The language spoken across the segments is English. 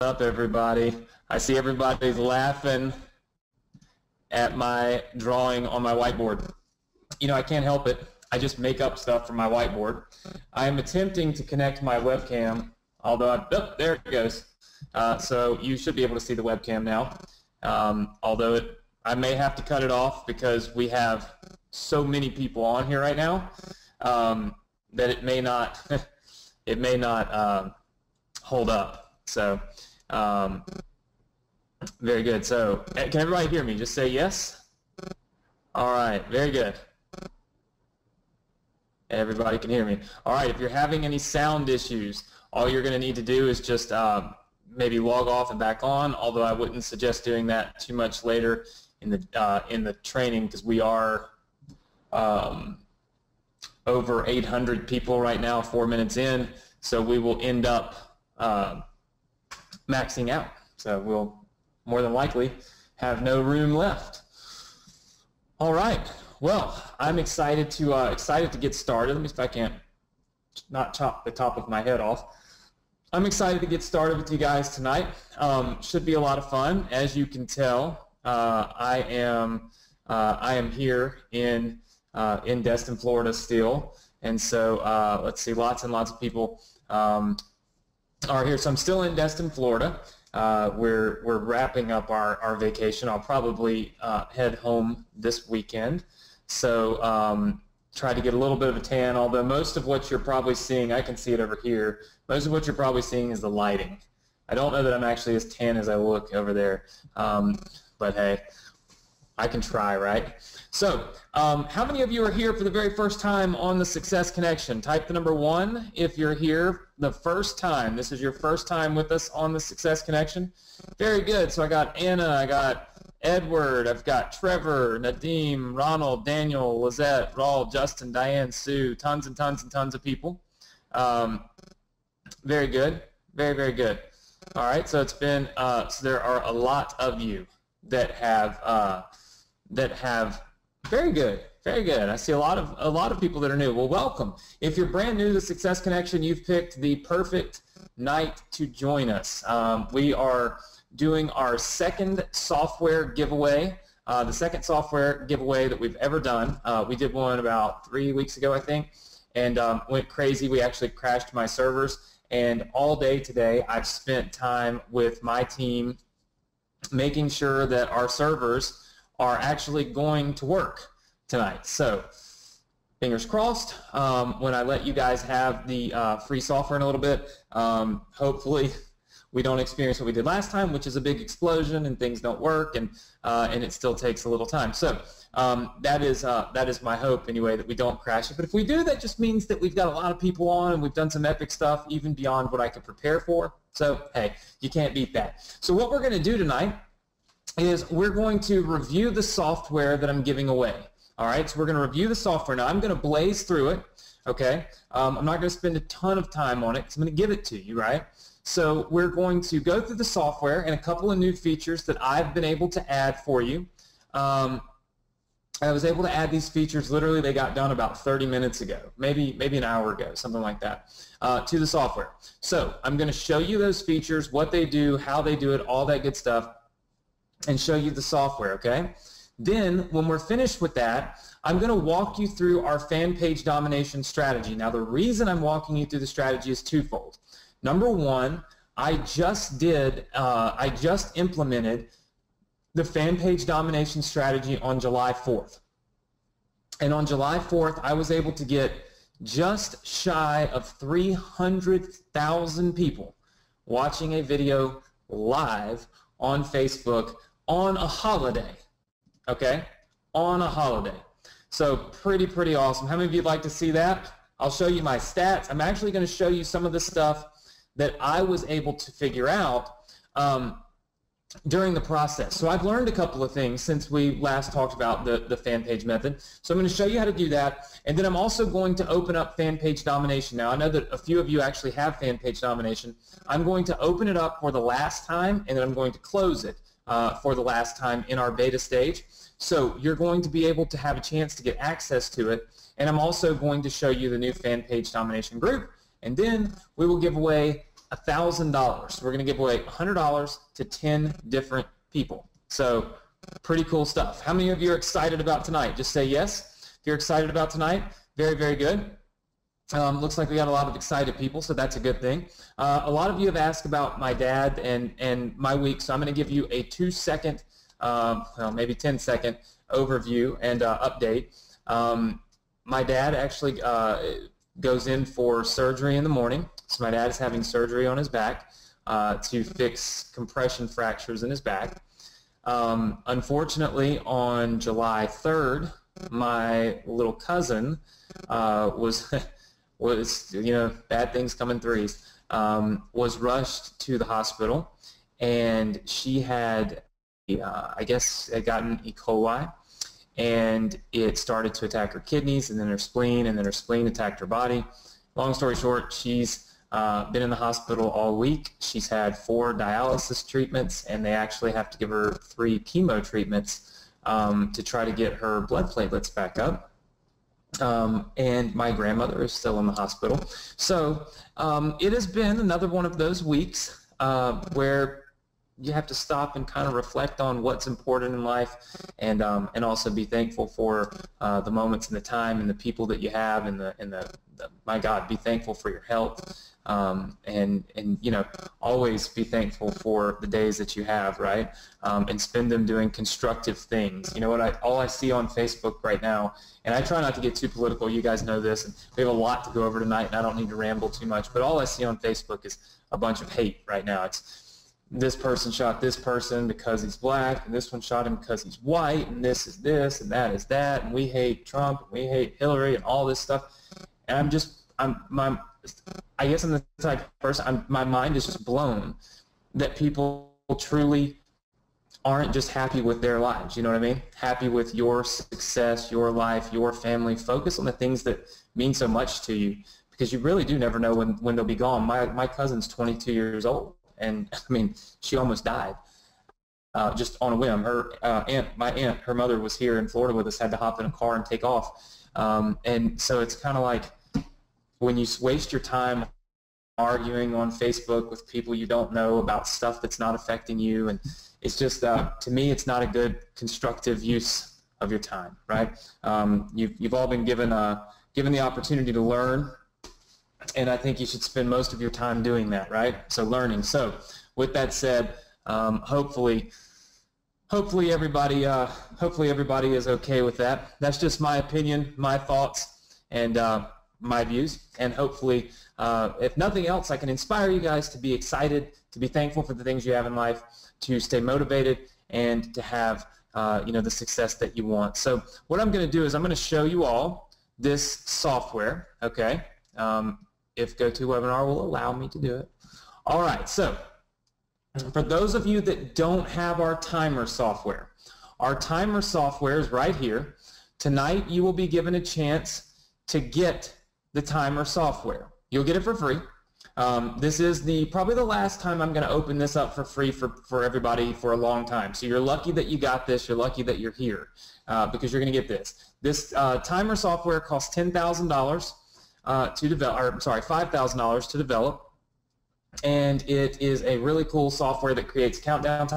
Up, everybody? I see everybody's laughing at my drawing on my whiteboard. You know, I can't help it. I just make up stuff from my whiteboard. I am attempting to connect my webcam, although there it goes. So you should be able to see the webcam now. Although I may have to cut it off because we have so many people on here right now that it may not hold up. So, very good. So, can everybody hear me? Just say yes. All right, very good. Everybody can hear me. All right, if you're having any sound issues, all you're going to need to do is just maybe log off and back on, although I wouldn't suggest doing that too much later in the training because we are over 800 people right now, 4 minutes in, so we will end up maxing out. So we'll more than likely have no room left. All right. Well, I'm excited to get started. Let me see if I can't not chop the top of my head off. I'm excited to get started with you guys tonight. Should be a lot of fun. As you can tell, I am here in Destin, Florida still, and so let's see, lots and lots of people are here. So I'm still in Destin, Florida. We're wrapping up our vacation. I'll probably head home this weekend. So try to get a little bit of a tan, although most of what you're probably seeing, I can see it over here, most of what you're probably seeing is the lighting. I don't know that I'm actually as tan as I look over there, but hey, I can try, right? So, how many of you are here for the very first time on the Success Connection? Type the number 1 if you're here the first time. This is your first time with us on the Success Connection. Very good. So I got Anna, I got Edward, I've got Trevor, Nadeem, Ronald, Daniel, Lizette, Raul, Justin, Diane, Sue, tons and tons and tons of people. Very good. Very, very good. All right. So it's been, so there are a lot of you that have very good, very good. I see a lot of people that are new. Well, welcome. If you're brand new to the Success Connection, you've picked the perfect night to join us. We are doing our second software giveaway, the second software giveaway that we've ever done. We did one about 3 weeks ago, I think, and went crazy. We actually crashed my servers, and all day today I've spent time with my team making sure that our servers are actually going to work tonight. So fingers crossed, when I let you guys have the free software in a little bit, hopefully we don't experience what we did last time, which is a big explosion and things don't work, and it still takes a little time. So that is my hope anyway, that we don't crash it. But if we do, that just means that we've got a lot of people on and we've done some epic stuff even beyond what I could prepare for. So hey, you can't beat that. So what we're going to do tonight is we're going to review the software that I'm giving away. All right, so we're going to review the software. Now I'm going to blaze through it, okay? I'm not going to spend a ton of time on it because I'm going to give it to you, right? So we're going to go through the software and a couple of new features that I've been able to add for you. I was able to add these features, literally they got done about 30 minutes ago, maybe an hour ago, something like that, to the software. So I'm going to show you those features, what they do, how they do it, all that good stuff, and show you the software, okay? Then, when we're finished with that, I'm going to walk you through our fan page domination strategy. Now, the reason I'm walking you through the strategy is twofold. Number one, I just implemented the fan page domination strategy on July 4th. And on July 4th, I was able to get just shy of 300,000 people watching a video live on Facebook on a holiday, okay? On a holiday. So pretty awesome. How many of you would like to see that? I'll show you my stats. I'm actually going to show you some of the stuff that I was able to figure out during the process. So I've learned a couple of things since we last talked about the fan page method. So I'm going to show you how to do that, and then I'm also going to open up fan page domination. Now I know that a few of you actually have fan page domination. I'm going to open it up for the last time, and then I'm going to close it for the last time in our beta stage. So you're going to be able to have a chance to get access to it, and I'm also going to show you the new fan page domination group, and then we will give away $1,000. We're going to give away $100 to 10 different people. So pretty cool stuff. How many of you are excited about tonight? Just say yes. If you're excited about tonight, very, very good. Looks like we got a lot of excited people, so that's a good thing. A lot of you have asked about my dad and my week, so I'm going to give you a 2-second, well, maybe 10-second overview and update. My dad actually goes in for surgery in the morning. So my dad is having surgery on his back to fix compression fractures in his back. Unfortunately, on July 3rd, my little cousin was you know, bad things come in threes, was rushed to the hospital, and she had, I guess, had gotten E. coli, and it started to attack her kidneys, and then her spleen, and then her spleen attacked her body. Long story short, she's been in the hospital all week. She's had 4 dialysis treatments, and they actually have to give her 3 chemo treatments to try to get her blood platelets back up. And my grandmother is still in the hospital. So it has been another one of those weeks where you have to stop and kind of reflect on what's important in life, and also be thankful for the moments and the time and the people that you have, and my God, be thankful for your health, and you know, always be thankful for the days that you have, right? And spend them doing constructive things. You know what? All I see on Facebook right now, and I try not to get too political. You guys know this, and we have a lot to go over tonight, and I don't need to ramble too much. But all I see on Facebook is a bunch of hate right now. It's this person shot this person because he's black, and this one shot him because he's white, and this is this, and that is that, and we hate Trump, and we hate Hillary, and all this stuff. And I guess I'm the type of person, my mind is just blown that people truly aren't just happy with their lives, you know what I mean? Happy with your success, your life, your family. Focus on the things that mean so much to you, because you really do never know when they'll be gone. My cousin's 22 years old. And I mean, she almost died just on a whim. My aunt, her mother was here in Florida with us, had to hop in a car and take off. And so it's kind of like when you waste your time arguing on Facebook with people you don't know about stuff that's not affecting you, and it's just, to me, it's not a good constructive use of your time, right? You've all been given the opportunity to learn, and I think you should spend most of your time doing that, right? So learning. So with that said, hopefully everybody is okay with that. That's just my opinion, my thoughts, and my views. And hopefully, if nothing else, I can inspire you guys to be excited, to be thankful for the things you have in life, to stay motivated, and to have you know, the success that you want. So what I'm going to do is I'm going to show you all this software, okay? If GoToWebinar will allow me to do it. All right, so for those of you that don't have our timer software is right here. Tonight you will be given a chance to get the timer software. You'll get it for free. This is probably the last time I'm going to open this up for free for everybody for a long time. So you're lucky that you got this. You're lucky that you're here because you're going to get this. This timer software costs $10,000. To develop, or sorry, $5,000 to develop, and it is a really cool software that creates countdown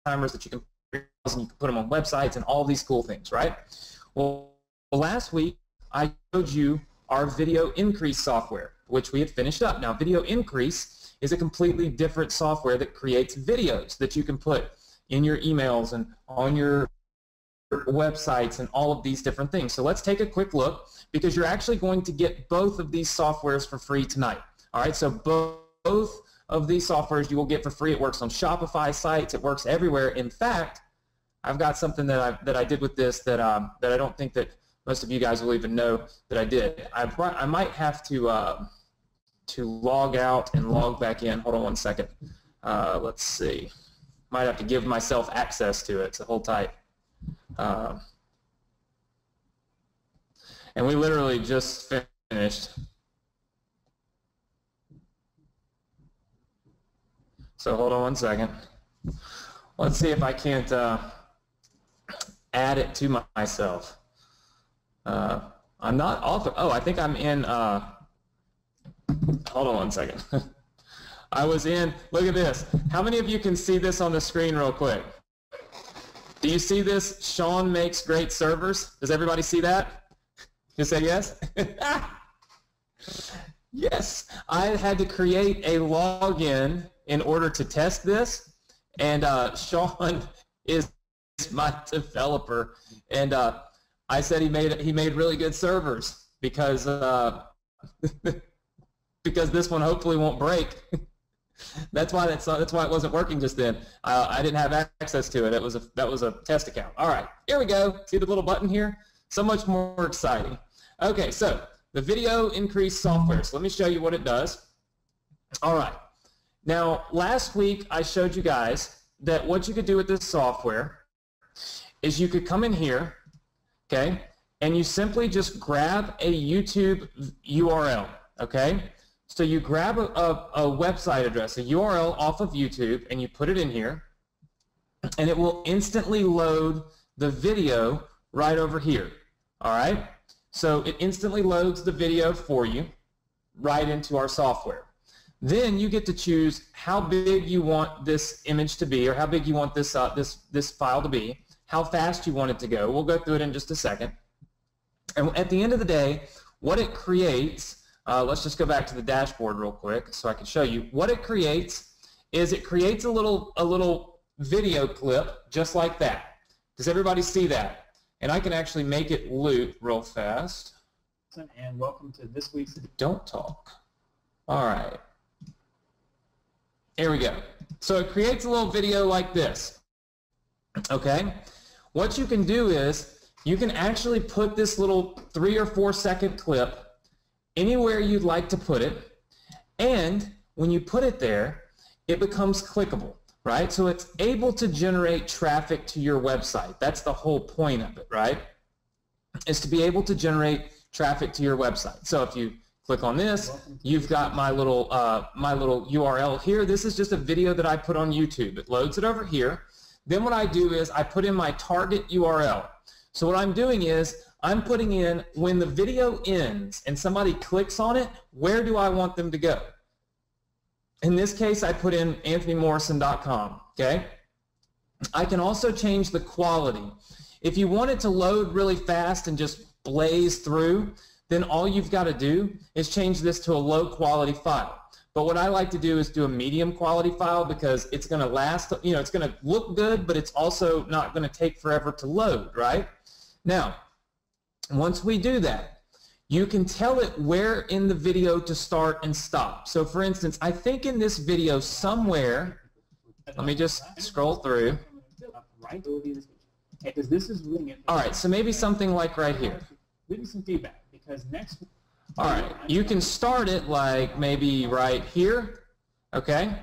timers that you can put them on websites and all these cool things, right? Well, last week I showed you our Video Increase software, which we had finished up. Now, Video Increase is a completely different software that creates videos that you can put in your emails and on your websites and all of these different things. So let's take a quick look, because you're actually going to get both of these softwares for free tonight. All right, so both of these softwares you will get for free. It works on Shopify sites. It works everywhere. In fact, I've got something that I did with this that I don't think that most of you guys will even know that I did. I might have to log out and log back in. Hold on one second. Let's see. Might have to give myself access to it, so hold tight. And we literally just finished. So hold on one second. Let's see if I can't add it to myself. I'm not off. Oh, I think I'm in. Hold on one second. I was in, look at this. How many of you can see this on the screen real quick? Do you see this? Sean makes great servers. Does everybody see that? You say yes? Yes. I had to create a login in order to test this, and Sean is my developer, and I said he made really good servers because because this one hopefully won't break. That's why it wasn't working just then. I didn't have access to it. That was a test account. All right, here we go. See the little button here? So much more exciting. Okay, so the video increase software. So let me show you what it does. All right. Now, last week I showed you guys that what you could do with this software is you could come in here, okay, and you simply just grab a YouTube URL, okay? So you grab a website address, a URL off of YouTube, and you put it in here, and it will instantly load the video right over here, all right? So it instantly loads the video for you right into our software. Then you get to choose how big you want this image to be, or how big you want this this file to be, how fast you want it to go. We'll go through it in just a second. And at the end of the day, what it creates, let's just go back to the dashboard real quick so I can show you. What it creates is it creates a little video clip just like that. Does everybody see that? And I can actually make it loop real fast. And welcome to this week's... Don't talk. All right. Here we go. So it creates a little video like this. Okay? What you can do is you can actually put this little 3 or 4 second clip anywhere you'd like to put it, and when you put it there, it becomes clickable, right? So it's able to generate traffic to your website. That's the whole point of it, right? Is to be able to generate traffic to your website. So if you click on this, you've got my little URL here. This is just a video that I put on YouTube. It loads it over here. Then what I do is I put in my target URL. So what I'm doing is I'm putting in when the video ends and somebody clicks on it, where do I want them to go? In this case, I put in anthonymorrison.com, okay? I can also change the quality. If you want it to load really fast and just blaze through, then all you've got to do is change this to a low quality file. But what I like to do is do a medium quality file because it's going to last, it's going to look good, but it's also not going to take forever to load, right? Now, once we do that, you can tell it where in the video to start and stop. So for instance, I think in this video somewhere, let me just scroll through. All right, so maybe something like right here. Give me some feedback because next. All right, you can start it like maybe right here, okay?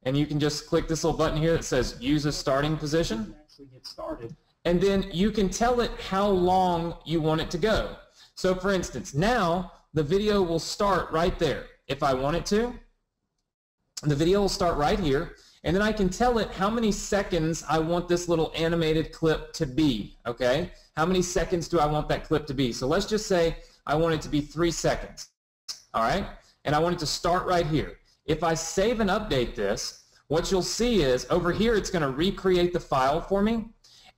And you can just click this little button here that says use a starting position. Actually get started. And then you can tell it how long you want it to go. So for instance, now the video will start right there. If I want it to, the video will start right here, and then I can tell it how many seconds I want this little animated clip to be, okay? How many seconds do I want that clip to be? So let's just say I want it to be 3 seconds, all right? And I want it to start right here. If I save and update this, what you'll see is over here it's going to recreate the file for me.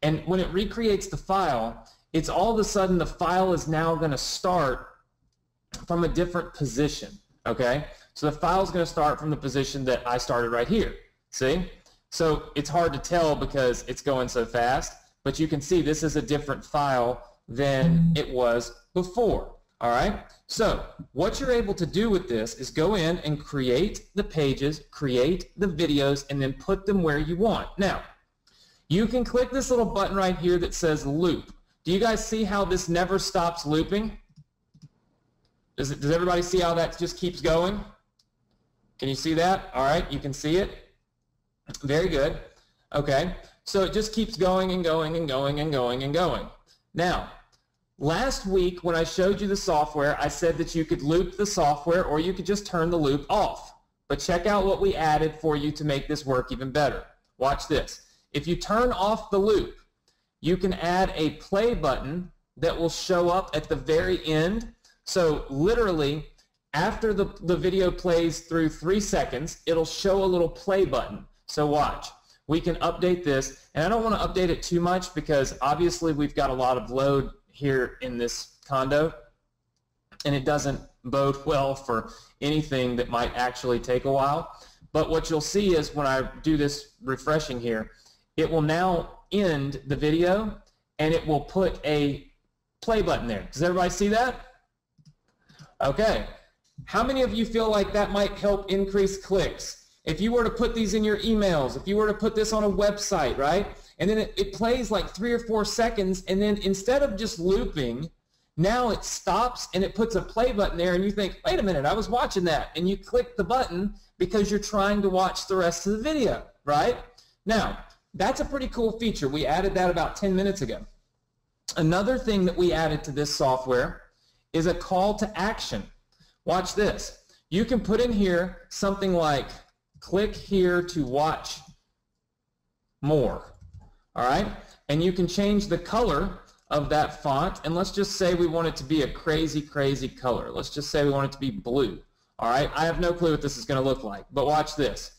And when it recreates the file, it's all of a sudden the file is now going to start from a different position, okay? So the file is going to start from the position that I started right here, see? So it's hard to tell because it's going so fast, but you can see this is a different file than it was before, all right? So what you're able to do with this is go in and create the pages, create the videos, and then put them where you want. Now, you can click this little button right here that says loop. Do you guys see how this never stops looping? Does everybody see how that just keeps going? Can you see that? All right, you can see it. Very good. Okay, so it just keeps going and going and going and going and going. Now, last week when I showed you the software, I said that you could loop the software or you could just turn the loop off. But check out what we added for you to make this work even better. Watch this. If you turn off the loop, you can add a play button that will show up at the very end. So literally, after the video plays through 3 seconds, it'll show a little play button. So watch. We can update this, and I don't want to update it too much because obviously we've got a lot of load here in this condo, and it doesn't bode well for anything that might actually take a while. But what you'll see is when I do this refreshing here, it will now end the video, and it will put a play button there. Does everybody see that? Okay. How many of you feel like that might help increase clicks? If you were to put these in your emails, if you were to put this on a website, right? And then it plays like 3 or 4 seconds, and then instead of just looping, now it stops and it puts a play button there, and you think, wait a minute, I was watching that. And you click the button because you're trying to watch the rest of the video, right? Now, that's a pretty cool feature. We added that about 10 minutes ago. Another thing that we added to this software is a call to action. Watch this. You can put in here something like, click here to watch more, all right? And you can change the color of that font, and let's just say we want it to be a crazy, crazy color. Let's just say we want it to be blue, all right? I have no clue what this is going to look like, but watch this.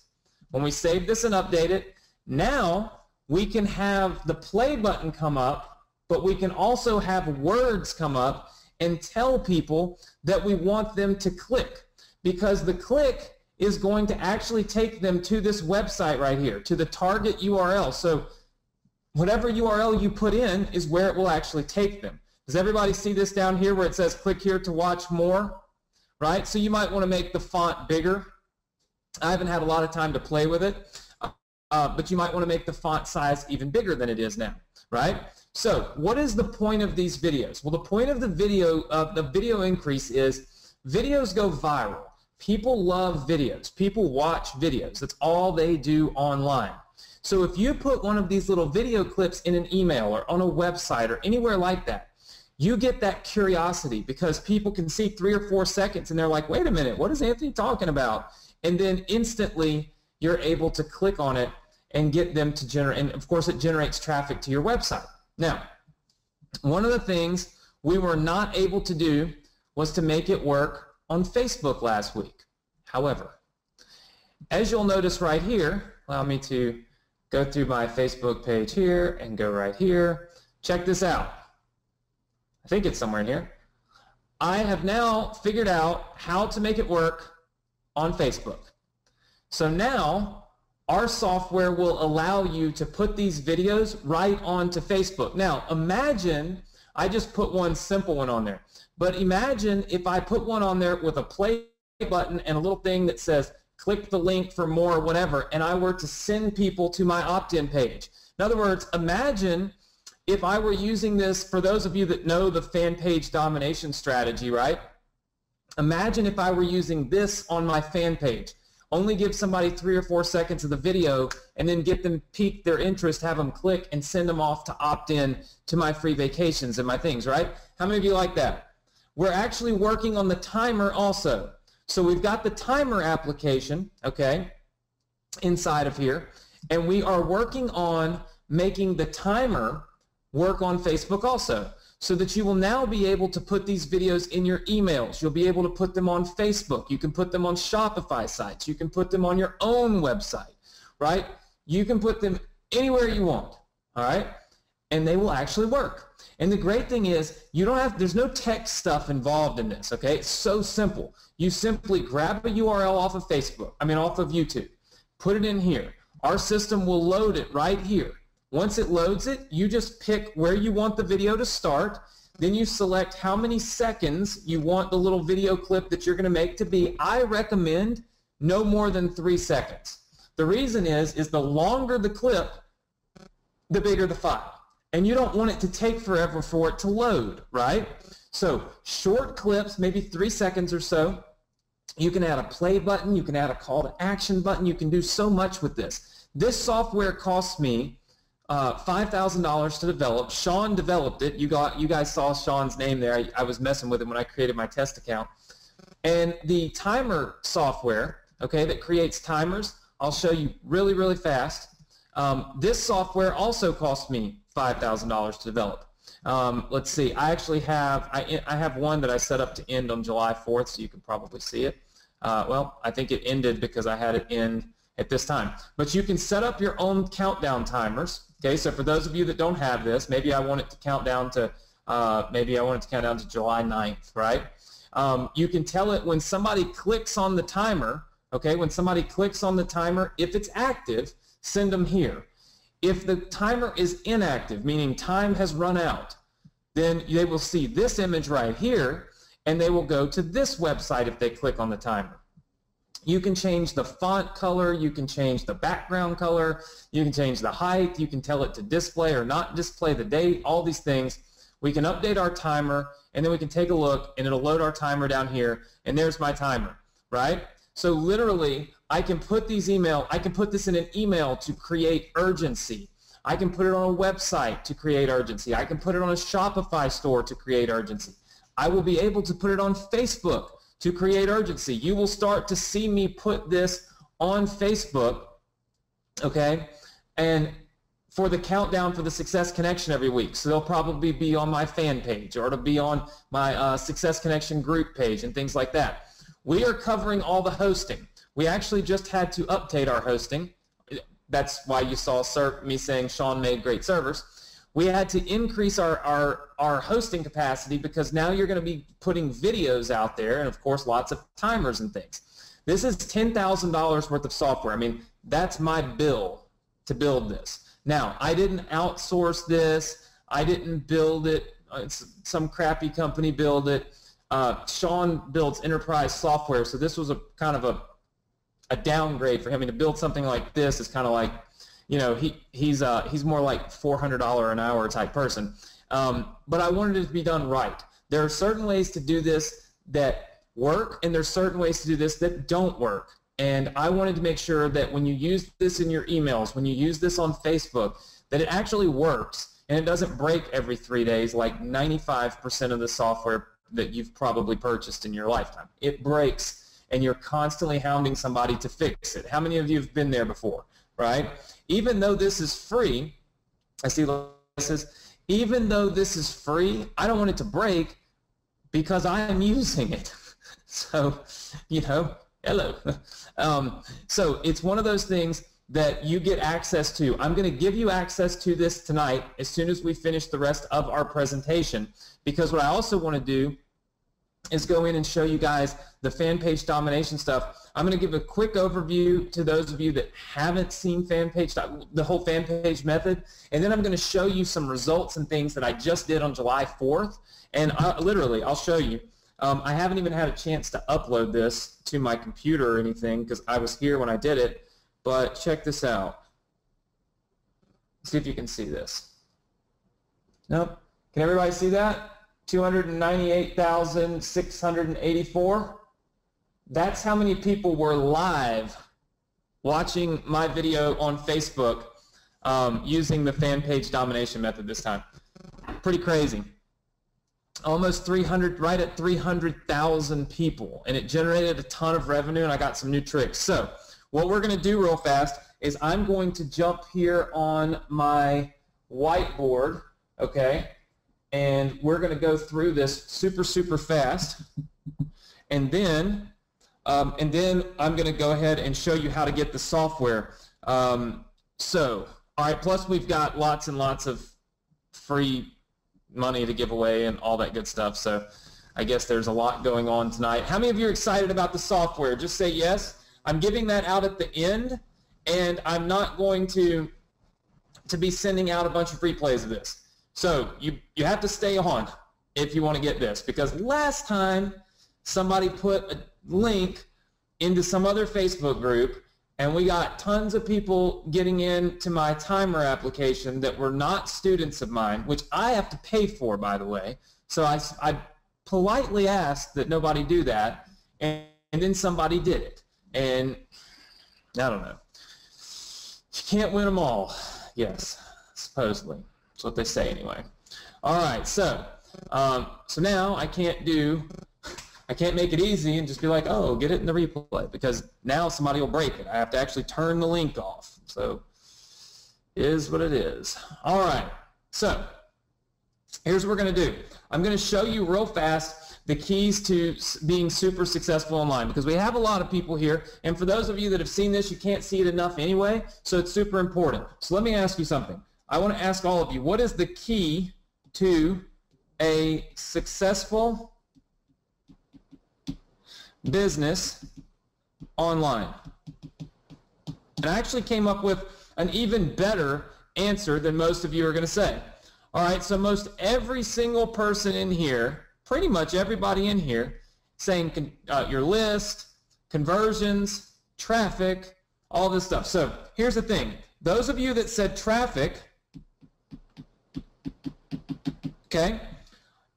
When we save this and update it, now we can have the play button come up, but we can also have words come up and tell people that we want them to click, because the click is going to actually take them to this website right here, to the target URL. So whatever URL you put in is where it will actually take them. Does everybody see this down here where it says click here to watch more? Right? So you might want to make the font bigger. I haven't had a lot of time to play with it, but you might want to make the font size even bigger than it is now, right? So what is the point of these videos? Well, the point of the video increase is videos go viral. People love videos. People watch videos. That's all they do online. So if you put one of these little video clips in an email or on a website or anywhere like that, you get that curiosity because people can see 3 or 4 seconds and they're like, wait a minute, what is Anthony talking about? And then instantly you're able to click on it and get them to generate, and of course it generates traffic to your website. Now, one of the things we were not able to do was to make it work on Facebook last week. However, as you'll notice right here, allow me to go through my Facebook page here and go right here. Check this out. I think it's somewhere in here. I have now figured out how to make it work on Facebook. So now our software will allow you to put these videos right onto Facebook. Now imagine, I just put one simple one on there. But imagine if I put one on there with a play button and a little thing that says click the link for more or whatever, and I were to send people to my opt-in page. In other words, imagine if I were using this, for those of you that know the fan page domination strategy, right? Imagine if I were using this on my fan page. Only give somebody 3 or 4 seconds of the video and then get them pique their interest, have them click, and send them off to opt in to my free vacations and my things, right? How many of you like that? We're actually working on the timer also. So we've got the timer application, okay, inside of here, and we are working on making the timer work on Facebook also, so that you will now be able to put these videos in your emails. You'll be able to put them on Facebook. You can put them on Shopify sites. You can put them on your own website, right? You can put them anywhere you want, all right? And they will actually work. And the great thing is, you don't have, there's no tech stuff involved in this, okay? It's so simple. You simply grab a URL off of Facebook, off of YouTube, put it in here. Our system will load it right here. Once it loads it, you just pick where you want the video to start, then you select how many seconds you want the little video clip that you're going to make to be. I recommend no more than 3 seconds. The reason is the longer the clip, the bigger the file. And you don't want it to take forever for it to load, right? So short clips, maybe 3 seconds or so. You can add a play button. You can add a call to action button. You can do so much with this. This software cost me $5,000 to develop. Sean developed it. You guys saw Sean's name there. I was messing with him when I created my test account. And the timer software, okay, that creates timers, I'll show you really, really fast. This software also cost me $5,000 to develop. Let's see. I actually have I have one that I set up to end on July 4th, so you can probably see it. Well, I think it ended because I had it end at this time. But you can set up your own countdown timers. Okay, so for those of you that don't have this, maybe I want it to count down to July 9th, right? You can tell it when somebody clicks on the timer. Okay, when somebody clicks on the timer, if it's active, send them here. If the timer is inactive, meaning time has run out, then they will see this image right here, and they will go to this website if they click on the timer. You can change the font color, you can change the background color, you can change the height, you can tell it to display or not display the date, all these things. We can update our timer, and then we can take a look, and it'll load our timer down here, and there's my timer, right? So literally, I can put this in an email to create urgency. I can put it on a website to create urgency. I can put it on a Shopify store to create urgency. I will be able to put it on Facebook to create urgency. You will start to see me put this on Facebook, okay, and for the countdown for the Success Connection every week. So they'll probably be on my fan page, or it'll be on my Success Connection group page and things like that. We are covering all the hosting. We actually just had to update our hosting. That's why you saw me saying Sean made great servers. We had to increase our hosting capacity because now you're going to be putting videos out there and, of course, lots of timers and things. This is $10,000 worth of software. I mean, that's my bill to build this. Now, I didn't outsource this. I didn't build it. Some crappy company built it. Sean builds enterprise software, so this was a kind of a downgrade for him. I mean, to build something like this is kind of like, you know, he's more like $400 an hour type person. But I wanted it to be done right. There are certain ways to do this that work, and there's certain ways to do this that don't work. And I wanted to make sure that when you use this in your emails, when you use this on Facebook, that it actually works and it doesn't break every 3 days like 95% of the software that you've probably purchased in your lifetime. It breaks, and you're constantly hounding somebody to fix it. How many of you have been there before, right? Even though this is free, I see this is, even though this is free, I don't want it to break because I am using it. So, you know, hello. So it's one of those things that you get access to. I'm going to give you access to this tonight as soon as we finish the rest of our presentation, because what I also want to do is go in and show you guys the fan page domination stuff. I'm going to give a quick overview to those of you that haven't seen the whole fan page method, and then I'm going to show you some results and things that I just did on July 4th, and I'll show you. I haven't even had a chance to upload this to my computer or anything because I was here when I did it, but check this out. See if you can see this. Nope. Can everybody see that? 298,684. That's how many people were live watching my video on Facebook using the fan page domination method this time. Pretty crazy. Almost 300, right at 300,000 people, and it generated a ton of revenue, and I got some new tricks. So what we're going to do real fast is I'm going to jump here on my whiteboard, okay, and we're going to go through this super fast, and then I'm going to go ahead and show you how to get the software. All right, plus we've got lots and lots of free money to give away and all that good stuff, so I guess there's a lot going on tonight. How many of you are excited about the software? Just say yes. I'm giving that out at the end, and I'm not going to be sending out a bunch of replays of this. So you have to stay on if you want to get this, because last time somebody put a link into some other Facebook group, and we got tons of people getting into my timer application that were not students of mine, which I have to pay for, by the way. So I politely asked that nobody do that, and then somebody did it. And I don't know. You can't win them all. Yes, supposedly. That's what they say anyway. All right, so now I can't make it easy and just be like, oh, get it in the replay, because now somebody will break it. I have to actually turn the link off. So it is what it is. All right. So here's what we're going to do. I'm going to show you real fast the keys to being super successful online, because we have a lot of people here, and for those of you that have seen this, you can't see it enough anyway, so it's super important. So let me ask you something. I want to ask all of you, what is the key to a successful business online? And I actually came up with an even better answer than most of you are going to say. All right, so most every single person in here, pretty much everybody in here, saying your list, conversions, traffic, all this stuff. So here's the thing. Those of you that said traffic, okay,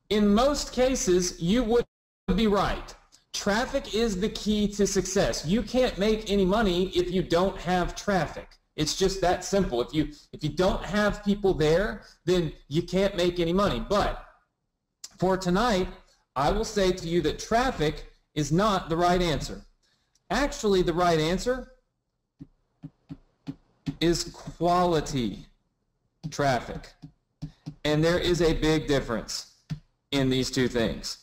in most cases, you would be right. Traffic is the key to success. You can't make any money if you don't have traffic. It's just that simple. If you don't have people there, then you can't make any money. But for tonight, I will say to you that traffic is not the right answer. Actually, the right answer is quality traffic. And there is a big difference in these two things.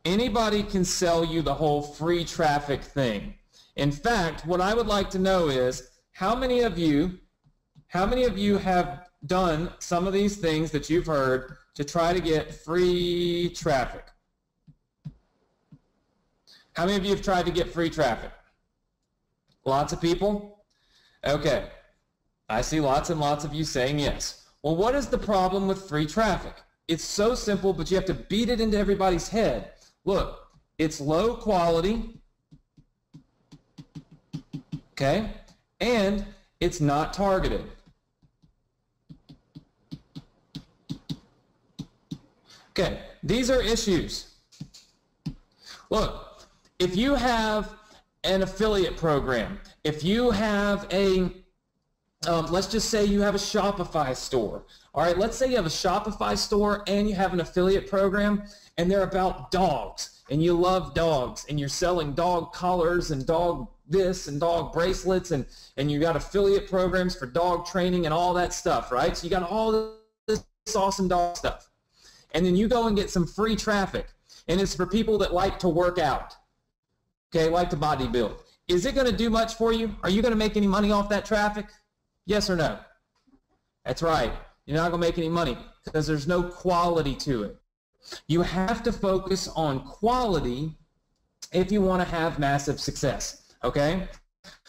Anybody can sell you the whole free traffic thing. In fact, what I would like to know is how many of you have done some of these things that you've heard to try to get free traffic? How many of you have tried to get free traffic? Lots of people? Okay. I see lots and lots of you saying yes. Well, what is the problem with free traffic? It's so simple, but you have to beat it into everybody's head. Look, it's low quality, okay, and it's not targeted. Okay, these are issues. Look, if you have an affiliate program, if you have a let's just say you have a Shopify store. All right, let's say you have a Shopify store and you have an affiliate program and they're about dogs and you love dogs and you're selling dog collars and dog this and dog bracelets and you got affiliate programs for dog training and all that stuff, right? So you got all this awesome dog stuff. And then you go and get some free traffic and it's for people that like to work out, okay, like to bodybuild. Is it going to do much for you? Are you going to make any money off that traffic? Yes or no? That's right. You're not going to make any money because there's no quality to it. You have to focus on quality if you want to have massive success, okay?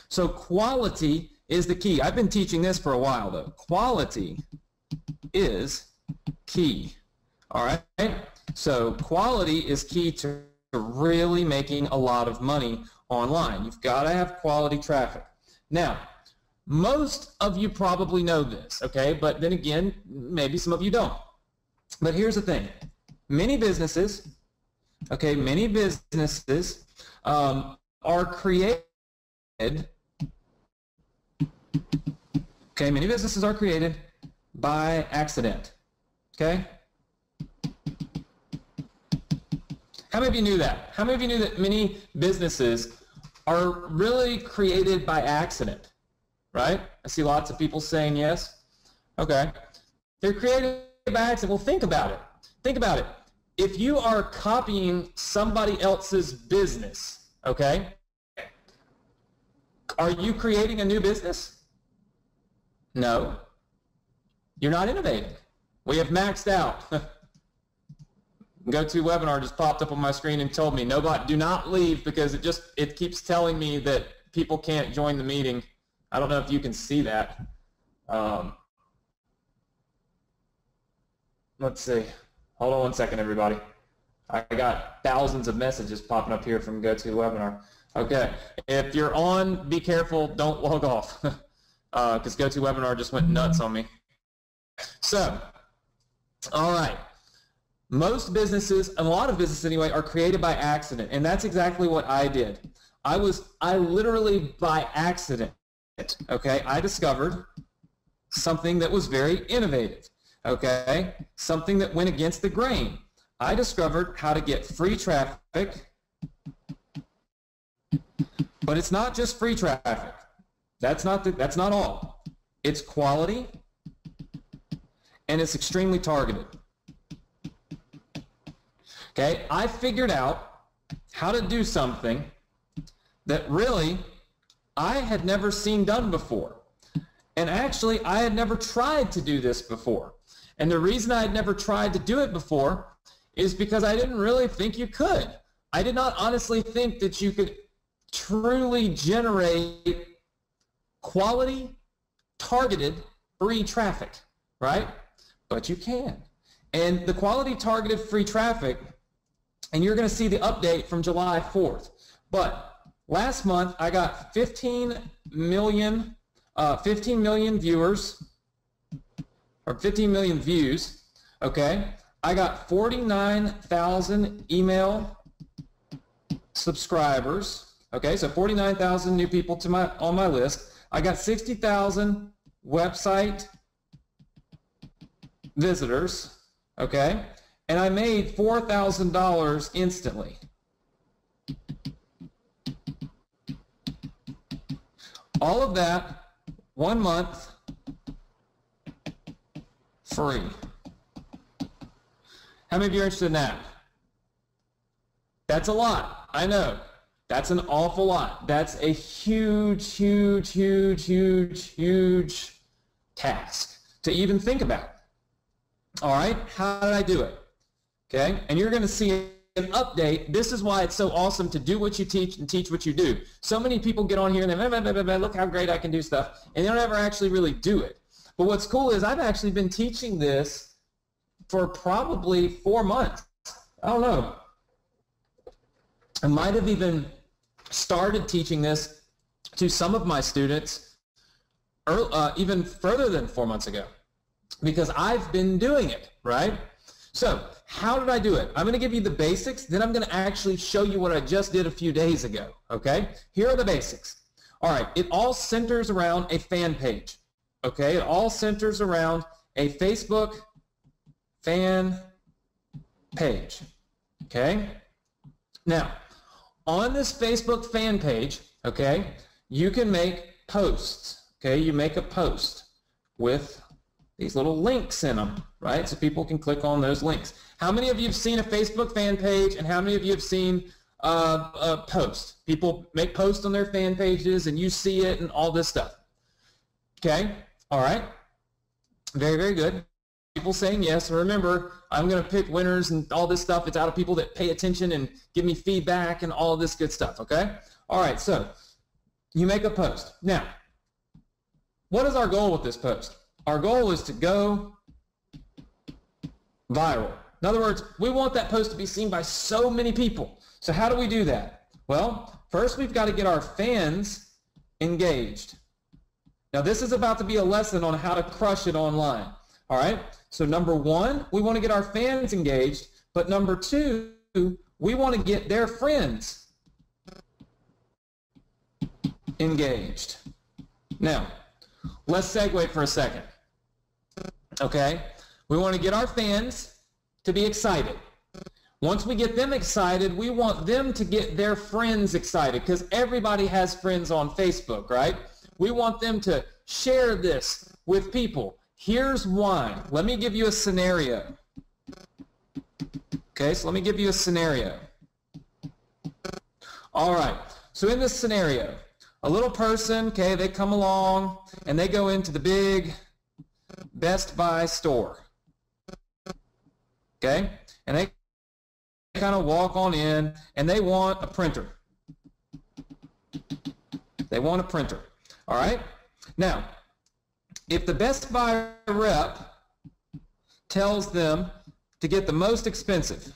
So quality is the key. I've been teaching this for a while, though. Quality is key, all right? So quality is key to really making a lot of money online. You've got to have quality traffic. Now, most of you probably know this, okay? But then again, maybe some of you don't. But here's the thing. Many businesses, okay, are created, okay, many businesses are created by accident, okay? How many of you knew that? How many of you knew that many businesses are really created by accident? Right? I see lots of people saying yes. Okay. They're created by accident. Well, think about it. Think about it. If you are copying somebody else's business, okay, are you creating a new business? No. You're not innovating. We have maxed out. GoToWebinar just popped up on my screen and told me, do not leave because it keeps telling me that people can't join the meeting. I don't know if you can see that. Let's see. Hold on one second, everybody. I got thousands of messages popping up here from GoToWebinar. Okay. If you're on, be careful. Don't log off because GoToWebinar just went nuts on me. So, all right. Most businesses, a lot of businesses anyway, are created by accident, and that's exactly what I did. I literally by accident, okay, I discovered something that was very innovative, okay, something that went against the grain. I discovered how to get free traffic, but it's not just free traffic. That's not all. It's quality, and it's extremely targeted. Okay, I figured out how to do something that really I had never seen done before. And actually, I had never tried to do this before. And the reason I had never tried to do it before is because I didn't really think you could. I did not honestly think that you could truly generate quality, targeted, free traffic, right? But you can. And the quality, targeted, free traffic, and you're going to see the update from July 4th. But last month, I got 15 million viewers, or 15 million views, okay? I got 49,000 email subscribers, okay? So 49,000 new people on my list. I got 60,000 website visitors, okay? And I made $4,000 instantly. All of that, 1 month, free. How many of you are interested in that? That's a lot, I know. That's an awful lot. That's a huge, huge, huge, huge, huge task to even think about. All right, how did I do it? Okay, and you're going to see an update. This is why it's so awesome to do what you teach and teach what you do. So many people get on here and they look how great I can do stuff, and they don't ever actually really do it. But what's cool is I've actually been teaching this for probably 4 months. I don't know. I might have even started teaching this to some of my students even further than 4 months ago, because I've been doing it, right? So how did I do it? I'm going to give you the basics, then I'm going to actually show you what I just did a few days ago, okay? Here are the basics. All right, it all centers around a fan page, okay? It all centers around a Facebook fan page, okay? Now, on this Facebook fan page, okay, you can make posts, okay? You make a post with these little links in them, right? So people can click on those links. How many of you have seen a Facebook fan page, and how many of you have seen a post? People make posts on their fan pages and you see it and all this stuff. Okay, all right. Very, very good. People saying yes. Remember, I'm going to pick winners and all this stuff. It's out of people that pay attention and give me feedback and all of this good stuff, okay? All right, so you make a post. Now, what is our goal with this post? Our goal is to go viral. In other words, we want that post to be seen by so many people. So how do we do that? Well, first we've got to get our fans engaged. Now this is about to be a lesson on how to crush it online. All right? So number one, we want to get our fans engaged, but number two, we want to get their friends engaged. Now, let's segue for a second. Okay? We want to get our fans to be excited. Once we get them excited, we want them to get their friends excited, because everybody has friends on Facebook, right? We want them to share this with people. Here's why. Let me give you a scenario. Okay, so let me give you a scenario. All right, so in this scenario, a little person, okay, they come along and they go into the big Best Buy store. Okay, and they kind of walk on in and they want a printer. They want a printer. All right, now, if the Best Buy rep tells them to get the most expensive,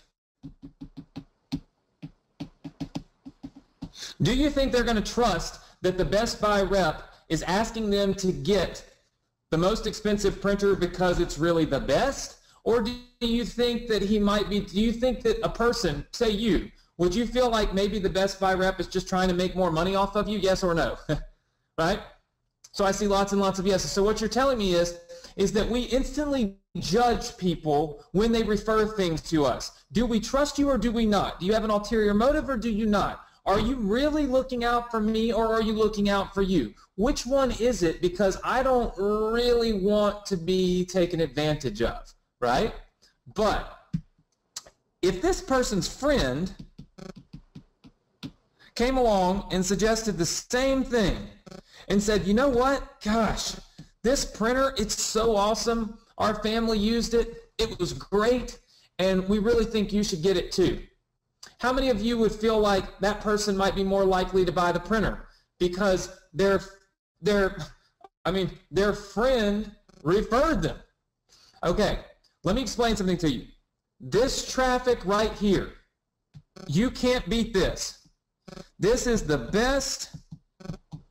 do you think they're going to trust that the Best Buy rep is asking them to get the most expensive printer because it's really the best? Or do you think that do you think that a person, say you, would you feel like maybe the Best Buy rep is just trying to make more money off of you? Yes or no? Right? So I see lots and lots of yeses. So what you're telling me is that we instantly judge people when they refer things to us. Do we trust you or do we not? Do you have an ulterior motive or do you not? Are you really looking out for me or are you looking out for you? Which one is it? Because I don't really want to be taken advantage of, right? But if this person's friend came along and suggested the same thing and said, you know what, gosh, this printer, it's so awesome. Our family used it. It was great, and we really think you should get it too. How many of you would feel like that person might be more likely to buy the printer because their friend referred them? Okay, let me explain something to you. This traffic right here, you can't beat this. This is the best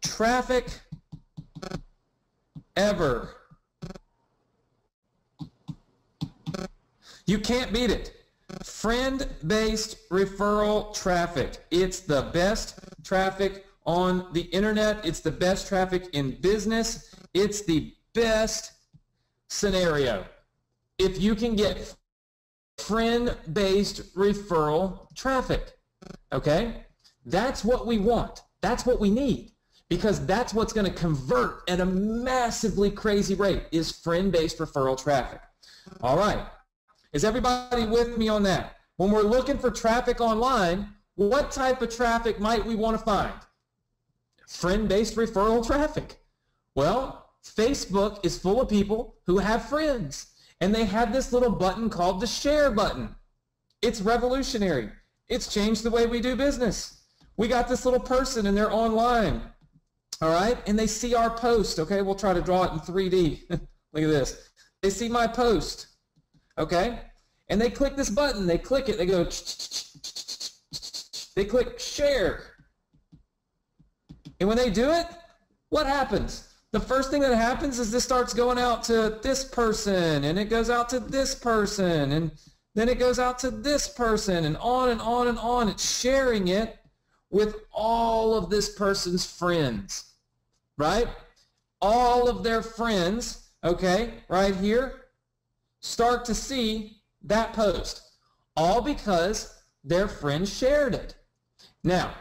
traffic ever. You can't beat it. Friend-based referral traffic. It's the best traffic on the internet. It's the best traffic in business. It's the best scenario. If you can get friend-based referral traffic, okay? That's what we want. That's what we need, because that's what's going to convert at a massively crazy rate is friend-based referral traffic. All right. Is everybody with me on that? When we're looking for traffic online, what type of traffic might we want to find? Friend-based referral traffic. Well, Facebook is full of people who have friends, and they have this little button called the share button. It's revolutionary. It's changed the way we do business. We got this little person, and they're online, all right? And they see our post, okay? We'll try to draw it in 3D. Look at this. They see my post. Okay? And they click this button. They click it. They go, they click share. And when they do it, what happens? The first thing that happens is this starts going out to this person, and it goes out to this person, and then it goes out to this person, and on and on and on. It's sharing it with all of this person's friends, right? All of their friends, okay, right here, start to see that post, all because their friend shared it. Now,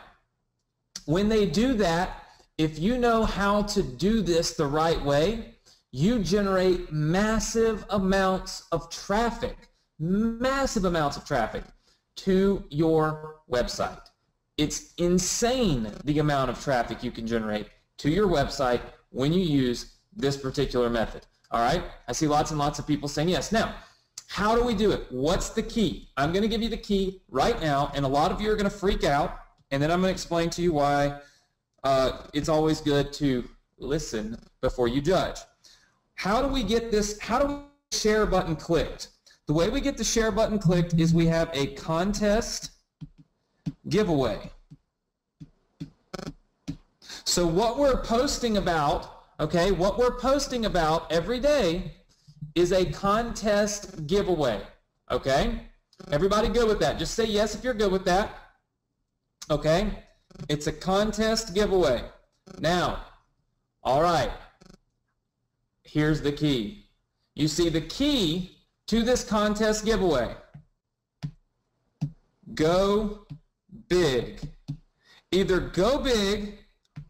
when they do that, if you know how to do this the right way, you generate massive amounts of traffic to your website. It's insane the amount of traffic you can generate to your website when you use this particular method. All right, I see lots and lots of people saying yes. Now, how do we do it? What's the key? I'm going to give you the key right now, and a lot of you are going to freak out, and then I'm going to explain to you why it's always good to listen before you judge. How do we get this? How do we get the share button clicked? The way we get the share button clicked is we have a contest giveaway. So what we're posting about, okay, what we're posting about every day is a contest giveaway, okay? Everybody good with that? Just say yes if you're good with that, okay? It's a contest giveaway. Now, all right, here's the key. You see the key to this contest giveaway. Go big. Either go big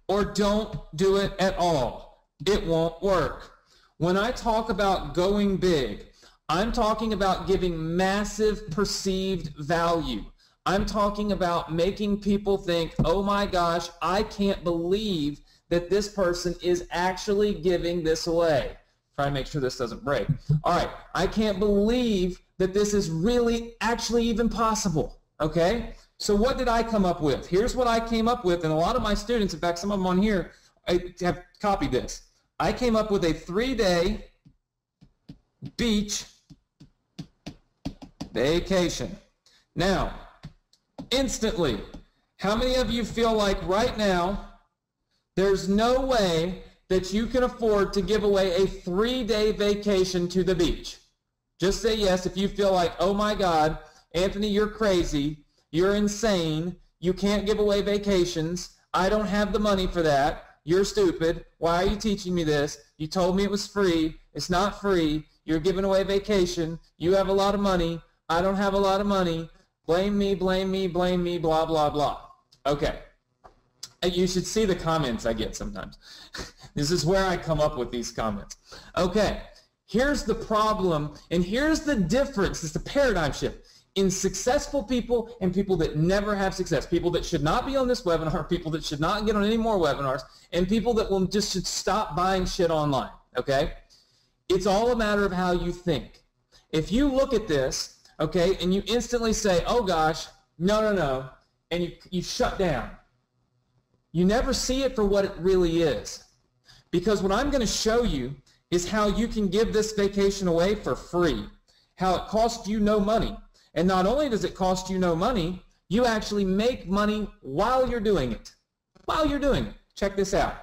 or don't do it at all. It won't work. When I talk about going big, I'm talking about giving massive perceived value. I'm talking about making people think, oh my gosh, I can't believe that this person is actually giving this away. Try to make sure this doesn't break. All right, I can't believe that this is really actually even possible, okay? So what did I come up with? Here's what I came up with, and a lot of my students, in fact, some of them on here, have copied this. I came up with a 3-day beach vacation. Now, instantly, how many of you feel like right now there's no way that you can afford to give away a 3-day vacation to the beach? Just say yes if you feel like, oh my God, Anthony, you're crazy, you're insane, you can't give away vacations, I don't have the money for that, you're stupid, why are you teaching me this? You told me it was free, it's not free, you're giving away vacation, you have a lot of money, I don't have a lot of money, blame me, blame me, blame me, blah, blah, blah. Okay. You should see the comments I get sometimes. This is where I come up with these comments. Okay, here's the problem, and here's the difference. It's the paradigm shift. in successful people and people that never have success, people that should not be on this webinar, people that should not get on any more webinars, and people that will just should stop buying shit online, okay? It's all a matter of how you think. If you look at this, okay, and you instantly say, oh gosh, no, and you shut down, you never see it for what it really is. Because what I'm going to show you is how you can give this vacation away for free, how it costs you no money. And not only does it cost you no money, you actually make money while you're doing it. While you're doing it. Check this out.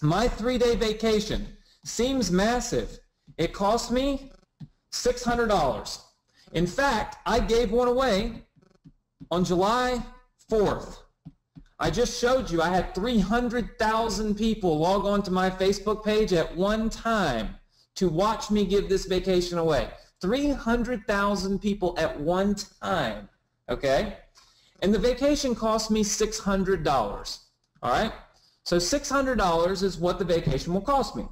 My 3-day vacation seems massive. It cost me $600. In fact, I gave one away on July 4th. I just showed you I had 300,000 people log on to my Facebook page at one time to watch me give this vacation away. 300,000 people at one time, okay? And the vacation cost me $600, all right? So $600 is what the vacation will cost me.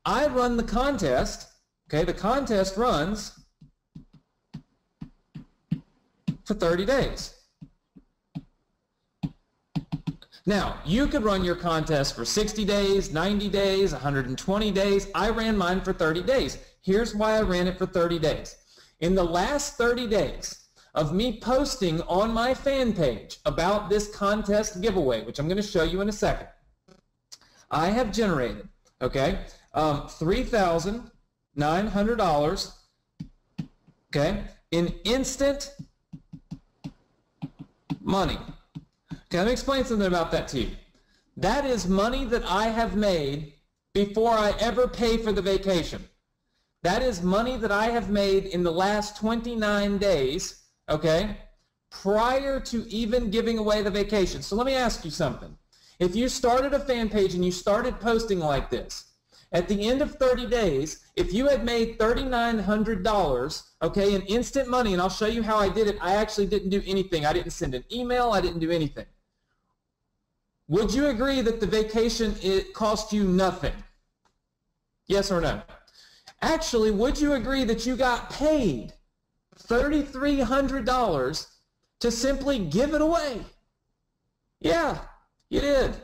I run the contest, okay? The contest runs for 30 days. Now, you could run your contest for 60 days, 90 days, 120 days. I ran mine for 30 days. Here's why I ran it for 30 days. In the last 30 days of me posting on my fan page about this contest giveaway, which I'm going to show you in a second, I have generated, okay, $3,900, okay, in instant money. Okay, let me explain something about that to you. That is money that I have made before I ever pay for the vacation. That is money that I have made in the last 29 days, okay, prior to even giving away the vacation. So let me ask you something. If you started a fan page and you started posting like this, at the end of 30 days, if you had made $3,900, okay, in instant money, and I'll show you how I did it, I actually didn't do anything. I didn't send an email. I didn't do anything. Would you agree that the vacation, it cost you nothing? Yes or no? Actually, would you agree that you got paid $3,300 to simply give it away? Yeah, you did.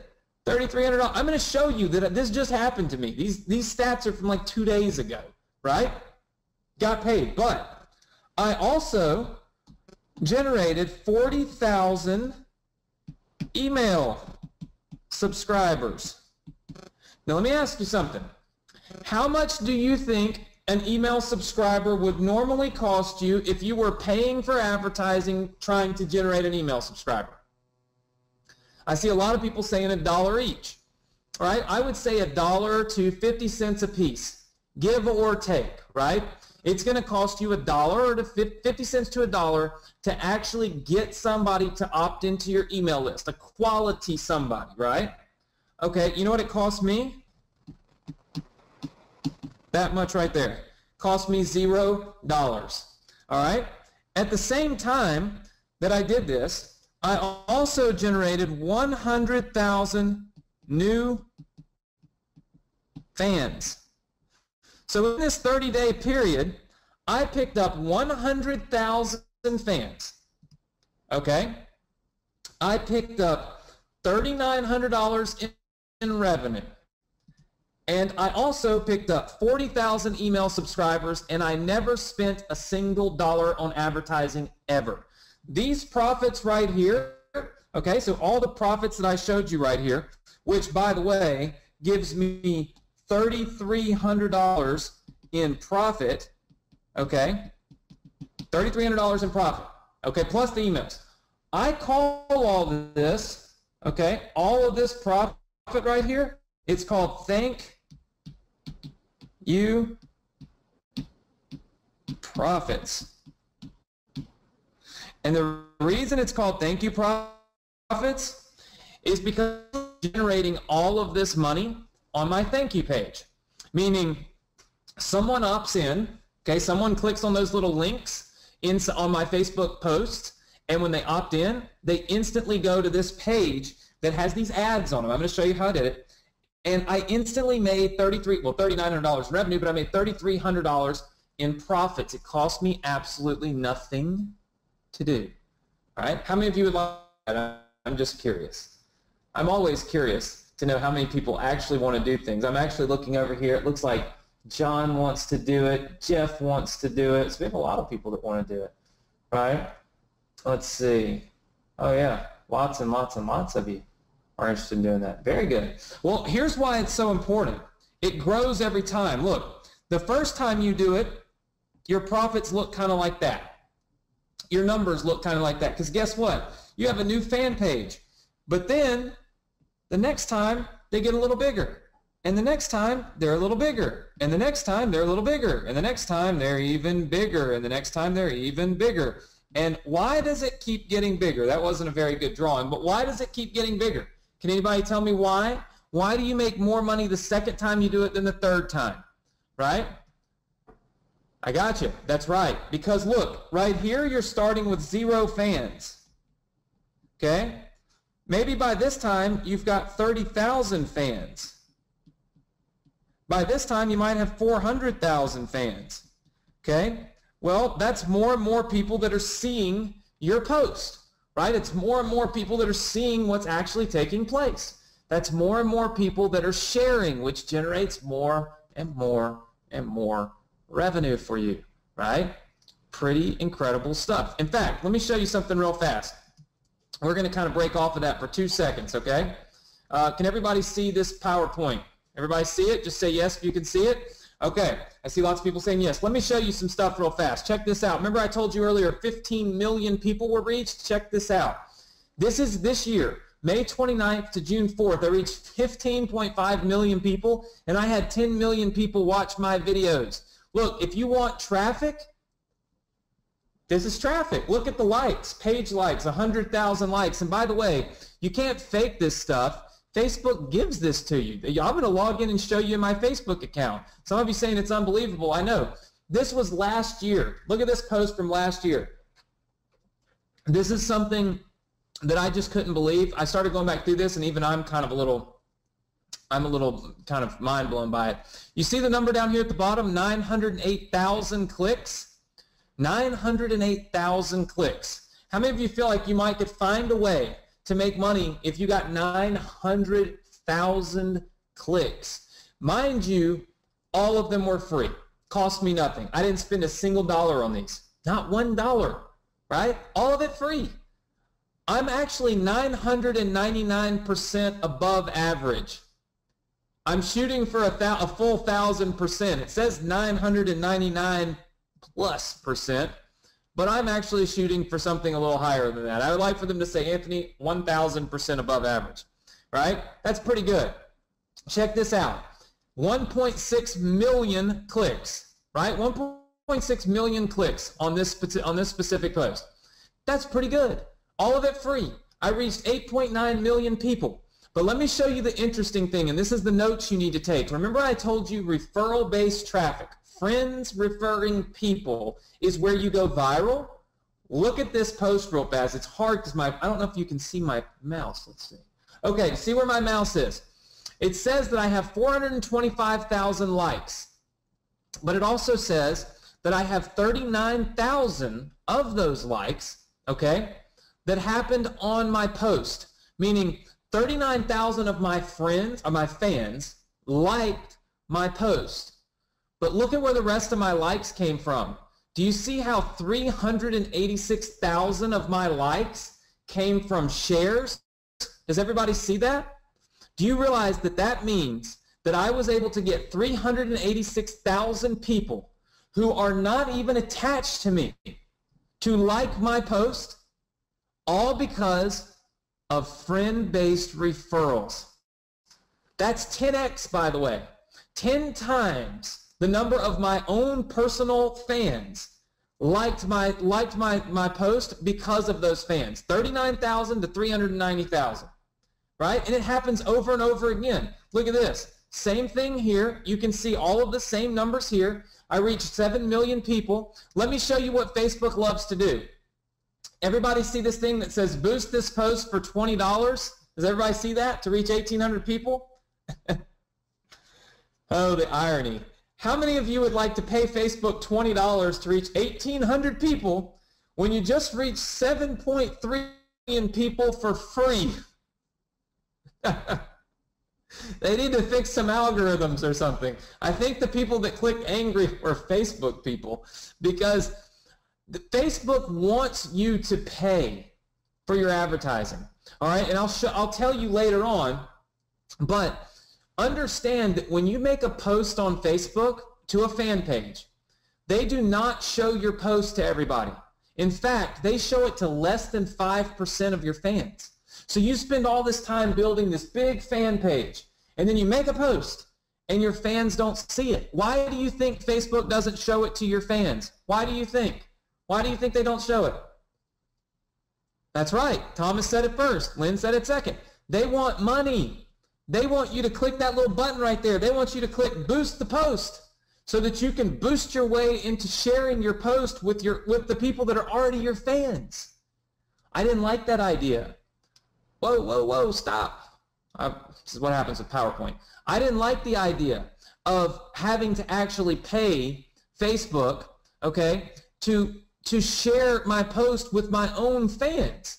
$3,300. I'm going to show you that this just happened to me. These stats are from like 2 days ago, right? Got paid. But I also generated 40,000 email subscribers. Now let me ask you something. How much do you think an email subscriber would normally cost you if you were paying for advertising trying to generate an email subscriber? I see a lot of people saying $1 each, right? I would say $1 to 50 cents a piece, give or take, right? It's going to cost you $1 to 50 cents to $1 to actually get somebody to opt into your email list, a quality somebody, right? Okay, you know what it cost me? That much right there. Cost me $0. All right? At the same time that I did this, I also generated 100,000 new fans. So in this 30-day period, I picked up 100,000 fans. Okay? I picked up $3,900 in revenue. And I also picked up 40,000 email subscribers, and I never spent a single dollar on advertising ever. These profits right here, okay, so all the profits that I showed you right here, which, by the way, gives me $3,300 in profit, okay, $3,300 in profit, okay, plus the emails. I call all of this, okay, all of this profit right here, it's called Thank You Profits. And the reason it's called Thank You Profits is because I'm generating all of this money on my thank you page. Meaning someone opts in, okay, someone clicks on those little links on my Facebook post, and when they opt in, they instantly go to this page that has these ads on them. I'm going to show you how I did it. And I instantly made $3,900 in revenue, but I made $3,300 in profits. It costs me absolutely nothing to do. All right? How many of you would like that? I'm just curious. I'm always curious to know how many people actually want to do things. I'm actually looking over here. It looks like John wants to do it. Jeff wants to do it. So we have a lot of people that want to do it. All right? Let's see. Oh, yeah. Lots and lots and lots of you are interested in doing that. Very good. Well, here's why it's so important. It grows every time. Look, the first time you do it, your profits look kind of like that. Your numbers look kind of like that. Because guess what? You have a new fan page. But then the next time they get a little bigger. And the next time they're a little bigger. And the next time they're a little bigger. And the next time they're even bigger. And the next time they're even bigger. And why does it keep getting bigger? That wasn't a very good drawing, but why does it keep getting bigger? Can anybody tell me why? Why do you make more money the second time you do it than the third time? Right? I got you. That's right. Because look, right here you're starting with 0 fans. Okay? Maybe by this time you've got 30,000 fans. By this time you might have 400,000 fans. Okay? Well, that's more and more people that are seeing your post, right? It's more and more people that are seeing what's actually taking place. That's more and more people that are sharing, which generates more and more and more revenue for you, right? Pretty incredible stuff. In fact, let me show you something real fast. We're going to kind of break off of that for 2 seconds, okay? Can everybody see this PowerPoint? Everybody see it? Just say yes if you can see it. Okay, I see lots of people saying yes. Let me show you some stuff real fast. Check this out. Remember I told you earlier 15 million people were reached? Check this out. This is this year, May 29th to June 4th. I reached 15.5 million people, and I had 10 million people watch my videos. Look, if you want traffic, this is traffic. Look at the likes, page likes, 100,000 likes. And by the way, you can't fake this stuff. Facebook gives this to you. I'm going to log in and show you my Facebook account. Some of you saying it's unbelievable. I know. This was last year. Look at this post from last year. This is something that I just couldn't believe. I started going back through this, and even I'm a little kind of mind blown by it. You see the number down here at the bottom, 908,000 clicks? 908,000 clicks. How many of you feel like you could find a way to make money if you got 900,000 clicks? Mind you, all of them were free. Cost me nothing. I didn't spend a single dollar on these. Not $1, right? All of it free. I'm actually 999% above average. I'm shooting for a full 1,000%. It says 999 plus %. But I'm actually shooting for something a little higher than that. I would like for them to say, Anthony, 1,000% above average, right? That's pretty good. Check this out. 1.6 million clicks, right? 1.6 million clicks on this specific post. That's pretty good. All of it free. I reached 8.9 million people. But let me show you the interesting thing, and this is the notes you need to take. Remember I told you referral-based traffic. Friends referring people is where you go viral. Look at this post real fast. It's hard because I don't know if you can see my mouse. Let's see. Okay, see where my mouse is. It says that I have 425,000 likes, but it also says that I have 39,000 of those likes, okay, that happened on my post, meaning 39,000 of my friends or my fans liked my post. But look at where the rest of my likes came from. Do you see how 386,000 of my likes came from shares? Does everybody see that? Do you realize that that means that I was able to get 386,000 people who are not even attached to me to like my post, all because of friend-based referrals? That's 10x, by the way. 10 times the number of my own personal fans liked my post because of those fans. 39,000 to 390,000, right? And it happens over and over again. Look at this. Same thing here. You can see all of the same numbers here. I reached 7 million people. Let me show you what Facebook loves to do. Everybody see this thing that says boost this post for $20? Does everybody see that to reach 1,800 people? Oh, the irony. How many of you would like to pay Facebook $20 to reach 1,800 people when you just reached 7.3 million people for free? They need to fix some algorithms or something. I think the people that clicked angry were Facebook people, because Facebook wants you to pay for your advertising. All right, and I'll tell you later on, but understand that when you make a post on Facebook to a fan page, they do not show your post to everybody. In fact, they show it to less than 5% of your fans. So you spend all this time building this big fan page, and then you make a post, and your fans don't see it. Why do you think Facebook doesn't show it to your fans? Why do you think? Why do you think they don't show it? That's right. Thomas said it first. Lynn said it second. They want money. They want you to click that little button right there. They want you to click boost the post so that you can boost your way into sharing your post with the people that are already your fans. I didn't like that idea. Whoa, whoa, whoa, stop. This is what happens with PowerPoint. I didn't like the idea of having to actually pay Facebook, okay, to share my post with my own fans.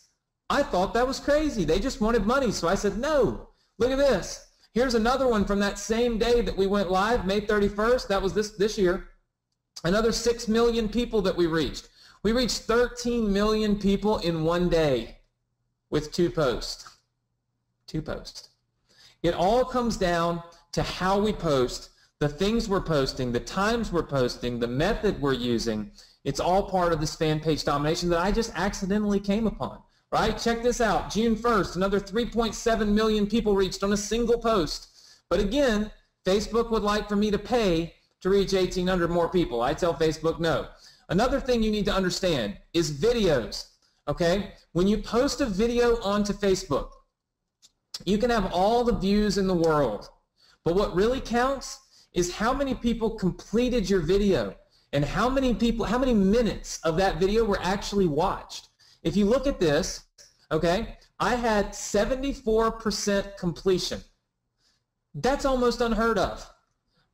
I thought that was crazy. They just wanted money, so I said no. Look at this. Here's another one from that same day that we went live, May 31st. That was this year. Another 6 million people that we reached. We reached 13 million people in one day with 2 posts. 2 posts. It all comes down to how we post, the things we're posting, the times we're posting, the method we're using. It's all part of this fan page domination that I just accidentally came upon. Right? Check this out. June 1st, another 3.7 million people reached on a single post. But again, Facebook would like for me to pay to reach 1,800 more people. I tell Facebook no. Another thing you need to understand is videos. Okay? When you post a video onto Facebook, you can have all the views in the world. But what really counts is how many people completed your video and how many minutes of that video were actually watched. If you look at this, okay, I had 74% completion. That's almost unheard of.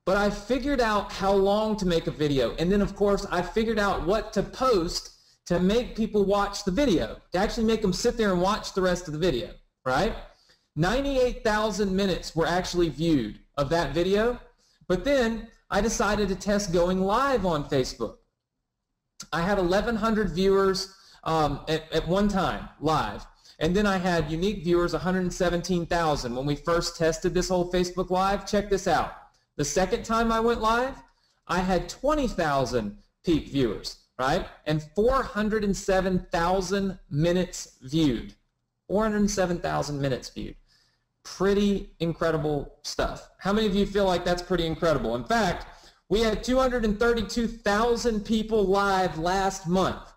But I figured out how long to make a video. And then, of course, I figured out what to post to make people watch the video, to actually make them sit there and watch the rest of the video, right? 98,000 minutes were actually viewed of that video. But then I decided to test going live on Facebook. I had 1,100 viewers at one time, live. And then I had unique viewers, 117,000. When we first tested this whole Facebook Live, check this out. The second time I went live, I had 20,000 peak viewers, right? And 407,000 minutes viewed. 407,000 minutes viewed. Pretty incredible stuff. How many of you feel like that's pretty incredible? In fact, we had 232,000 people live last month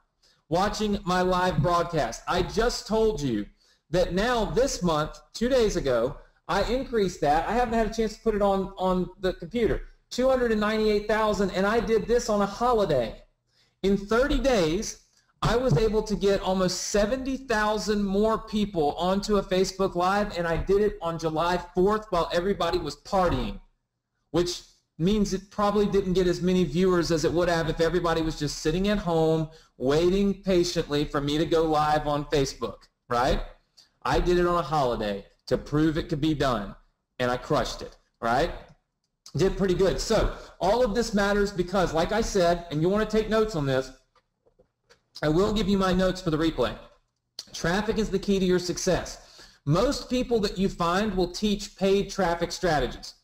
watching my live broadcast. I just told you that now this month, 2 days ago, I increased that. I haven't had a chance to put it on the computer. 298,000, and I did this on a holiday. In 30 days, I was able to get almost 70,000 more people onto a Facebook Live, and I did it on July 4th while everybody was partying, which means it probably didn't get as many viewers as it would have if everybody was just sitting at home waiting patiently for me to go live on Facebook, right? I did it on a holiday to prove it could be done, and I crushed it, right? Did pretty good. So all of this matters because, like I said, and you want to take notes on this, I will give you my notes for the replay. Traffic is the key to your success. Most people that you find will teach paid traffic strategies,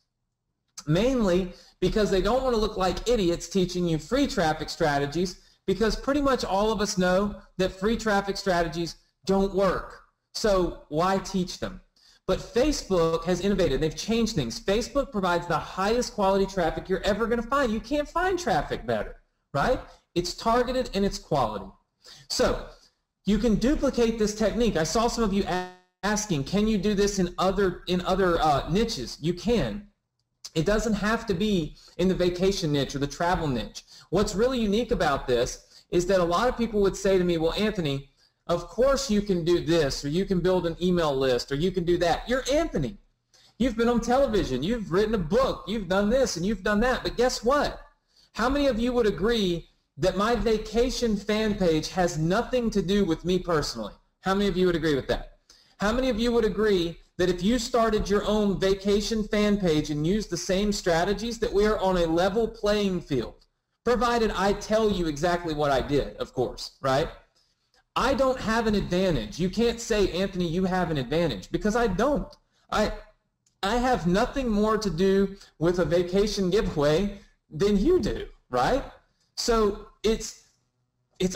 mainly because they don't want to look like idiots teaching you free traffic strategies, because pretty much all of us know that free traffic strategies don't work. So why teach them? But Facebook has innovated. They've changed things. Facebook provides the highest quality traffic you're ever going to find. You can't find traffic better, right? It's targeted and it's quality. So you can duplicate this technique. I saw some of you asking, can you do this in other niches? You can. It doesn't have to be in the vacation niche or the travel niche. What's really unique about this is that a lot of people would say to me, well, Anthony, of course you can do this, or you can build an email list, or you can do that. You're Anthony. You've been on television. You've written a book. You've done this and you've done that. But guess what? How many of you would agree that my vacation fan page has nothing to do with me personally? How many of you would agree with that? How many of you would agree that if you started your own vacation fan page and used the same strategies, that we are on a level playing field? Provided I tell you exactly what I did, of course, right? I don't have an advantage. You can't say, Anthony, you have an advantage, because I don't. I have nothing more to do with a vacation giveaway than you do, right? So it's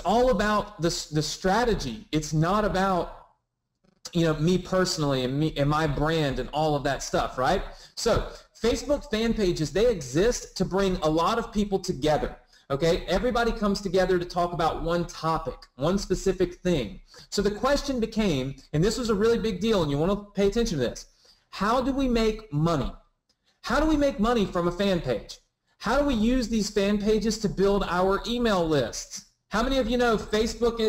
all about the strategy. It's not about, you know, me personally and me and my brand and all of that stuff, right? So Facebook fan pages, they exist to bring a lot of people together. Okay, everybody comes together to talk about one topic, one specific thing. So the question became, and this was a really big deal, and you want to pay attention to this, how do we make money? How do we make money from a fan page? How do we use these fan pages to build our email lists? How many of you know Facebook,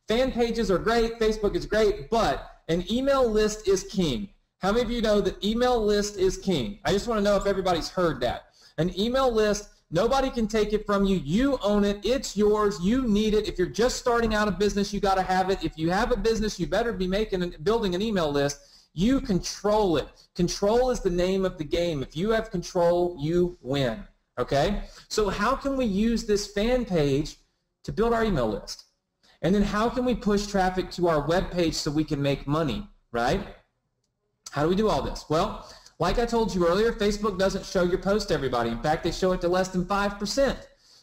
fan pages are great, Facebook is great, but an email list is king. How many of you know that email list is king? I just want to know if everybody's heard that. An email list, nobody can take it from you. You own it. It's yours. You need it. If you're just starting out a business, you got to have it. If you have a business, you better be building an email list. You control it. Control is the name of the game. If you have control, you win. Okay? So how can we use this fan page to build our email list? And then how can we push traffic to our web page so we can make money, right? How do we do all this? Well, like I told you earlier, Facebook doesn't show your post to everybody. In fact, they show it to less than 5%.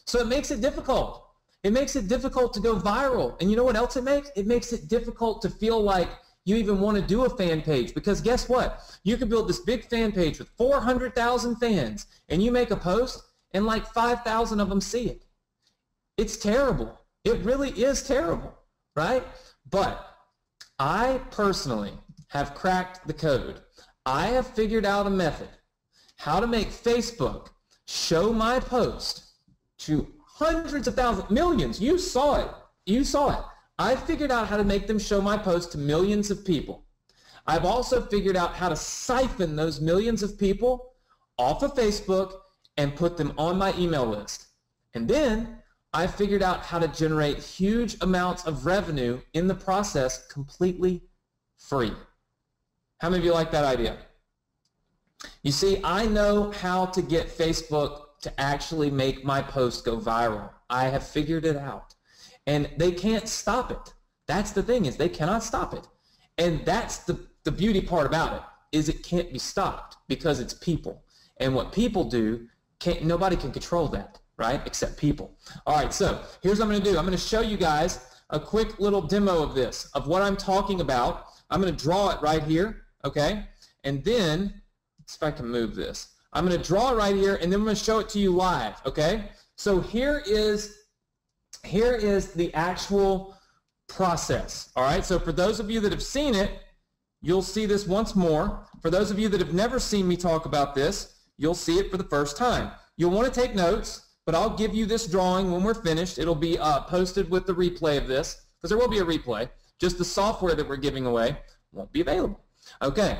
So it makes it difficult. It makes it difficult to go viral. And you know what else it makes? It makes it difficult to feel like you even want to do a fan page, because guess what? You can build this big fan page with 400,000 fans, and you make a post, and like 5,000 of them see it. It's terrible. It really is terrible, right? But I personally have cracked the code. I have figured out a method how to make Facebook show my post to hundreds of thousands, millions. You saw it. You saw it. I figured out how to make them show my post to millions of people. I've also figured out how to siphon those millions of people off of Facebook and put them on my email list. And then I figured out how to generate huge amounts of revenue in the process completely free. How many of you like that idea? You see, I know how to get Facebook to actually make my post go viral. I have figured it out. And they can't stop it. That's the thing, is they cannot stop it. And that's the beauty part about it, is it can't be stopped because it's people. And what people do, nobody can control that, right, except people. All right, so here's what I'm going to do. I'm going to show you guys a quick little demo of this, of what I'm talking about. I'm going to draw it right here, okay? And then, let's see if I can move this. I'm going to draw it right here, and then I'm going to show it to you live, okay? So here is the actual process, all right? So for those of you that have seen it, you'll see this once more. For those of you that have never seen me talk about this, you'll see it for the first time. You'll want to take notes, but I'll give you this drawing when we're finished. It'll be posted with the replay of this, because there will be a replay. Just the software that we're giving away won't be available. Okay,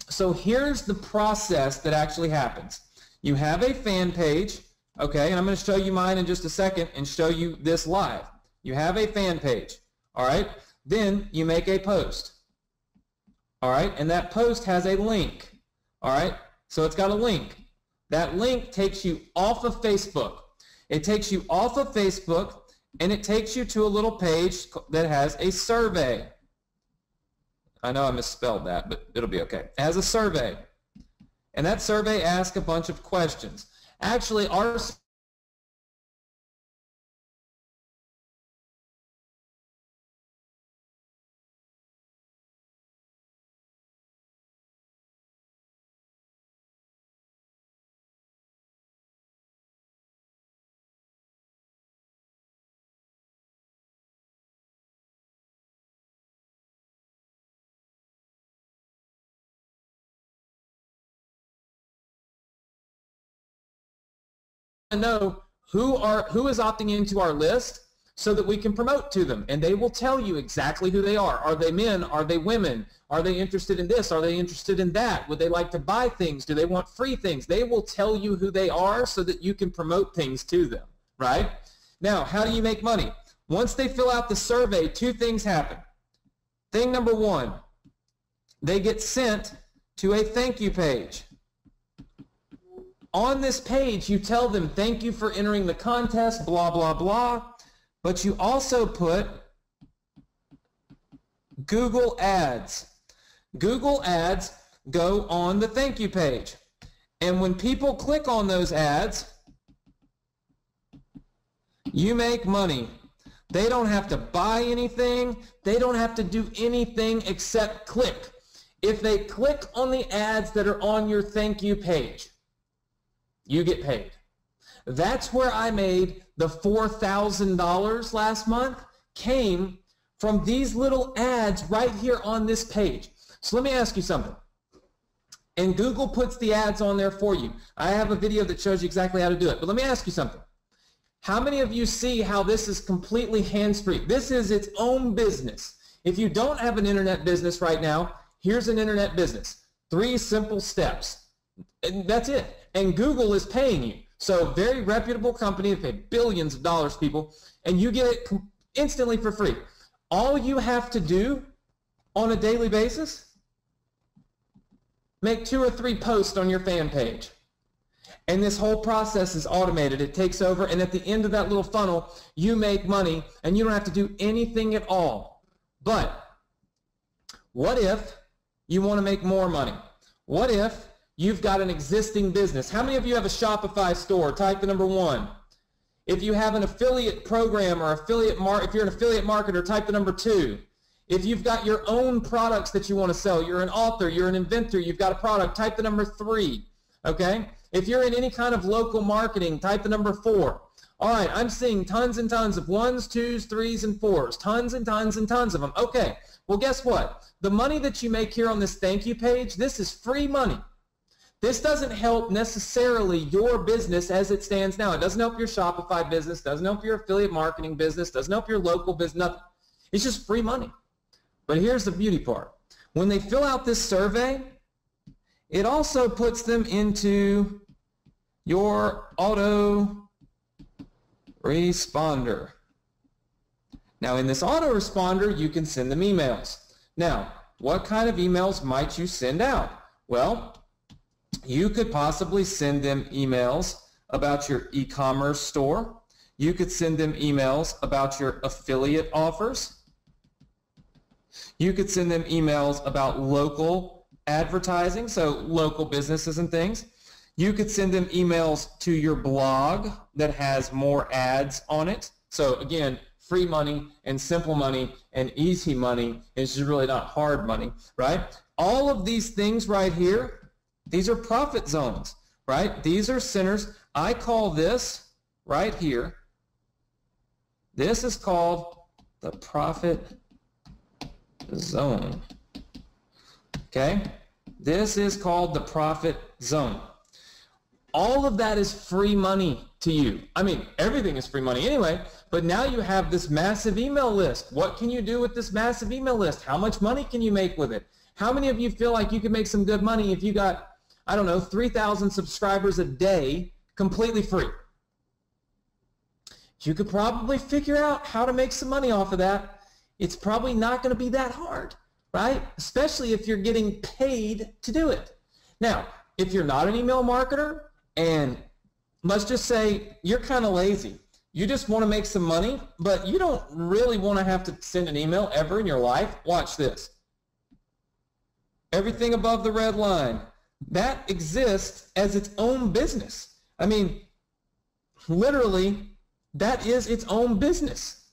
so here's the process that actually happens. You have a fan page. Okay, and I'm going to show you mine in just a second and show you this live. You have a fan page, all right? Then you make a post, all right? And that post has a link, all right? So it's got a link. That link takes you off of Facebook. It takes you off of Facebook, and it takes you to a little page that has a survey. I know I misspelled that, but it'll be okay. It has a survey, and that survey asks a bunch of questions. Actually, our know who is opting into our list. so that we can promote to them. And they will tell you exactly who they are. Are they men? Are they women? Are they interested in this? Are they interested in that? Would they like to buy things? Do they want free things? They will tell you who they are so that you can promote things to them, right? Now, how do you make money? Once they fill out the survey, two things happen. Thing number one, they get sent to a thank you page. On this page, you tell them, thank you for entering the contest, blah, blah, blah. But you also put Google Ads. Google Ads go on the thank you page. And when people click on those ads, you make money. They don't have to buy anything. They don't have to do anything except click. If they click on the ads that are on your thank you page, you get paid. That's where I made the $4,000 last month, came from these little ads right here on this page. So let me ask you something. And Google puts the ads on there for you. I have a video that shows you exactly how to do it. But let me ask you something. How many of you see how this is completely hands-free? This is its own business. If you don't have an internet business right now, here's an internet business. 3 simple steps. And that's it. And Google is paying you. So very reputable company, they pay billions of dollars, people, and you get it instantly for free. All you have to do on a daily basis, make 2 or 3 posts on your fan page. And this whole process is automated. It takes over, and at the end of that little funnel, you make money, and you don't have to do anything at all. But what if you want to make more money? What if you've got an existing business? How many of you have a Shopify store? Type the number 1. If you have an affiliate program or if you're an affiliate marketer, type the number 2. If you've got your own products that you want to sell, you're an author, you're an inventor, you've got a product, type the number 3. Okay? If you're in any kind of local marketing, type the number 4. All right, I'm seeing tons and tons of 1s, 2s, 3s, and 4s. Tons and tons and tons of them. Okay, well, guess what? The money that you make here on this thank you page, this is free money. This doesn't help necessarily your business as it stands now. It doesn't help your Shopify business, doesn't help your affiliate marketing business, doesn't help your local business, nothing. It's just free money. But here's the beauty part. When they fill out this survey, it also puts them into your autoresponder. Now, in this autoresponder, you can send them emails. Now, what kind of emails might you send out? Well, you could possibly send them emails about your e-commerce store. You could send them emails about your affiliate offers. You could send them emails about local advertising, so local businesses and things. You could send them emails to your blog that has more ads on it. So again, free money and simple money and easy money. It's just really not hard money, right? All of these things right here, these are profit zones, right? These are centers. I call this right here, this is called the profit zone. Okay? This is called the profit zone. All of that is free money to you. I mean, everything is free money anyway, but now you have this massive email list. What can you do with this massive email list? How much money can you make with it? How many of you feel like you can make some good money if you got, I don't know, 3,000 subscribers a day completely free? You could probably figure out how to make some money off of that. It's probably not going to be that hard, right? Especially if you're getting paid to do it. Now, if you're not an email marketer, and let's just say you're kind of lazy, you just want to make some money, but you don't really want to have to send an email ever in your life, watch this. Everything above the red line, that exists as its own business. I mean, literally, that is its own business.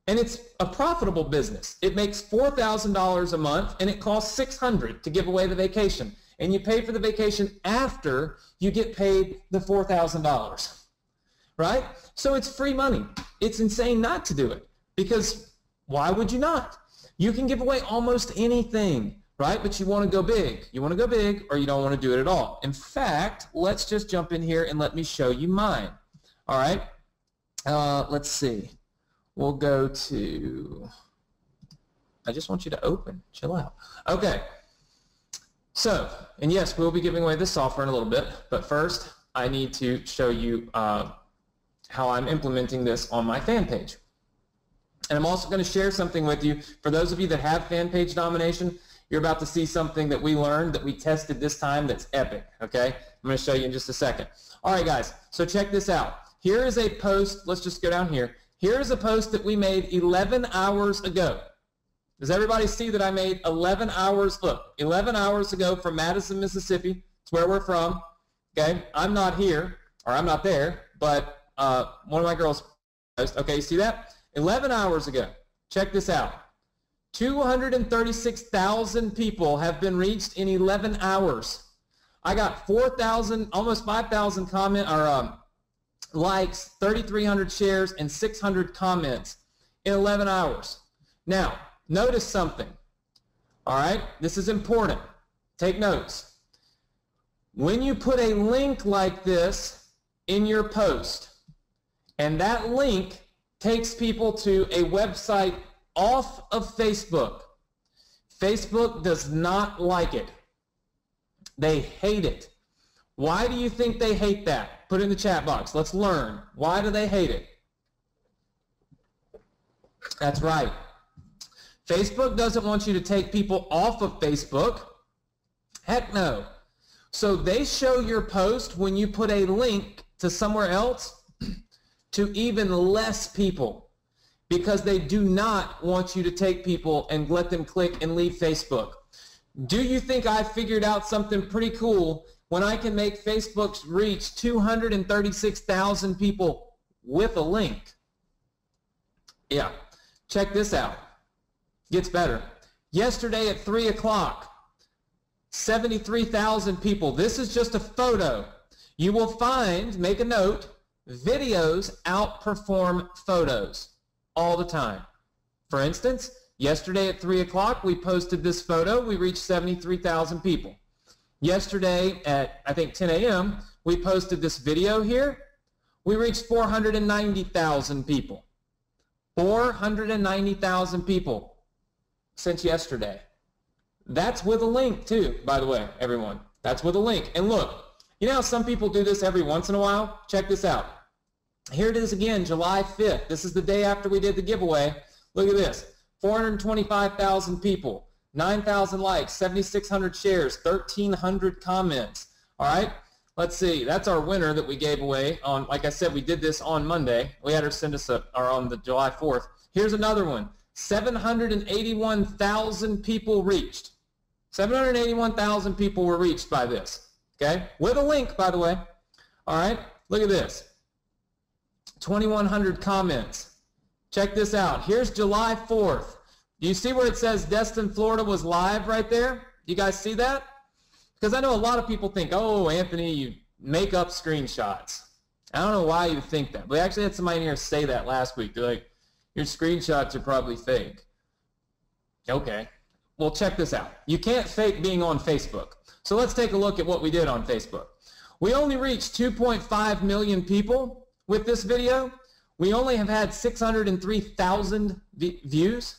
And it's a profitable business. It makes $4,000 a month, and it costs $600 to give away the vacation. And you pay for the vacation after you get paid the $4,000, right? So it's free money. It's insane not to do it, because why would you not? You can give away almost anything, right? But you want to go big. You want to go big, or you don't want to do it at all. In fact, let's just jump in here and let me show you mine. All right? Let's see. we'll go to, I just want you to open. Chill out. Okay. So, and yes, we'll be giving away this software in a little bit, but first I need to show you how I'm implementing this on my fan page. And I'm also going to share something with you. For those of you that have fan page domination, you're about to see something that we learned, that we tested this time, that's epic, okay? I'm going to show you in just a second. All right, guys, so check this out. Here is a post. Let's just go down here. Here is a post that we made 11 hours ago. Does everybody see that I made 11 hours? Look, 11 hours ago from Madison, Mississippi. It's where we're from, okay? I'm not here, or I'm not there, but one of my girls post. Okay, you see that? 11 hours ago. Check this out. 236,000 people have been reached in 11 hours. I got 4,000, almost 5,000 likes, 3,300 shares, and 600 comments in 11 hours. Now, notice something. All right, this is important. Take notes. When you put a link like this in your post, and that link takes people to a website off of Facebook, Facebook does not like it. They hate it. Why do you think they hate that? Put it in the chat box. Let's learn. Why do they hate it? That's right. Facebook doesn't want you to take people off of Facebook. Heck no. So they show your post when you put a link to somewhere else to even less people, because they do not want you to take people and let them click and leave Facebook. Do you think I figured out something pretty cool when I can make Facebook's reach 236,000 people with a link? Yeah, check this out. Gets better. Yesterday at 3 o'clock, 73,000 people. This is just a photo. You will find, make a note, videos outperform photos all the time. For instance, yesterday at 3 o'clock, we posted this photo. We reached 73,000 people. Yesterday at, I think, 10 a.m., we posted this video here. We reached 490,000 people. 490,000 people since yesterday. That's with a link too, by the way, everyone. That's with a link. And look, you know how some people do this every once in a while? Check this out. Here it is again, July 5th. This is the day after we did the giveaway. Look at this. 425,000 people, 9,000 likes, 7,600 shares, 1,300 comments. All right, let's see. That's our winner that we gave away on, like I said, we did this on Monday. We had her send us or on the July 4th. Here's another one. 781,000 people reached. 781,000 people were reached by this. Okay, with a link, by the way. All right, look at this. 2,100 comments. Check this out. Here's July 4th. Do you see where it says Destin, Florida was live right there? You guys see that? Because I know a lot of people think, oh, Anthony, you make up screenshots. I don't know why you think that. We actually had somebody in here say that last week. They're like, your screenshots are probably fake. Okay. Well, check this out. You can't fake being on Facebook. So let's take a look at what we did on Facebook. We only reached 2.5 million people with this video. We only have had 603,000 views.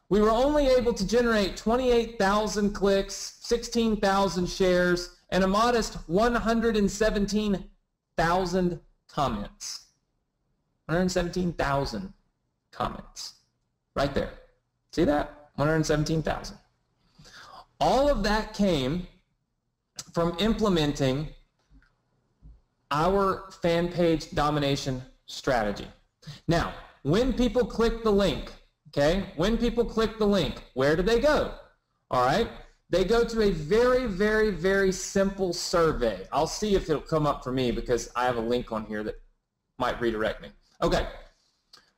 We were only able to generate 28,000 clicks, 16,000 shares, and a modest 117,000 comments. 117,000 comments. Right there. See that? 117,000. All of that came from implementing our fan page domination strategy. Now, when people click the link, okay, when people click the link, where do they go? All right, they go to a very, very, very simple survey. I'll see if it'll come up for me because I have a link on here that might redirect me. Okay,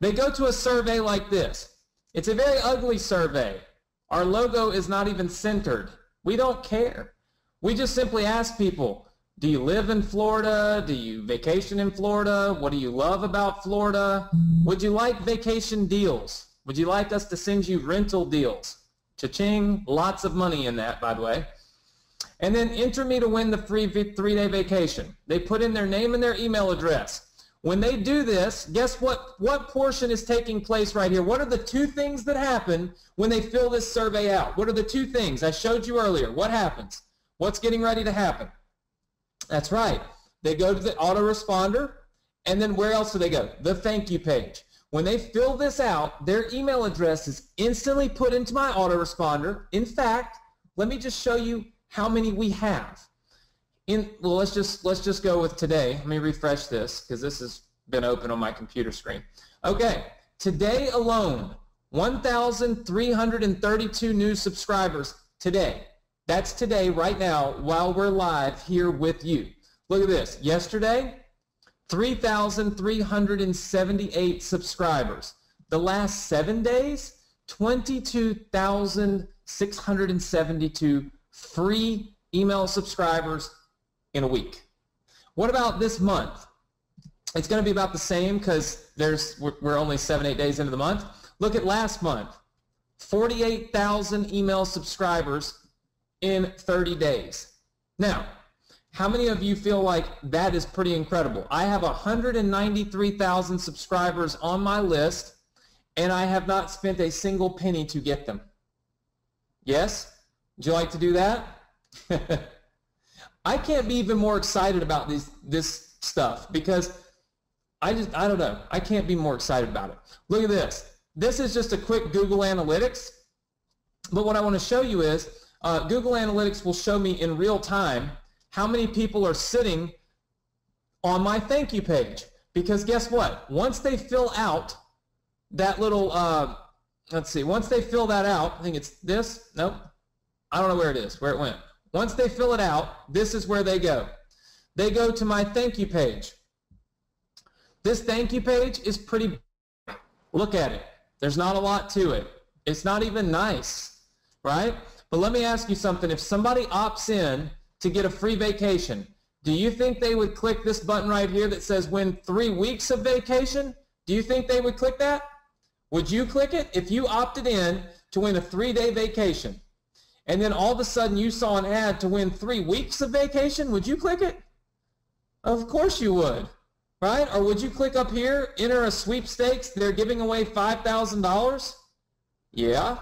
they go to a survey like this. It's a very ugly survey. Our logo is not even centered. We don't care. We just simply ask people, do you live in Florida? Do you vacation in Florida? What do you love about Florida? Would you like vacation deals? Would you like us to send you rental deals? Cha-ching, lots of money in that, by the way. And then enter me to win the free 3-day vacation. They put in their name and their email address. When they do this, guess what portion is taking place right here? What are the two things that happen when they fill this survey out? What are the two things? I showed you earlier. What happens? What's getting ready to happen? That's right. They go to the autoresponder, and then where else do they go? The thank you page. When they fill this out, their email address is instantly put into my autoresponder. In fact, let me just show you how many we have. Well, let's just go with today. Let me refresh this because this has been open on my computer screen. Okay, today alone, 1,332 new subscribers today. That's today, right now, while we're live here with you. Look at this. Yesterday, 3,378 subscribers. The last 7 days, 22,672 free email subscribers in a week. What about this month? It's going to be about the same because we're only 7-8 days into the month. Look at last month, 48,000 email subscribers in 30 days. Now, how many of you feel like that is pretty incredible? I have 193,000 subscribers on my list, and I have not spent a single penny to get them. Yes? Would you like to do that? I can't be even more excited about this stuff because I don't know. I can't be more excited about it. Look at this. This is just a quick Google Analytics, but what I want to show you is Google Analytics will show me in real time how many people are sitting on my thank you page. Because guess what? Once they fill out that little, let's see, once they fill that out, I think it's this, nope, I don't know where it is, where it went. Once they fill it out, this is where they go. They go to my thank you page. This thank you page is pretty, look at it. There's not a lot to it. It's not even nice, right? But let me ask you something. If somebody opts in to get a free vacation, do you think they would click this button right here that says win 3 weeks of vacation? Do you think they would click that? Would you click it? If you opted in to win a 3-day vacation, and then all of a sudden you saw an ad to win 3 weeks of vacation, would you click it? Of course you would, right? Or would you click up here, enter a sweepstakes, they're giving away $5,000? Yeah.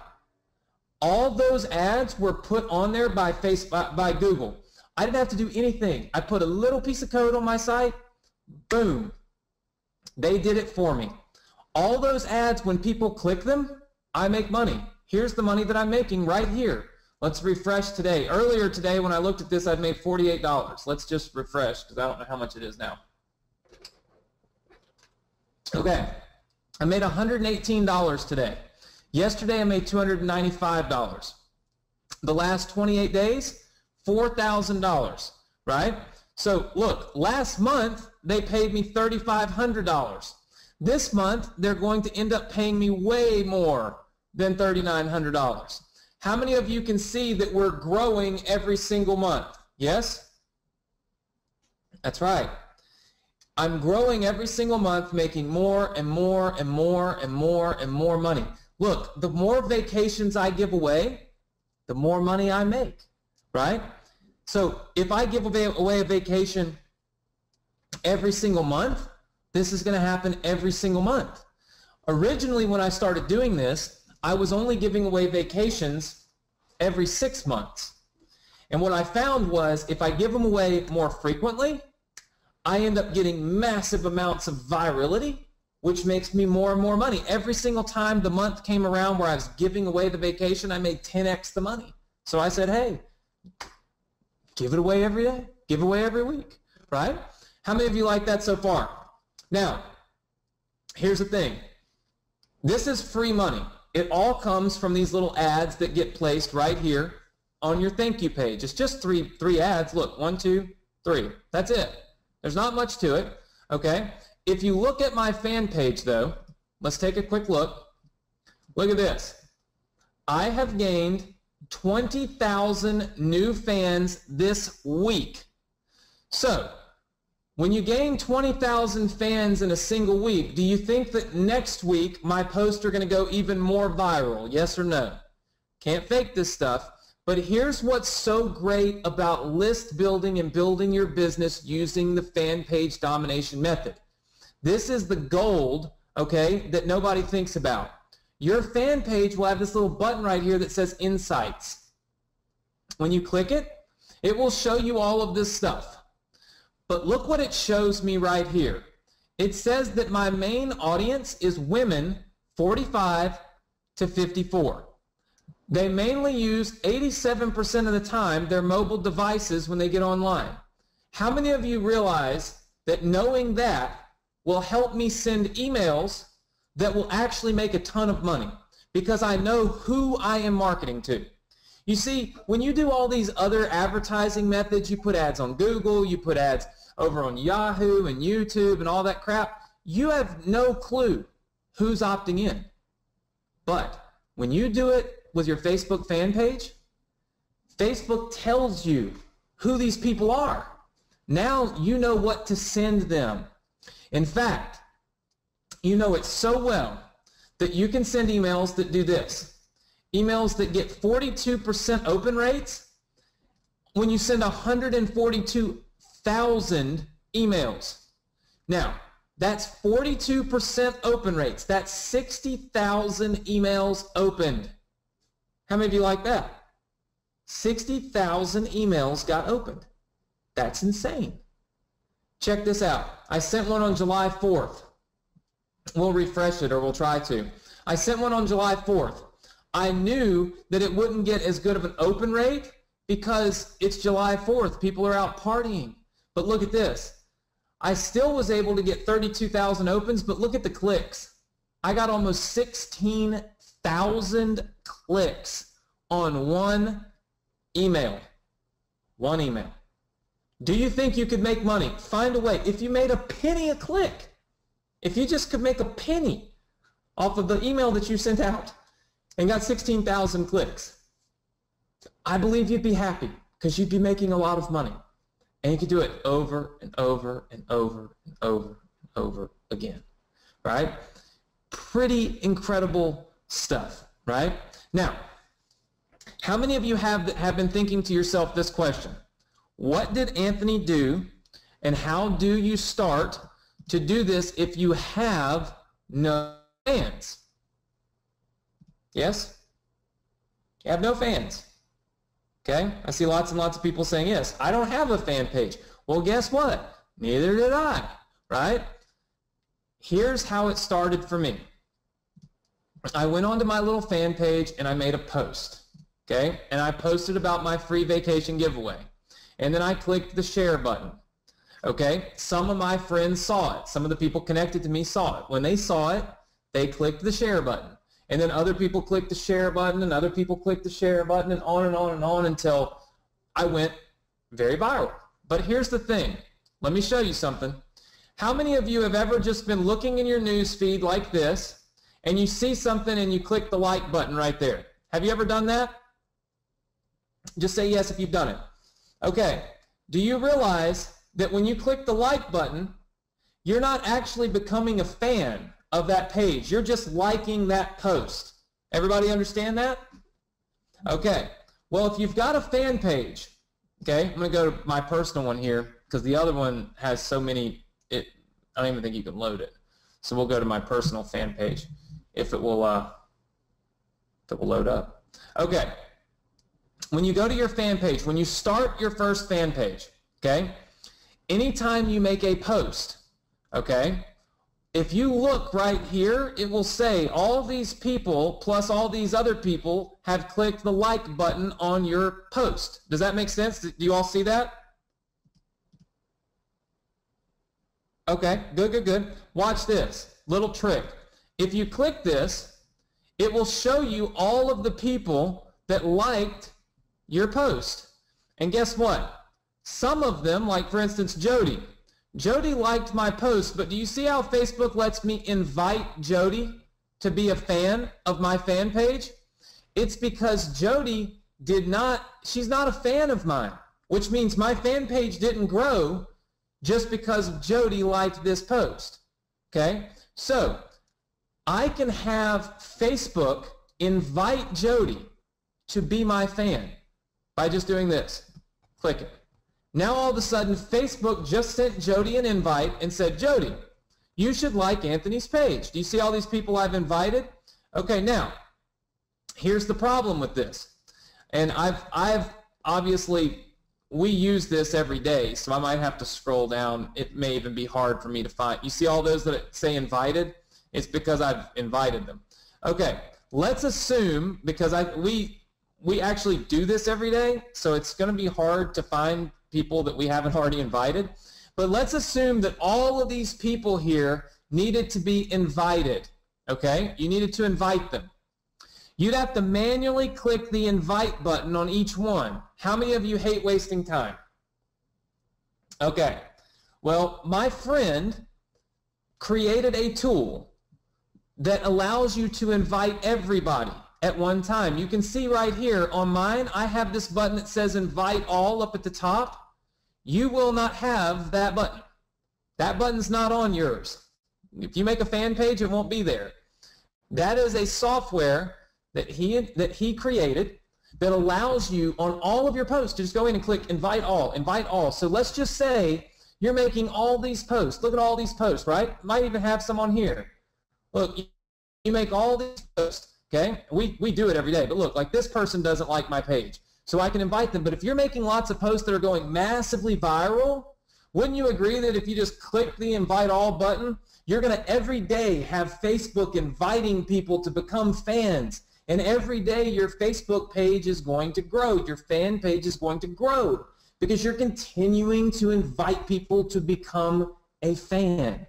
All those ads were put on there by Google. I didn't have to do anything. I put a little piece of code on my site, boom. They did it for me. All those ads, when people click them, I make money. Here's the money that I'm making right here. Let's refresh today. Earlier today when I looked at this, I'd made $48. Let's just refresh because I don't know how much it is now. Okay, I made $118 today. Yesterday I made $295. The last 28 days, $4,000, right? So look, last month they paid me $3,500. This month they're going to end up paying me way more than $3,900. How many of you can see that we're growing every single month? Yes? That's right. I'm growing every single month, making more and more and more and more and more money. Look, the more vacations I give away, the more money I make, right? So if I give away a vacation every single month, this is going to happen every single month. Originally, when I started doing this, I was only giving away vacations every 6 months. And what I found was if I give them away more frequently, I end up getting massive amounts of virality, which makes me more and more money. Every single time the month came around where I was giving away the vacation, I made 10x the money. So I said, hey, give it away every day, give it away every week, right? How many of you like that so far? Now, here's the thing. This is free money. It all comes from these little ads that get placed right here on your thank you page. It's just three ads. Look, 1, 2, 3. That's it. There's not much to it, okay? If you look at my fan page, though, let's take a quick look. Look at this. I have gained 20,000 new fans this week. So, when you gain 20,000 fans in a single week, do you think that next week my posts are going to go even more viral? Yes or no? Can't fake this stuff. But here's what's so great about list building and building your business using the fan page domination method. This is the gold, okay, that nobody thinks about. Your fan page will have this little button right here that says Insights. When you click it, it will show you all of this stuff. But look what it shows me right here. It says that my main audience is women 45 to 54. They mainly use 87% of the time their mobile devices when they get online. How many of you realize that knowing that will help me send emails that will actually make a ton of money because I know who I am marketing to? You see, when you do all these other advertising methods, you put ads on Google, you put ads over on Yahoo and YouTube and all that crap, you have no clue who's opting in. But when you do it with your Facebook fan page, Facebook tells you who these people are. Now you know what to send them. In fact, you know it so well that you can send emails that do this. Emails that get 42% open rates when you send 142,000 emails. Now, that's 42% open rates. That's 60,000 emails opened. How many of you like that? 60,000 emails got opened. That's insane. Check this out. I sent one on July 4th. We'll refresh it, or we'll try to. I sent one on July 4th. I knew that it wouldn't get as good of an open rate because it's July 4th. People are out partying. But look at this. I still was able to get 32,000 opens, but look at the clicks. I got almost 16,000 clicks on one email. One email. Do you think you could make money? Find a way. If you made a penny a click, if you just could make a penny off of the email that you sent out and got 16,000 clicks, I believe you'd be happy because you'd be making a lot of money. And you could do it over and over and over and over and over again, right? Pretty incredible stuff, right? Now, how many of you have been thinking to yourself this question? What did Anthony do, and how do you start to do this if you have no fans? Yes? You have no fans. Okay? I see lots and lots of people saying, yes, I don't have a fan page. Well, guess what? Neither did I, right? Here's how it started for me. I went onto my little fan page and I made a post, okay? And I posted about my free vacation giveaway. And then I clicked the share button, okay? Some of my friends saw it. Some of the people connected to me saw it. When they saw it, they clicked the share button. And then other people clicked the share button, and other people clicked the share button, and on and on and on until I went very viral. But here's the thing. Let me show you something. How many of you have ever just been looking in your news feed like this, and you see something and you click the like button right there? Have you ever done that? Just say yes if you've done it. Okay. Do you realize that when you click the like button, you're not actually becoming a fan of that page? You're just liking that post. Everybody understand that? Okay. Well, if you've got a fan page, okay, I'm going to go to my personal one here because the other one has so many, I don't even think you can load it. So we'll go to my personal fan page if it will load up. Okay. When you go to your fan page, when you start your first fan page, okay, anytime you make a post, okay, if you look right here, it will say all these people plus all these other people have clicked the like button on your post. Does that make sense? Do you all see that? Okay, good, good, good. Watch this. Little trick. If you click this, it will show you all of the people that liked your post. And guess what? Some of them, like for instance, Jody. Jody liked my post, but do you see how Facebook lets me invite Jody to be a fan of my fan page? It's because Jody she's not a fan of mine, which means my fan page didn't grow just because Jody liked this post, okay? So I can have Facebook invite Jody to be my fan by just doing this. Click it. Now all of a sudden Facebook just sent Jody an invite and said, Jody, You should like Anthony's page. Do you see all these people I've invited? Okay, now, here's the problem with this. And I've obviously, we use this every day, so I might have to scroll down. It may even be hard for me to find. You see all those that say invited? It's because I've invited them. Okay, let's assume, because we actually do this every day, so it's going to be hard to find people that we haven't already invited. But let's assume that all of these people here needed to be invited, okay? You needed to invite them. You'd have to manually click the invite button on each one. How many of you hate wasting time? Okay, well, my friend created a tool that allows you to invite everybody at one time. You can see right here on mine, I have this button that says invite all up at the top. You will not have that button. That button's not on yours. If you make a fan page, it won't be there. That is a software that he created that allows you on all of your posts to just go in and click invite all, invite all. So let's just say you're making all these posts. Look at all these posts, right? Might even have some on here. Look, you make all these posts, okay? We do it every day, but look, like this person doesn't like my page. So I can invite them, but if you're making lots of posts that are going massively viral, wouldn't you agree that if you just click the invite all button, you're going to every day have Facebook inviting people to become fans, and every day your Facebook page is going to grow, your fan page is going to grow, because you're continuing to invite people to become a fan.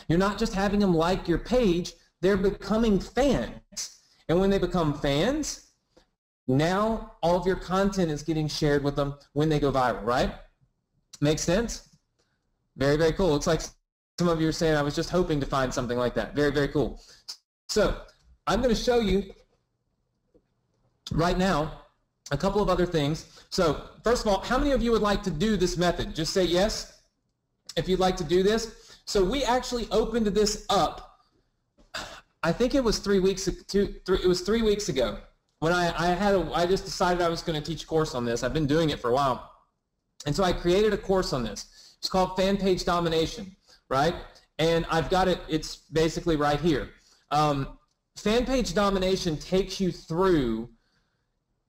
You're not just having them like your page, they're becoming fans. And when they become fans, now all of your content is getting shared with them when they go viral, right? Make sense? Very, very cool. Looks like some of you are saying I was just hoping to find something like that. Very, very cool. So I'm going to show you right now a couple of other things. So first of all, how many of you would like to do this method? Just say yes if you'd like to do this. So we actually opened this up, I think it was 3 weeks ago. When I just decided I was going to teach a course on this. I've been doing it for a while. And so I created a course on this. It's called Fan Page Domination, right? And I've got it, it's basically right here. Fan Page Domination takes you through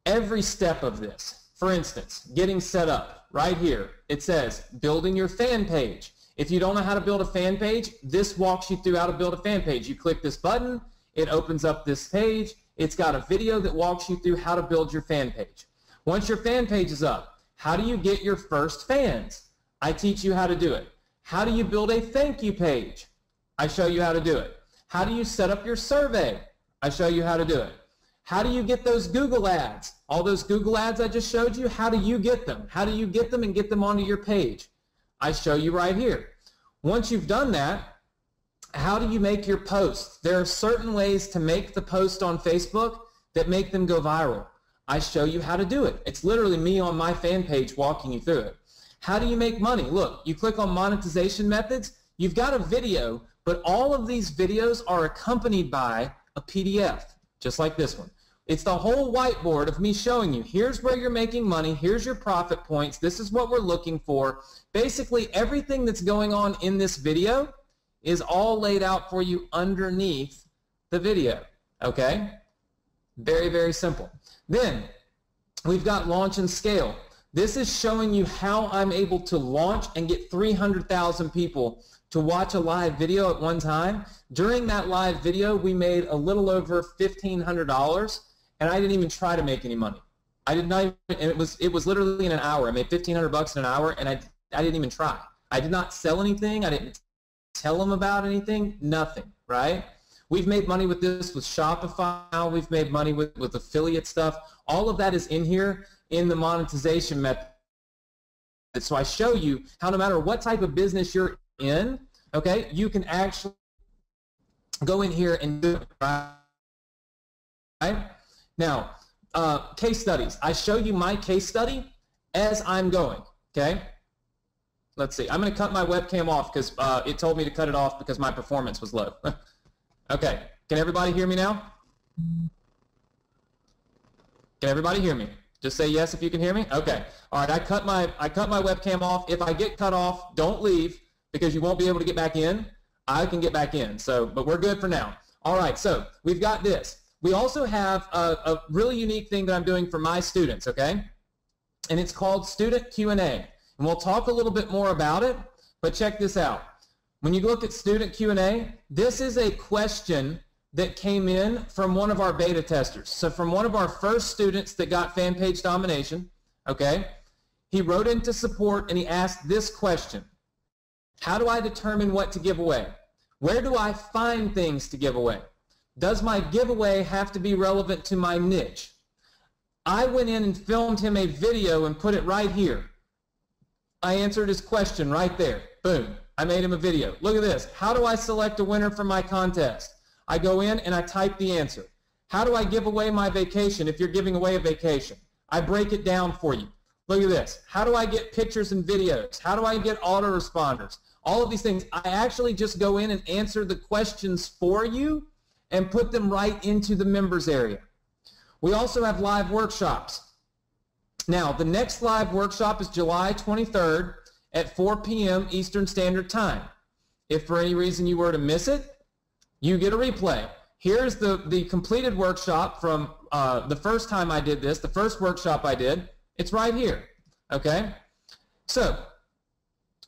every step of this. For instance, getting set up, right here. It says building your fan page. If you don't know how to build a fan page, this walks you through how to build a fan page. You click this button, it opens up this page. It's got a video that walks you through how to build your fan page. Once your fan page is up, how do you get your first fans? I teach you how to do it. How do you build a thank you page? I show you how to do it. How do you set up your survey? I show you how to do it. How do you get those Google ads? All those Google ads I just showed you, how do you get them? How do you get them and get them onto your page? I show you right here. Once you've done that, how do you make your posts? There are certain ways to make the post on Facebook that make them go viral. I show you how to do it. It's literally me on my fan page walking you through it. How do you make money? Look, you click on monetization methods, you've got a video, but all of these videos are accompanied by a PDF, just like this one. It's the whole whiteboard of me showing you, here's where you're making money, here's your profit points, this is what we're looking for. Basically, everything that's going on in this video is all laid out for you underneath the video, okay? Very, very simple. Then, we've got launch and scale. This is showing you how I'm able to launch and get 300,000 people to watch a live video at one time. During that live video, we made a little over $1,500, and I didn't even try to make any money. I did not, and it was literally in an hour. I made $1,500 in an hour, and I didn't even try. I did not sell anything. I didn't tell them about anything. Nothing, right? We've made money with this with Shopify. We've made money with affiliate stuff. All of that is in here in the monetization method. So I show you how no matter what type of business you're in, okay, you can actually go in here and do it, right? Now, case studies. I show you my case study as I'm going, okay? Let's see. I'm going to cut my webcam off because it told me to cut it off because my performance was low. Okay. Can everybody hear me now? Can everybody hear me? Just say yes if you can hear me. Okay. All right. I cut my webcam off. If I get cut off, don't leave because you won't be able to get back in. I can get back in. So, but we're good for now. All right, so we've got this. We also have a really unique thing that I'm doing for my students, okay? And it's called Student Q&A. And we'll talk a little bit more about it, but check this out. When you look at Student Q&A, this is a question that came in from one of our beta testers. So from one of our first students that got fan page domination, okay? He wrote into support and he asked this question. How do I determine what to give away? Where do I find things to give away? Does my giveaway have to be relevant to my niche? I went in and filmed him a video and put it right here. I answered his question right there. Boom. I made him a video. Look at this. How do I select a winner for my contest? I go in and I type the answer. How do I give away my vacation if you're giving away a vacation? I break it down for you. Look at this. How do I get pictures and videos? How do I get autoresponders? All of these things. I actually just go in and answer the questions for you and put them right into the members area. We also have live workshops. Now, the next live workshop is July 23rd at 4 p.m. Eastern Standard Time. If for any reason you were to miss it, you get a replay. Here's the completed workshop from the first time I did this, the first workshop I did. It's right here, okay? So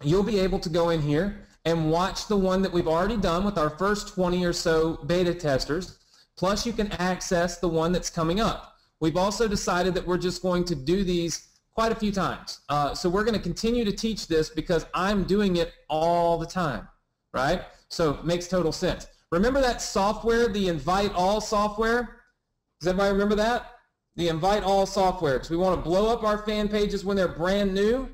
you'll be able to go in here and watch the one that we've already done with our first 20 or so beta testers, plus you can access the one that's coming up. We've also decided that we're just going to do these quite a few times. So we're going to continue to teach this because I'm doing it all the time, right? So it makes total sense. Remember that software, the Invite All software? Does everybody remember that? The Invite All software, because we want to blow up our fan pages when they're brand new.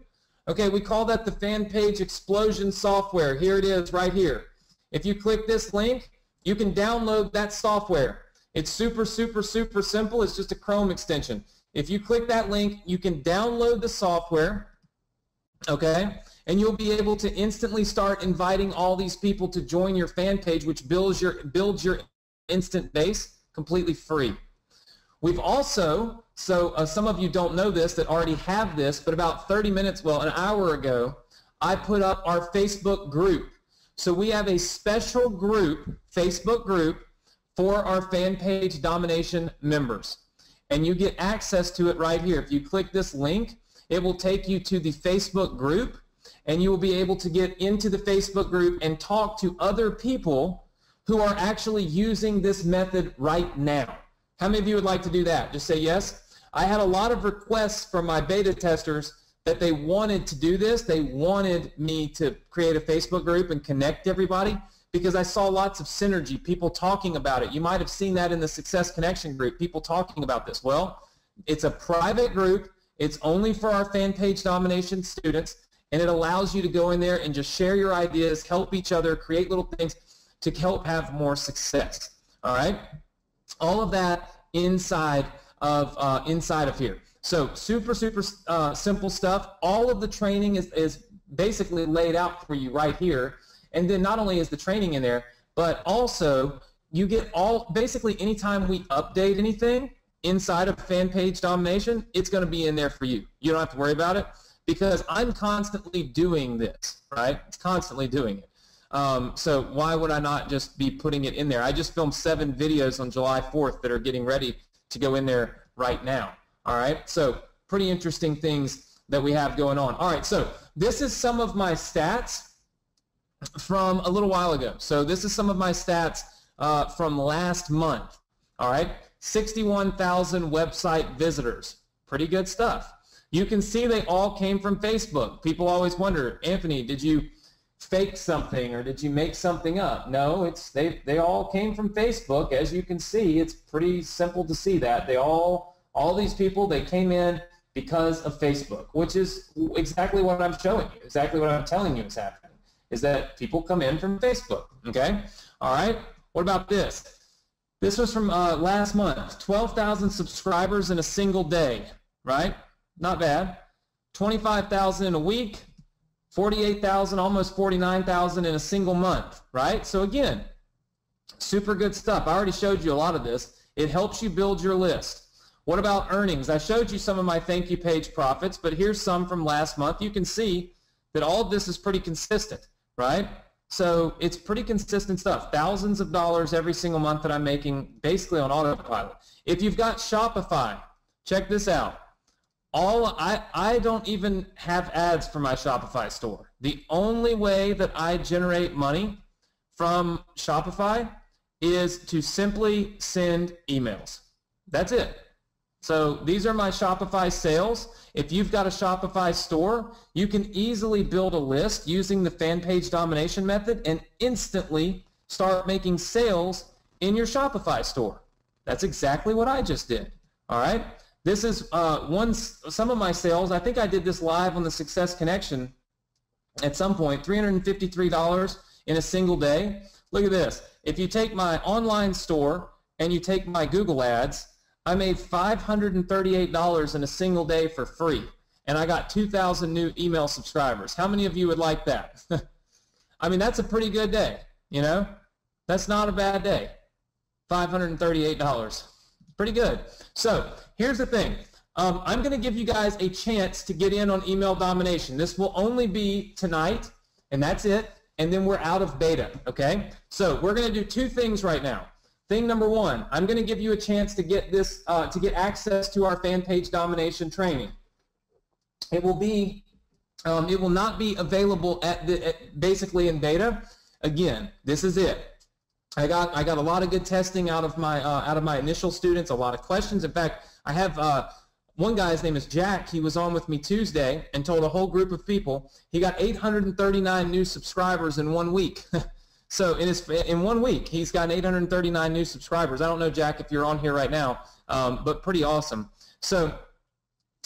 Okay, we call that the Fan Page Explosion software. Here it is right here. If you click this link, you can download that software. It's super, super, super simple. It's just a Chrome extension. If you click that link, you can download the software, okay? And you'll be able to instantly start inviting all these people to join your fan page, which builds your instant base completely free. We've also, some of you don't know this that already have this, but about 30 minutes, well, an hour ago, I put up our Facebook group. So we have a special group, Facebook group, for our fan page domination members. And you get access to it right here. If you click this link, it will take you to the Facebook group, and you will be able to get into the Facebook group and talk to other people who are actually using this method right now. How many of you would like to do that? Just say yes. I had a lot of requests from my beta testers that they wanted to do this. They wanted me to create a Facebook group and connect everybody because I saw lots of synergy, people talking about it. You might have seen that in the Success Connection group, people talking about this. Well, it's a private group. It's only for our fan page domination students, and it allows you to go in there and just share your ideas, help each other, create little things to help have more success. All right? All of that inside of here. So super, super simple stuff. All of the training is basically laid out for you right here. And then not only is the training in there, but also you get basically anytime we update anything inside of fan page domination, it's going to be in there for you. You don't have to worry about it because I'm constantly doing this, right? It's constantly doing it. So why would I not just be putting it in there? I just filmed 7 videos on July 4th that are getting ready to go in there right now. All right, so pretty interesting things that we have going on. All right, so this is some of my stats from a little while ago. So this is some of my stats from last month. All right, 61,000 website visitors. Pretty good stuff. You can see they all came from Facebook. People always wonder, Anthony, did you fake something or did you make something up? No, they all came from Facebook. As you can see, it's pretty simple to see that. All these people, they came in because of Facebook, which is exactly what I'm showing you, exactly what I'm telling you is happening, is that people come in from Facebook, okay? All right, what about this? This was from last month, 12,000 subscribers in a single day, right? Not bad. 25,000 in a week, 48,000, almost 49,000 in a single month, right? So again, super good stuff. I already showed you a lot of this. It helps you build your list. What about earnings? I showed you some of my thank you page profits, but here's some from last month. You can see that all of this is pretty consistent, right? So it's pretty consistent stuff. Thousands of dollars every single month that I'm making basically on autopilot. If you've got Shopify, check this out. I don't even have ads for my Shopify store. The only way that I generate money from Shopify is to simply send emails. That's it. So these are my Shopify sales. If you've got a Shopify store, you can easily build a list using the fan page domination method and instantly start making sales in your Shopify store. That's exactly what I just did. All right. This is some of my sales. I think I did this live on the Success Connection at some point, $353 in a single day. Look at this. If you take my online store and you take my Google ads, I made $538 in a single day for free, and I got 2,000 new email subscribers. How many of you would like that? I mean, that's a pretty good day, you know? That's not a bad day. $538. Pretty good. So here's the thing. I'm going to give you guys a chance to get in on email domination. This will only be tonight, and that's it, and then we're out of beta, okay? So we're going to do two things right now. Thing number one, I'm going to give you a chance to get this, to get access to our fan page domination training. It will not be available basically in beta. Again, this is it. I got a lot of good testing out of my initial students, a lot of questions. In fact, I have one guy's name is Jack. He was on with me Tuesday and told a whole group of people he got 839 new subscribers in 1 week. So in 1 week, he's got 839 new subscribers. I don't know, Jack, if you're on here right now, but pretty awesome. So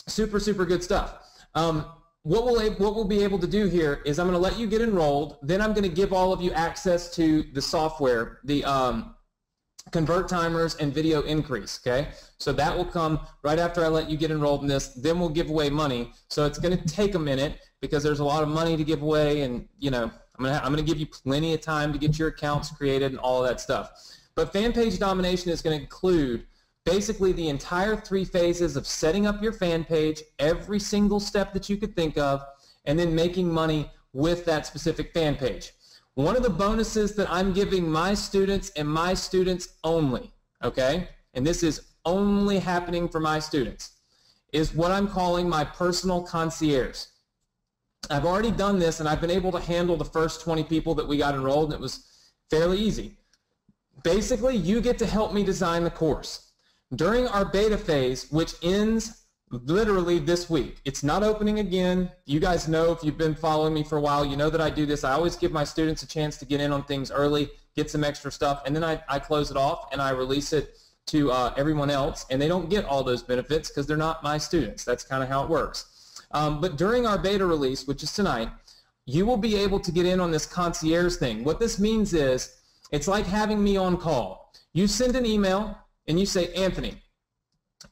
super, super good stuff. What we'll be able to do here is I'm going to let you get enrolled. Then I'm going to give all of you access to the software, the convert timers and video increase, okay? So that will come right after I let you get enrolled in this. Then we'll give away money. So it's going to take a minute because there's a lot of money to give away, and, you know, I'm going to give you plenty of time to get your accounts created and all of that stuff. But fan page domination is going to include basically the entire 3 phases of setting up your fan page, every single step that you could think of, and then making money with that specific fan page. One of the bonuses that I'm giving my students and my students only, okay, and this is only happening for my students, is what I'm calling my personal concierge. I've already done this, and I've been able to handle the first 20 people that we got enrolled, and it was fairly easy. Basically, you get to help me design the course. During our beta phase, which ends literally this week, it's not opening again. You guys know, if you've been following me for a while, you know that I do this. I always give my students a chance to get in on things early, get some extra stuff, and then I close it off and I release it to everyone else, and they don't get all those benefits because they're not my students. That's kind of how it works. But during our beta release, which is tonight, you will be able to get in on this concierge thing. What this means is it's like having me on call. You send an email and you say, Anthony,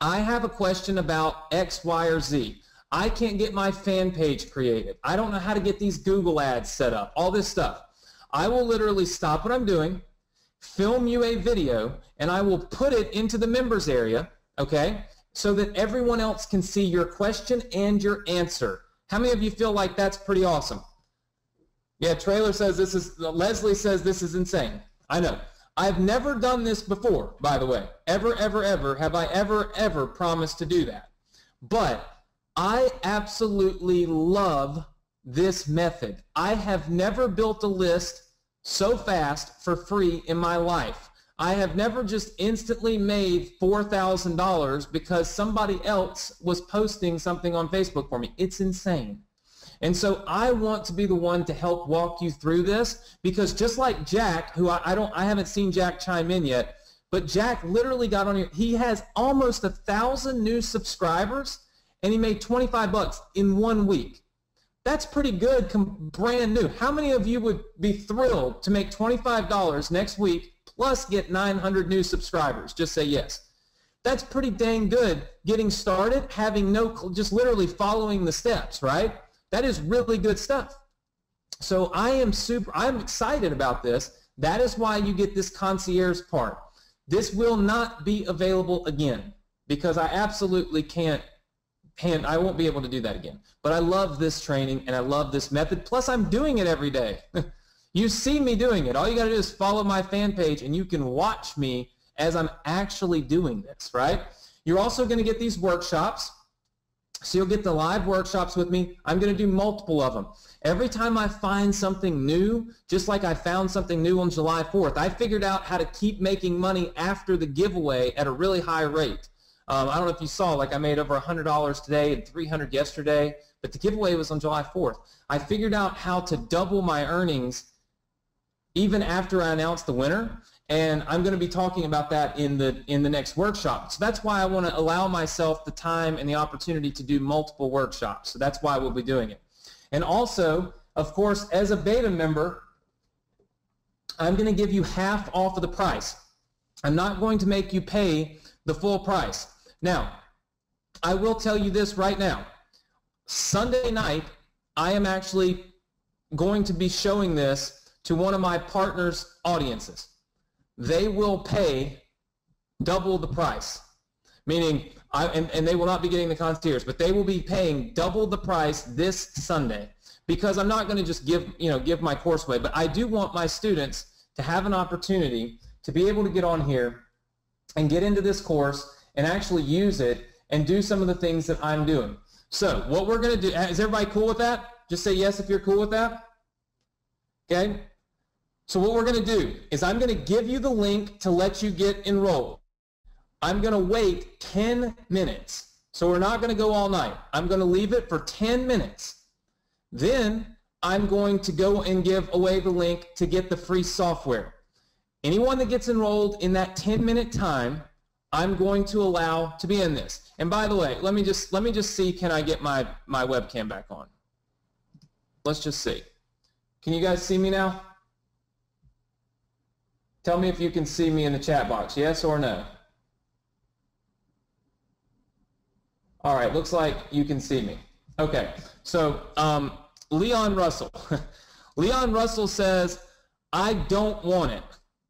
I have a question about X, Y, or Z. I can't get my fan page created. I don't know how to get these Google ads set up, all this stuff. I will literally stop what I'm doing, film you a video, and I will put it into the members area, okay, so that everyone else can see your question and your answer. How many of you feel like that's pretty awesome? Yeah, Trailer says Leslie says this is insane. I know. I've never done this before, by the way. Ever have I ever promised to do that. But I absolutely love this method. I have never built a list so fast for free in my life. I have never just instantly made $4,000 because somebody else was posting something on Facebook for me. It's insane. And so I want to be the one to help walk you through this, because just like Jack, who I haven't seen Jack chime in yet, but Jack literally got on here. He has almost 1,000 new subscribers, and he made $25 in 1 week. That's pretty good, brand new. How many of you would be thrilled to make $25 next week plus get 900 new subscribers? Just say yes. That's pretty dang good getting started, having just literally following the steps, right? That is really good stuff. So I'm excited about this. That is why you get this concierge part. This will not be available again because I absolutely I won't be able to do that again. But I love this training and I love this method. Plus I'm doing it every day. You see me doing it. All you got to do is follow my fan page, and you can watch me as I'm actually doing this, right? You're also going to get these workshops. So you'll get the live workshops with me. I'm going to do multiple of them. Every time I find something new, just like I found something new on July 4th, I figured out how to keep making money after the giveaway at a really high rate. I don't know if you saw, like I made over $100 today and $300 yesterday, but the giveaway was on July 4th. I figured out how to double my earnings even after I announced the winner, and I'm going to be talking about that in the next workshop. So that's why I want to allow myself the time and the opportunity to do multiple workshops. So that's why we'll be doing it. And also, of course, as a beta member, I'm going to give you half off of the price. I'm not going to make you pay the full price. Now, I will tell you this right now. Sunday night, I am actually going to be showing this to one of my partners' audiences. They will pay double the price, meaning, and they will not be getting the concierge, but they will be paying double the price this Sunday, because I'm not going to just give my course away, but I do want my students to have an opportunity to be able to get on here and get into this course and actually use it and do some of the things that I'm doing. So what we're going to do, is everybody cool with that? Just say yes if you're cool with that. Okay? So what we're going to do is I'm going to give you the link to let you get enrolled. I'm going to wait 10 minutes. So we're not going to go all night. I'm going to leave it for 10 minutes. Then I'm going to go and give away the link to get the free software. Anyone that gets enrolled in that 10-minute time, I'm going to allow to be in this. And by the way, let me just see, can I get my webcam back on? Let's just see. Can you guys see me now? Tell me if you can see me in the chat box, yes or no? All right, looks like you can see me. Okay, so Leon Russell. Leon Russell says, I don't want it.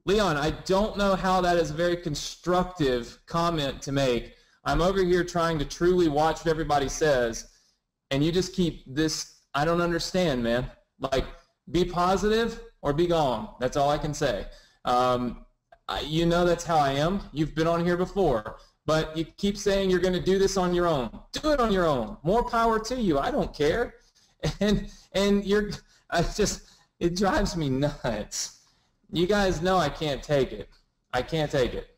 Leon, I don't know how that is a very constructive comment to make. I'm over here trying to truly watch what everybody says, and you just keep this, I don't understand, man. Like, be positive or be gone. That's all I can say. You know that's how I am. You've been on here before. But you keep saying you're going to do this on your own. Do it on your own. More power to you. I don't care. And it drives me nuts. You guys know I can't take it. I can't take it.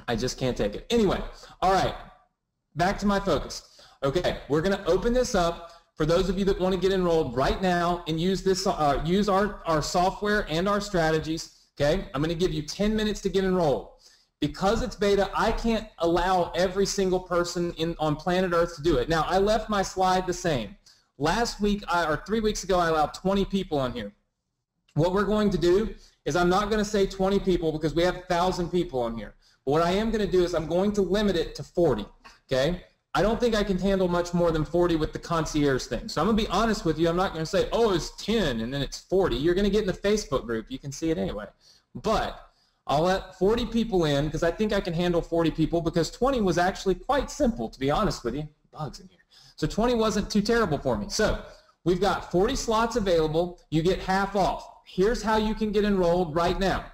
I just can't take it. Anyway, all right, back to my focus. Okay, we're going to open this up for those of you that want to get enrolled right now and use this, use our software and our strategies. Okay, I'm going to give you 10 minutes to get enrolled. Because it's beta, I can't allow every single person on planet Earth to do it. Now, I left my slide the same. Last week, or 3 weeks ago, I allowed 20 people on here. What we're going to do is I'm not going to say 20 people because we have 1,000 people on here. But what I am going to do is I'm going to limit it to 40, okay? I don't think I can handle much more than 40 with the concierge thing. So I'm going to be honest with you. I'm not going to say, oh, it's 10 and then it's 40. You're going to get in the Facebook group. You can see it anyway. But I'll let 40 people in because I think I can handle 40 people because 20 was actually quite simple, to be honest with you. Bugs in here. So 20 wasn't too terrible for me. So we've got 40 slots available. You get half off. Here's how you can get enrolled right now.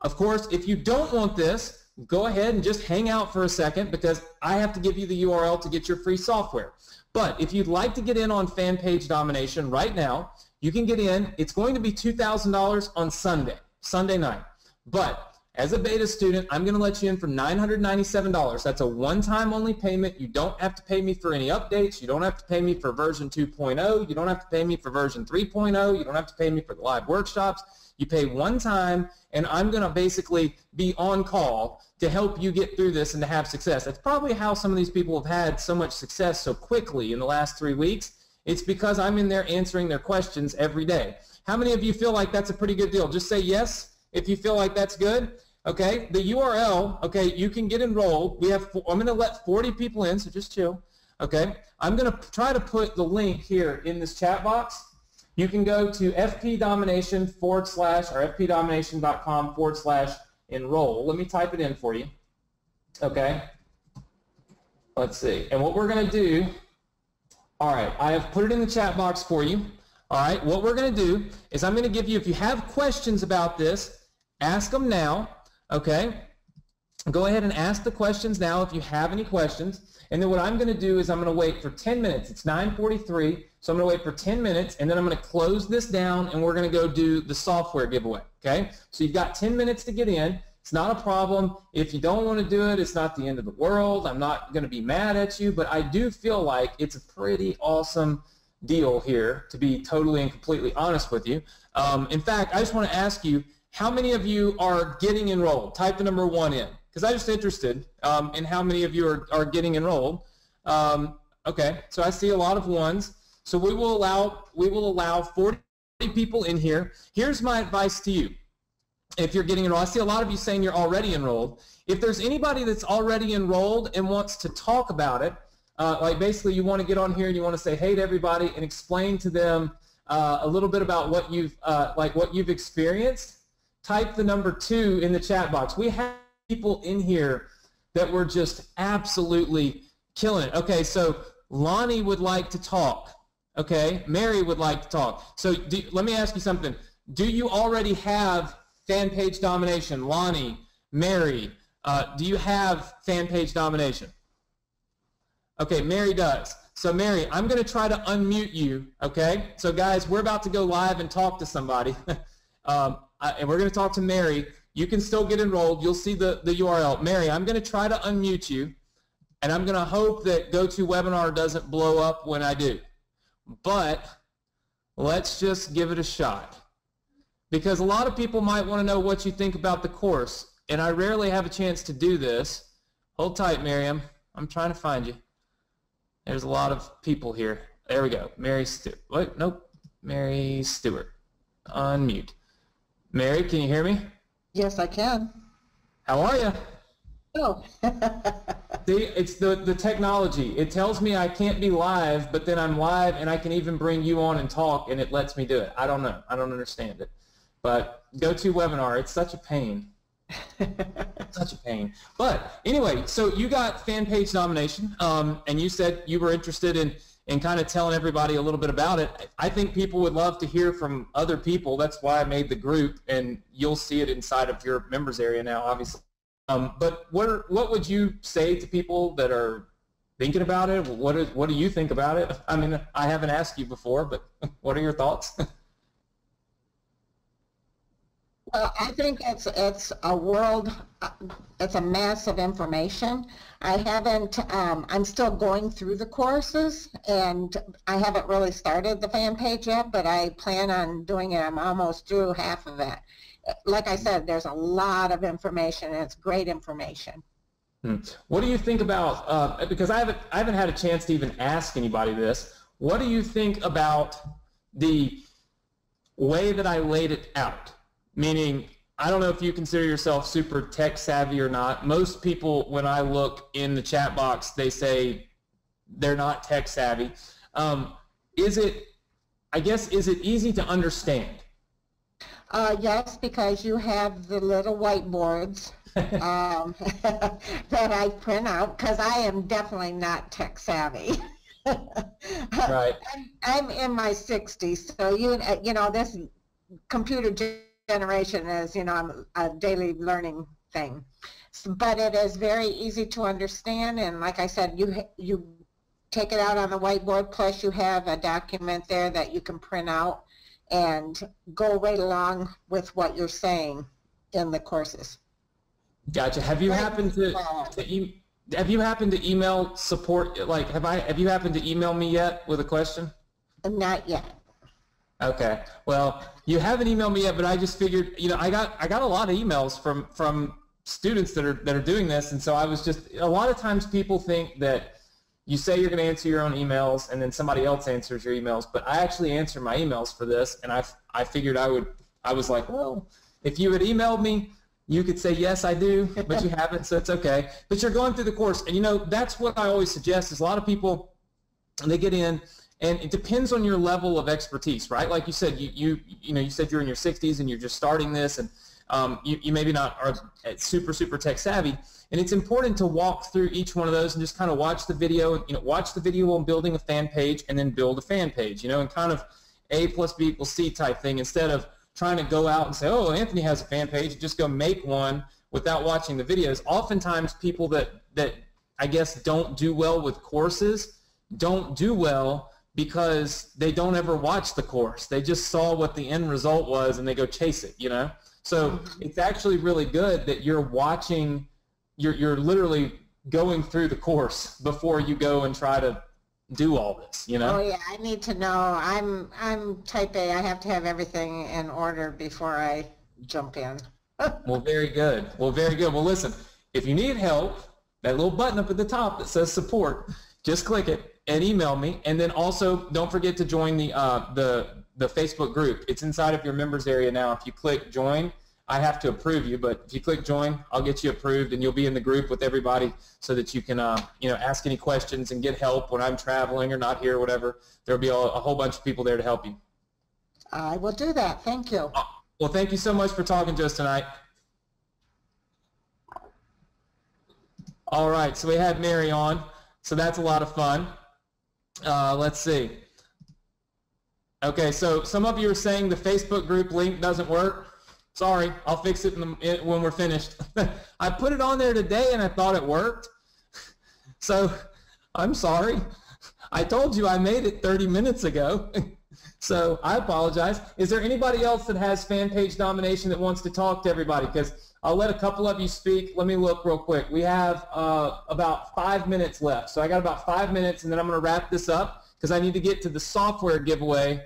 Of course, if you don't want this, go ahead and just hang out for a second because I have to give you the URL to get your free software. But if you'd like to get in on fan page domination right now, you can get in. It's going to be $2,000 on Sunday night. But as a beta student, I'm going to let you in for $997. That's a one-time only payment. You don't have to pay me for any updates. You don't have to pay me for version 2.0. You don't have to pay me for version 3.0. You don't have to pay me for the live workshops. You pay one time, and I'm going to basically be on call to help you get through this and to have success. That's probably how some of these people have had so much success so quickly in the last 3 weeks. It's because I'm in there answering their questions every day. How many of you feel like that's a pretty good deal? Just say yes if you feel like that's good. Okay, the URL, okay, you can get enrolled. I'm going to let 40 people in, so just chill. Okay, I'm going to try to put the link here in this chat box. You can go to fpdomination / or fpdomination.com/enroll. Let me type it in for you. Okay, let's see. And what we're going to do, all right, I have put it in the chat box for you. All right, what we're going to do is I'm going to give you, if you have questions about this, ask them now, okay? Go ahead and ask the questions now if you have any questions. And then what I'm going to do is I'm going to wait for 10 minutes. It's 9:43, so I'm going to wait for 10 minutes, and then I'm going to close this down, and we're going to go do the software giveaway, okay? So you've got 10 minutes to get in. It's not a problem. If you don't want to do it, it's not the end of the world. I'm not going to be mad at you, but I do feel like it's a pretty awesome deal here, to be totally and completely honest with you. In fact, I just want to ask you, how many of you are getting enrolled? Type the number 1 in, because I'm just interested in how many of you are getting enrolled. Okay, so I see a lot of ones. So we will allow 40 people in here. Here's my advice to you. If you're getting enrolled, I see a lot of you saying you're already enrolled. If there's anybody that's already enrolled and wants to talk about it, like basically you want to get on here and you want to say hey to everybody and explain to them a little bit about what you've experienced, type the number 2 in the chat box. We have people in here that were just absolutely killing it. Okay, so Lonnie would like to talk. Okay, Mary would like to talk. So let me ask you something. Do you already have fan page domination? Lonnie, Mary, do you have fan page domination? Okay, Mary does. So Mary, I'm going to try to unmute you, okay? So guys, we're about to go live and talk to somebody. And we're going to talk to Mary. You can still get enrolled. You'll see the URL. Mary, I'm going to try to unmute you, and I'm going to hope that GoToWebinar doesn't blow up when I do. But let's just give it a shot, because a lot of people might want to know what you think about the course, and I rarely have a chance to do this. Hold tight, Miriam. I'm trying to find you. There's a lot of people here. There we go. Mary Stewart. Wait, nope. Mary Stewart. Unmute. Mary, can you hear me? Yes, I can. How are you? Oh. See, it's the technology. It tells me I can't be live, but then I'm live, and I can even bring you on and talk, and it lets me do it. I don't know. I don't understand it. But GoToWebinar, it's such a pain. Such a pain. But anyway, so you got fan page domination, and you said you were interested in kind of telling everybody a little bit about it. I think people would love to hear from other people. That's why I made the group, and you'll see it inside of your members area now, obviously. But what would you say to people that are thinking about it? What do you think about it? I mean, I haven't asked you before, but what are your thoughts? Well, I think it's a world, it's a mass of information. I haven't, I'm still going through the courses, and I haven't really started the fan page yet, but I plan on doing it. I'm almost through half of it. Like I said, there's a lot of information, and it's great information. What do you think about, because I haven't had a chance to even ask anybody this, what do you think about the way that I laid it out? Meaning, I don't know if you consider yourself super tech savvy or not. Most people, when I look in the chat box, they say they're not tech savvy. Is it easy to understand? Yes, because you have the little whiteboards that I print out, because I am definitely not tech savvy. Right. I'm in my 60s, so you know this computer generation is, you know, a daily learning thing. But it is very easy to understand, and like I said, you take it out on the whiteboard, plus you have a document there that you can print out and go right along with what you're saying in the courses. Gotcha. Have you happened to email support? Like, have you happened to email me yet with a question? Not yet. Okay. Well, you haven't emailed me yet, but I just figured, you know, I got a lot of emails from students that are doing this, and so I was just, a lot of times people think that you say you're going to answer your own emails and then somebody else answers your emails, but I actually answer my emails for this, and I figured I was like, well, if you had emailed me, you could say, yes, I do, but you haven't, so it's okay. But you're going through the course, and you know, that's what I always suggest is a lot of people, they get in, and it depends on your level of expertise, right? Like you said, you said you're in your 60s and you're just starting this, and you maybe not are super tech savvy, and it's important to walk through each one of those and just kind of watch the video. You know, watch the video on building a fan page, and then build a fan page. You know, and kind of A plus B equals C type thing, instead of trying to go out and say, oh, Anthony has a fan page, just go make one without watching the videos. Oftentimes people that I guess don't do well with courses don't do well because they don't ever watch the course. They just saw what the end result was and they go chase it, you know? So it's actually really good that you're watching, you're literally going through the course before you go and try to do all this, you know? Oh yeah, I need to know. I'm type A. I have to have everything in order before I jump in. Well, very good. Well, very good. Well, listen, if you need help, that little button up at the top that says support, just click it and email me. And then also don't forget to join the Facebook group. It's inside of your members area now. If you click join, I have to approve you, but if you click join, I'll get you approved and you'll be in the group with everybody so that you can ask any questions and get help when I'm traveling or not here or whatever. There'll be a whole bunch of people there to help you. I will do that. Thank you. Well, thank you so much for talking to us tonight. All right, so we had Mary on, so that's a lot of fun. Let's see. Okay, so some of you are saying the Facebook group link doesn't work. Sorry, I'll fix it when we're finished. I put it on there today and I thought it worked. So I'm sorry. I told you I made it 30 minutes ago. So I apologize. Is there anybody else that has fan page domination that wants to talk to everybody? Because I'll let a couple of you speak. Let me look real quick. We have about 5 minutes left. So I got about 5 minutes, and then I'm going to wrap this up because I need to get to the software giveaway.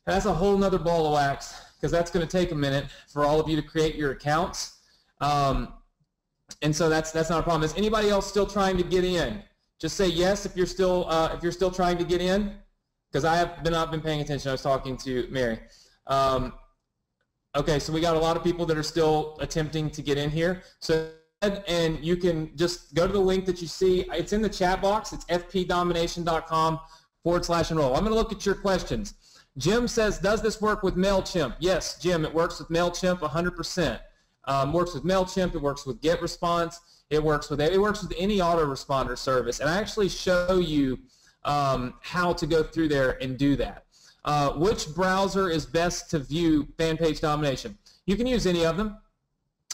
That's a whole nother ball of wax because that's going to take a minute for all of you to create your accounts. And so that's not a problem. Is anybody else still trying to get in? Just say yes if you're still trying to get in, because I have not been paying attention. I was talking to Mary. Okay, so we got a lot of people that are still attempting to get in here. So, and you can just go to the link that you see. It's in the chat box. It's fpdomination.com/enroll. I'm going to look at your questions. Jim says, does this work with MailChimp? Yes, Jim, it works with MailChimp 100%. Works with MailChimp. It works with GetResponse. It works with any autoresponder service. And I actually show you how to go through there and do that. Which browser is best to view fan page domination? You can use any of them.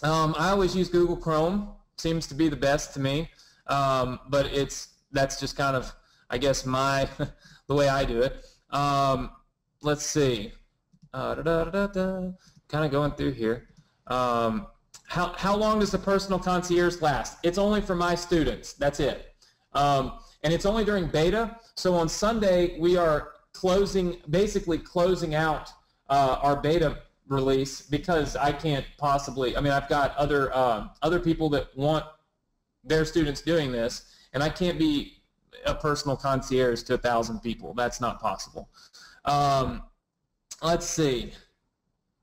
I always use Google Chrome. Seems to be the best to me. But that's just kind of, I guess, the way I do it. Let's see. Kind of going through here. How long does the personal concierge last? It's only for my students. That's it. And it's only during beta. So on Sunday, we are basically closing out our beta release because I can't possibly, I've got other people that want their students doing this, and I can't be a personal concierge to 1,000 people. That's not possible. Let's see.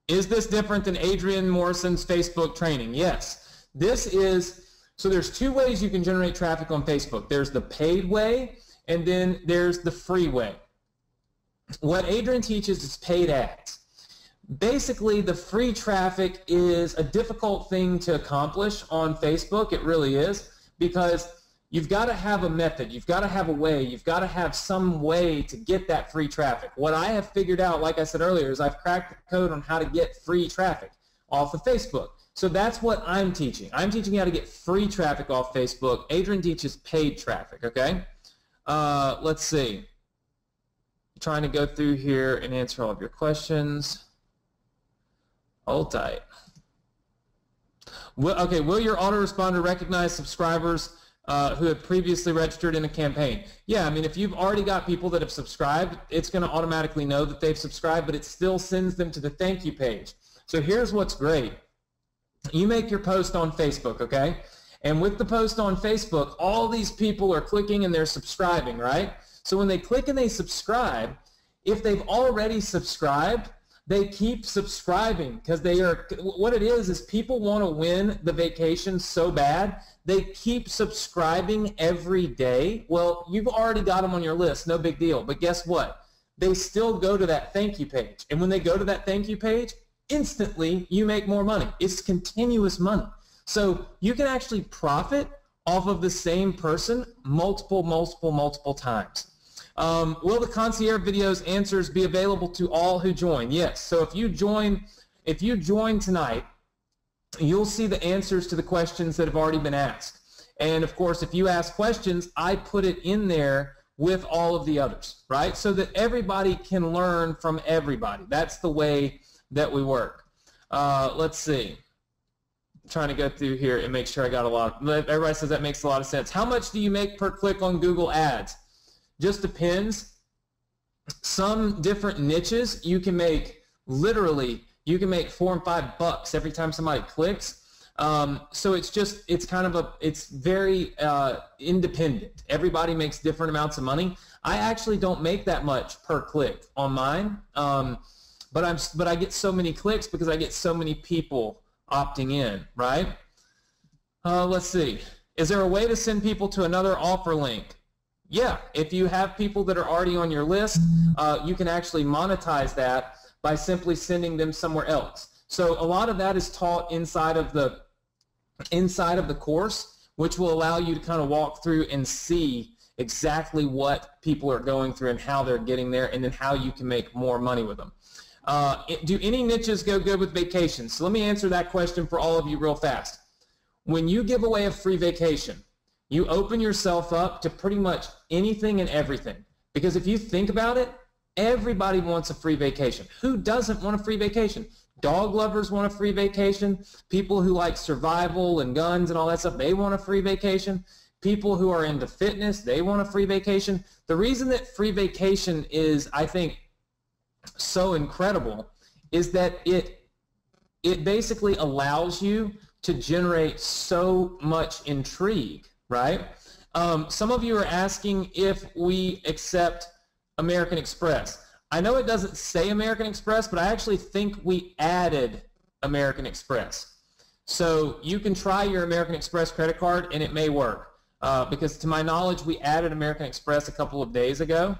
Is this different than Adrian Morrison's Facebook training? Yes. So there's two ways you can generate traffic on Facebook. There's the paid way, and then there's the free way. What Adrian teaches is paid ads. Basically, the free traffic is a difficult thing to accomplish on Facebook. It really is, because you've got to have a method. You've got to have a way. You've got to have some way to get that free traffic. What I have figured out, like I said earlier, is I've cracked the code on how to get free traffic off of Facebook. So that's what I'm teaching. I'm teaching you how to get free traffic off Facebook. Adrian teaches paid traffic, okay? Let's see. Trying to go through here and answer all of your questions. Hold tight. Will your autoresponder recognize subscribers who have previously registered in a campaign? Yeah, if you've already got people that have subscribed, it's going to automatically know that they've subscribed, but it still sends them to the thank you page. So here's what's great. You make your post on Facebook, okay? And with the post on Facebook, all these people are clicking and they're subscribing, right? So when they click and they subscribe, if they've already subscribed, they keep subscribing because what it is people want to win the vacation so bad, they keep subscribing every day. Well, you've already got them on your list, no big deal. But guess what? They still go to that thank you page. And when they go to that thank you page, instantly you make more money. It's continuous money. So you can actually profit off of the same person multiple times. Will the concierge videos answers be available to all who join? Yes. So if you join tonight, you'll see the answers to the questions that have already been asked. And of course, if you ask questions, I put it in there with all of the others, right? So that everybody can learn from everybody. That's the way that we work. Let's see. I'm trying to go through here and make sure I got a lot. Everybody says that makes a lot of sense. How much do you make per click on Google Ads? Just depends. Some different niches you can make literally, you can make $4 and $5 every time somebody clicks. So it's very independent. Everybody makes different amounts of money. I actually don't make that much per click on mine, but I get so many clicks because I get so many people opting in, right? Let's see. Is there a way to send people to another offer link? Yeah, if you have people that are already on your list, you can actually monetize that by simply sending them somewhere else. So a lot of that is taught inside of the course, which will allow you to kind of walk through and see exactly what people are going through and how they're getting there, and then how you can make more money with them. Do any niches go good with vacations? So let me answer that question for all of you real fast. When you give away a free vacation, you open yourself up to pretty much anything and everything. Because if you think about it, everybody wants a free vacation. Who doesn't want a free vacation? Dog lovers want a free vacation. People who like survival and guns and all that stuff, they want a free vacation. People who are into fitness, they want a free vacation. The reason that free vacation is, I think, so incredible is that it basically allows you to generate so much intrigue, right? Some of you are asking if we accept American Express. I know it doesn't say American Express, but I actually think we added American Express. So you can try your American Express credit card and it may work. Because to my knowledge, we added American Express a couple of days ago.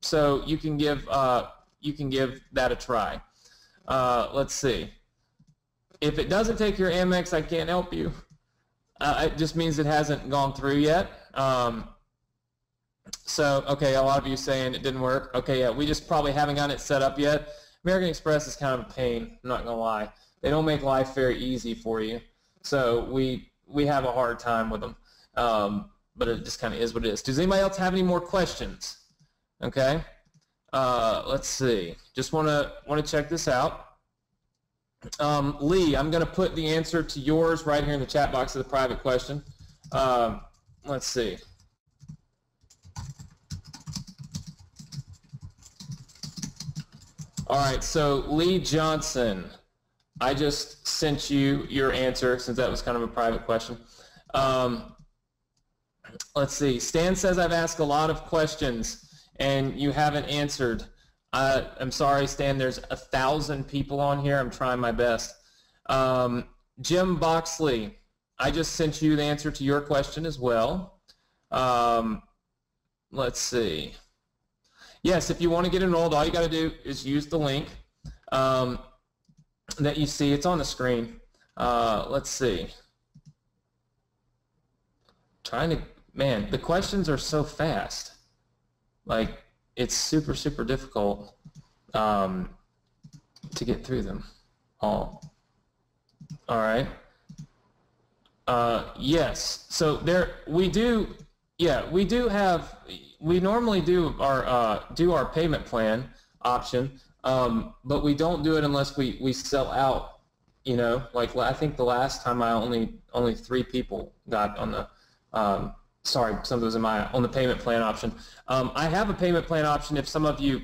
So you can give that a try. Let's see. If it doesn't take your Amex, I can't help you. It just means it hasn't gone through yet. So, okay, a lot of you saying it didn't work. Okay, yeah, we just probably haven't gotten it set up yet. American Express is kind of a pain, I'm not going to lie. They don't make life very easy for you. So we have a hard time with them. But it just kind of is what it is. Does anybody else have any more questions? Okay. Let's see. Just want to check this out. Lee, I'm going to put the answer to yours right here in the chat box of the private question. Let's see. All right, so Lee Johnson, I just sent you your answer since that was kind of a private question. Let's see. Stan says I've asked a lot of questions and you haven't answered. I'm sorry, Stan. There's 1,000 people on here. I'm trying my best. Jim Boxley, I just sent you the answer to your question as well. Let's see. Yes, if you want to get enrolled, all you got to do is use the link that you see. It's on the screen. Let's see. Man, the questions are so fast. Like, it's super, super difficult to get through them all. All right. Yes. So we normally do our payment plan option, but we don't do it unless we sell out. You know, like I think the last time only 3 people got on the sorry, some of those on the payment plan option. I have a payment plan option if some of you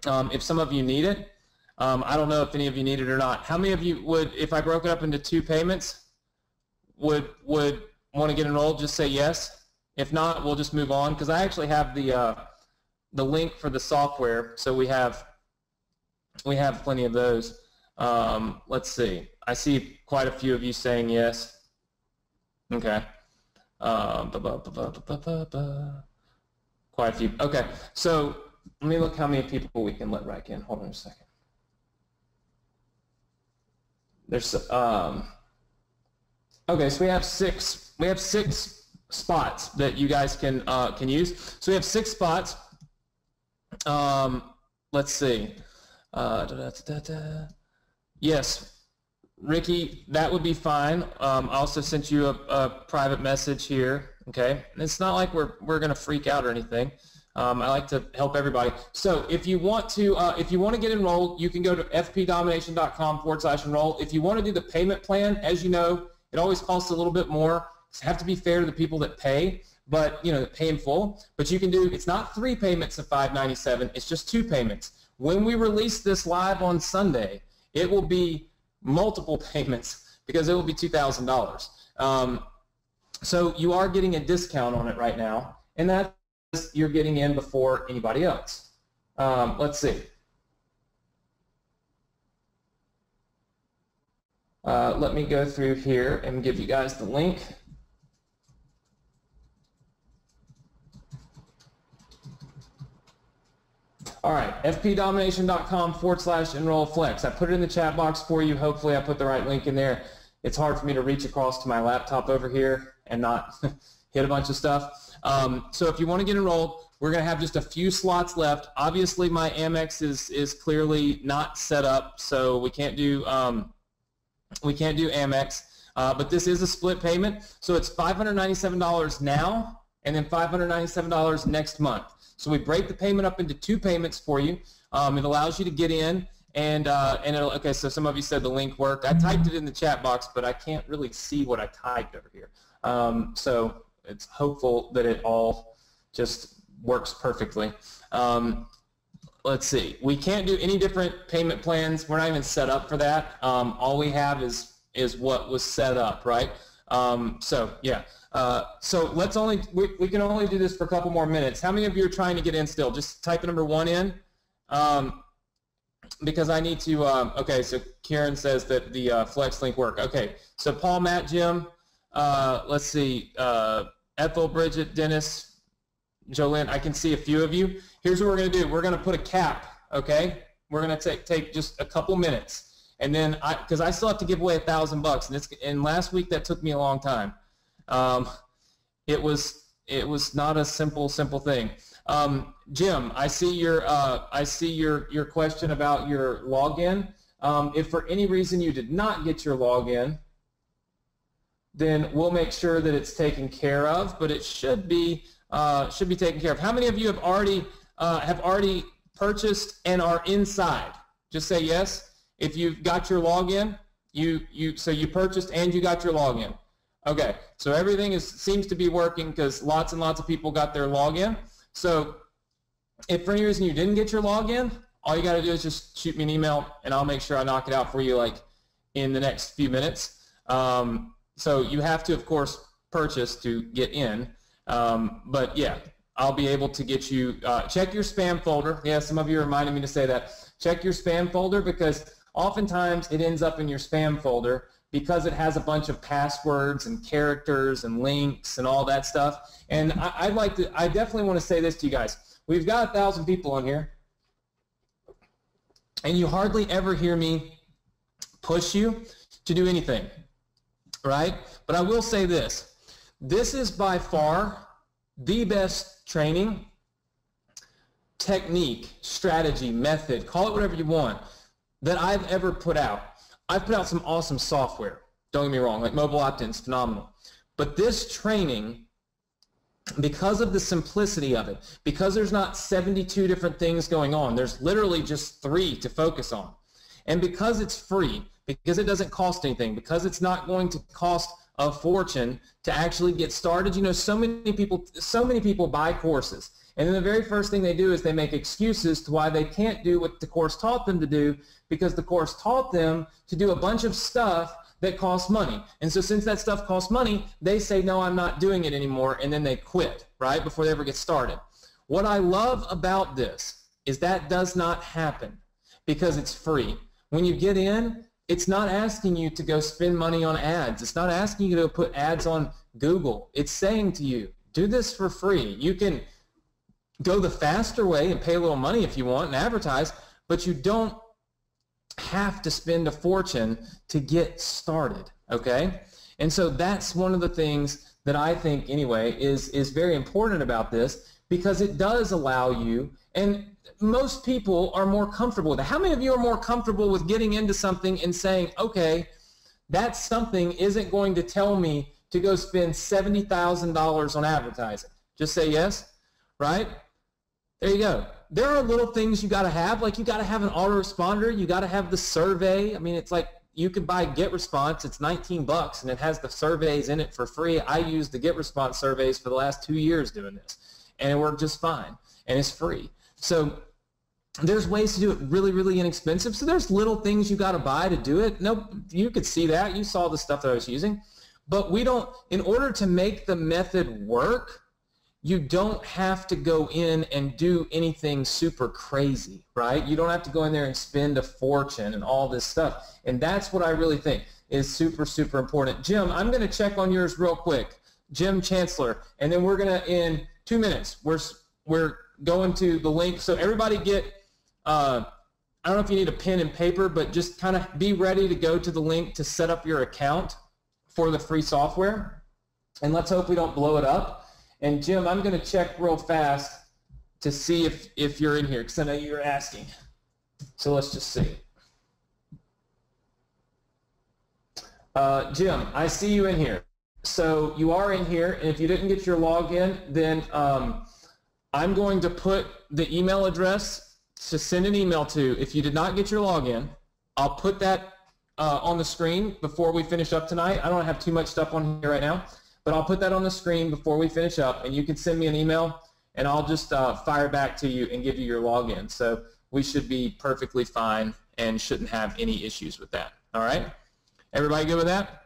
need it. I don't know if any of you need it or not. How many of you would, if I broke it up into 2 payments, would want to get enrolled? Just say yes. If not, we'll just move on, because I actually have the link for the software, so we have plenty of those. Let's see. I see quite a few of you saying yes. Okay. Quite a few. Okay, so let me look how many people we can let right in. Hold on a second. There's okay, so we have six spots that you guys can use. So we have 6 spots. Let's see. Yes, Ricky, that would be fine. I also sent you a private message here. Okay, and it's not like we're gonna freak out or anything. I like to help everybody. So if you want to get enrolled, you can go to fpdomination.com/enroll. If you want to do the payment plan, as you know, it always costs a little bit more. You have to be fair to the people that pay, but that pay in full. But you can do, it's not 3 payments of $597. It's just 2 payments. When we release this live on Sunday, it will be multiple payments because it will be $2,000. So you are getting a discount on it right now, and that's you're getting in before anybody else. Let's see. Let me go through here and give you guys the link. All right, fpdomination.com/enroll flex. I put it in the chat box for you. Hopefully I put the right link in there. It's hard for me to reach across to my laptop over here and not hit a bunch of stuff. So if you want to get enrolled, we're going to have just a few slots left. Obviously, my Amex is clearly not set up, so we can't do Amex. But this is a split payment, so it's $597 now, and then $597 next month. So we break the payment up into 2 payments for you. It allows you to get in, and it'll, okay. So some of you said the link worked. I typed it in the chat box, but I can't really see what I typed over here. So it's hopeful that it all just works perfectly. Let's see. We can't do any different payment plans. We're not even set up for that. All we have is what was set up, right? So yeah. So let's we can only do this for a couple more minutes. How many of you are trying to get in still? Just type number 1 in. Because I need to. Okay. So Karen says that the Flex link worked. Okay. So Paul, Matt, Jim. Let's see. Ethel, Bridget, Dennis, Jolynn, I can see a few of you. Here's what we're going to do. We're going to put a cap, okay? We're going to take just a couple minutes. And then, because I still have to give away $1,000, and last week that took me a long time. It was not a simple thing. Jim, I see your question about your login. If for any reason you did not get your login, then we'll make sure that it's taken care of. But it should be taken care of. How many of you have already purchased and are inside? Just say yes. If you've got your login, so you purchased and you got your login. Okay, so everything seems to be working because lots and lots of people got their login. So if for any reason you didn't get your login, all you got to do is just shoot me an email and I'll make sure I knock it out for you like in the next few minutes. So you have to, of course, purchase to get in. But yeah, I'll be able to get you, check your spam folder. Yeah, some of you reminded me to say that. Check your spam folder because oftentimes it ends up in your spam folder because it has a bunch of passwords and characters and links and all that stuff. And I definitely want to say this to you guys. We've got 1,000 people on here, and you hardly ever hear me push you to do anything, right? But I will say this. This is by far the best training, technique, strategy, method, call it whatever you want, that I've ever put out. I've put out some awesome software, don't get me wrong, like mobile opt-in's phenomenal. But this training, because of the simplicity of it, because there's not 72 different things going on, there's literally just 3 to focus on. And because it's free, because it doesn't cost anything, because it's not going to cost a fortune to actually get started. You know, so many people buy courses, and then the very first thing they do is they make excuses to why they can't do what the course taught them to do, because the course taught them to do a bunch of stuff that costs money. And so since that stuff costs money, they say, no, I'm not doing it anymore, and then they quit, right, before they ever get started. What I love about this is that does not happen because it's free. When you get in, it's not asking you to go spend money on ads. It's not asking you to put ads on Google. It's saying to you, do this for free. You can go the faster way and pay a little money if you want and advertise, but you don't have to spend a fortune to get started, okay? And so that's one of the things that I think, anyway, is very important about this, because it does allow you, And most people are more comfortable with it. How many of you are more comfortable with getting into something and saying, okay, that something isn't going to tell me to go spend $70,000 on advertising? Just say yes, right? There you go. There are little things you got to have, like you got to have an autoresponder, you got to have the survey. I mean, it's like you can buy GetResponse, it's $19 and it has the surveys in it for free. I use the GetResponse surveys for the last 2 years doing this, and it worked just fine, and it's free. So there's ways to do it really, really inexpensive. So there's little things you got to buy to do it. No, you could see that. You saw the stuff that I was using. But we don't, in order to make the method work, you don't have to go in and do anything super crazy, right? You don't have to go in there and spend a fortune and all this stuff. And that's what I really think is super, super important. Jim, I'm going to check on yours real quick. Jim Chancellor. And then we're going to, in 2 minutes, we're going to the link. So everybody get, I don't know if you need a pen and paper, but just kind of be ready to go to the link to set up your account for the free software. And let's hope we don't blow it up. And Jim, I'm going to check real fast to see if you're in here, because I know you're asking. So let's just see. Jim, I see you in here. So you are in here, and if you didn't get your login, then I'm going to put the email address to send an email to. If you did not get your login, I'll put that on the screen before we finish up tonight. I don't have too much stuff on here right now, but I'll put that on the screen before we finish up, and you can send me an email, and I'll just fire back to you and give you your login. So we should be perfectly fine and shouldn't have any issues with that. All right? Everybody good with that?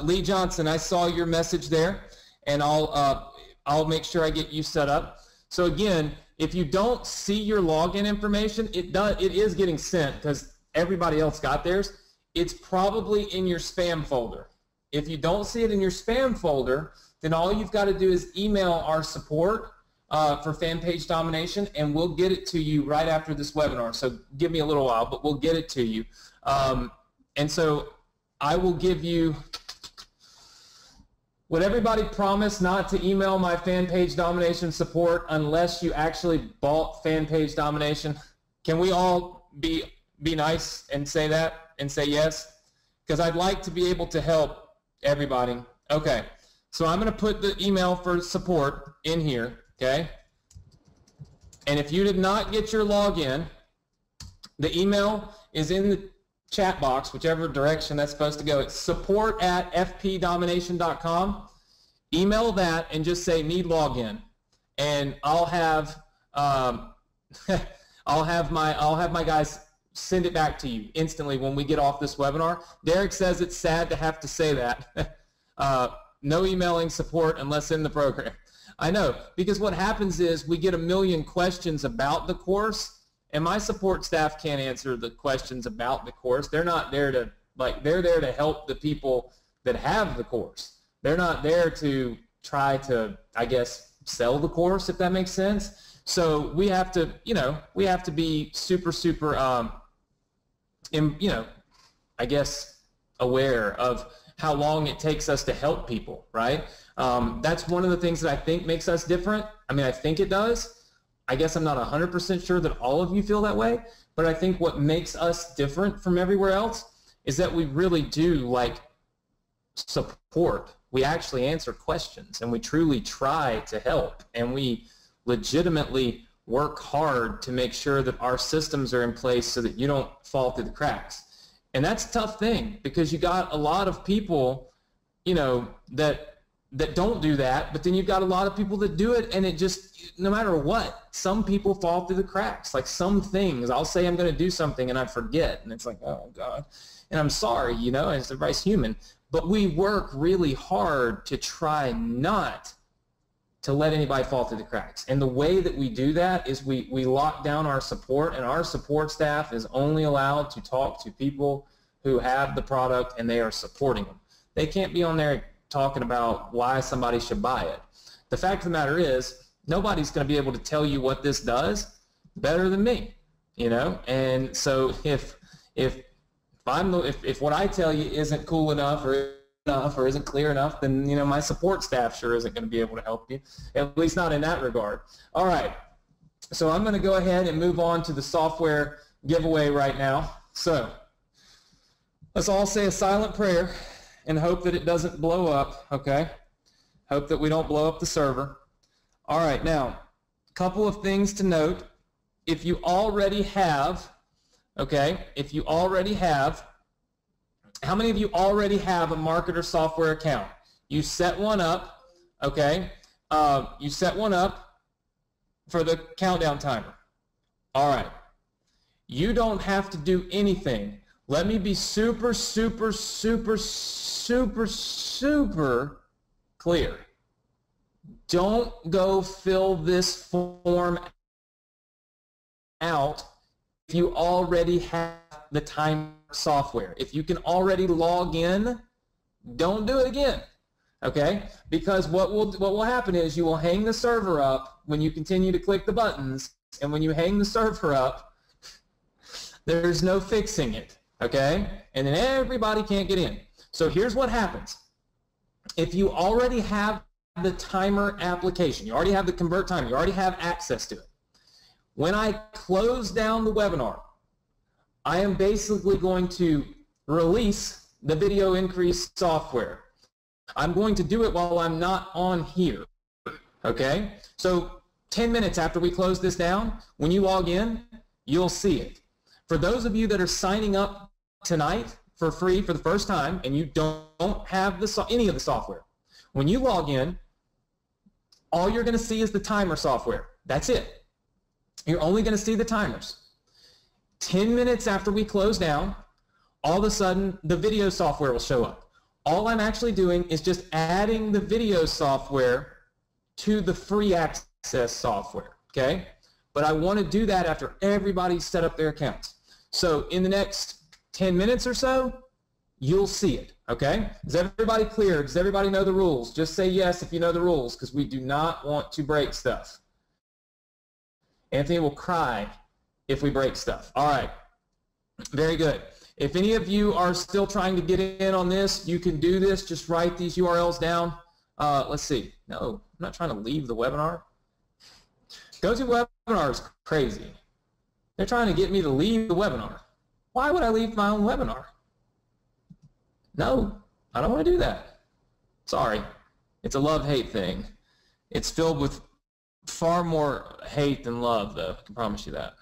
Lee Johnson, I saw your message there, and I'll make sure I get you set up. So again, if you don't see your login information, it is getting sent because everybody else got theirs. It's probably in your spam folder. If you don't see it in your spam folder, then all you've got to do is email our support for fan page domination, and we'll get it to you right after this webinar. So give me a little while, but we'll get it to you. And so I will give you, would everybody promise not to email my fan page domination support unless you actually bought fan page domination? Can we all be nice and say that and say yes? Because I'd like to be able to help everybody. Okay, so I'm going to put the email for support in here, okay? And if you did not get your login, the email is in the chat box, whichever direction that's supposed to go. It's support@fpdomination.com. Email that and just say need login, and I'll have my guys send it back to you instantly when we get off this webinar. Derek says it's sad to have to say that. No emailing support unless in the program. I know, because what happens is we get a million questions about the course, and my support staff can't answer the questions about the course. They're not there to, they're there to help the people that have the course. They're not there to try to, I guess, sell the course, if that makes sense. So we have to, we have to be super, super, I guess, aware of how long it takes us to help people, right? That's one of the things that I think makes us different. I mean, I think it does. I guess I'm not 100% sure that all of you feel that way, but I think what makes us different from everywhere else is that we really do, support. We actually answer questions, and we truly try to help, and we legitimately work hard to make sure that our systems are in place so that you don't fall through the cracks. And that's a tough thing, because you got a lot of people, that don't do that, but then you've got a lot of people that do it, and it just, no matter what, some people fall through the cracks. Like some things, I'll say I'm going to do something and I forget, and it's like, oh God, and I'm sorry, everybody's human. But we work really hard to try not to let anybody fall through the cracks. And the way that we do that is we lock down our support, and our support staff is only allowed to talk to people who have the product and they are supporting them. They can't be on there talking about why somebody should buy it. The fact of the matter is, nobody's going to be able to tell you what this does better than me, And so if what I tell you isn't cool enough or isn't clear enough, then my support staff sure isn't going to be able to help you, at least not in that regard. All right, So I'm going to go ahead and move on to the software giveaway right now. So let's all say a silent prayer and hope that it doesn't blow up, okay? Hope that we don't blow up the server. All right, now, a couple of things to note. If you already have, okay, how many of you already have a marketer software account? You set one up, okay? You set one up for the countdown timer. All right. You don't have to do anything. Let me be super clear. Don't go fill this form out if you already have the timer software. If you can already log in, don't do it again. Okay? Because what will happen is you will hang the server up when you continue to click the buttons, and when you hang the server up, there's no fixing it. Okay? And then everybody can't get in. So here's what happens. If you already have the timer application, you already have the convert timer, you already have access to it. When I close down the webinar, I am basically going to release the video increase software. I'm going to do it while I'm not on here, okay? So 10 minutes after we close this down, when you log in, you'll see it. For those of you that are signing up tonight for free for the first time and you don't have any of the software, when you log in, all you're going to see is the timer software. That's it. You're only going to see the timers. 10 minutes after we close down, all of a sudden the video software will show up. All I'm actually doing is just adding the video software to the free access software, okay? But I want to do that after everybody's set up their accounts. So in the next 10 minutes or so, you'll see it, okay? Is everybody clear? Does everybody know the rules? Just say yes if you know the rules, because we do not want to break stuff. Anthony will cry if we break stuff. All right, very good. If any of you are still trying to get in on this, you can do this. Just write these URLs down. Let's see. No, I'm not trying to leave the webinar. GoToWebinar is crazy. They're trying to get me to leave the webinar. Why would I leave my own webinar? No, I don't want to do that. Sorry. It's a love-hate thing. It's filled with far more hate than love, though. I can promise you that.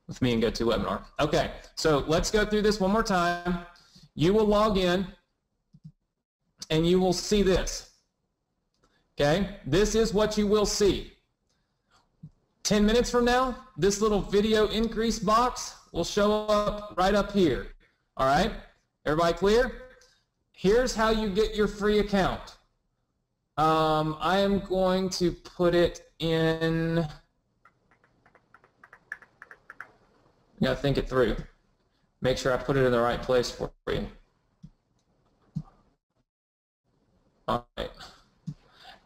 With me and GoToWebinar. Okay, so let's go through this one more time. You will log in, and you will see this. Okay, this is what you will see. 10 minutes from now, this little video increase box will show up right up here. All right, everybody clear? Here's how you get your free account. I am going to put it in... You gotta think it through. Make sure I put it in the right place for you. All right.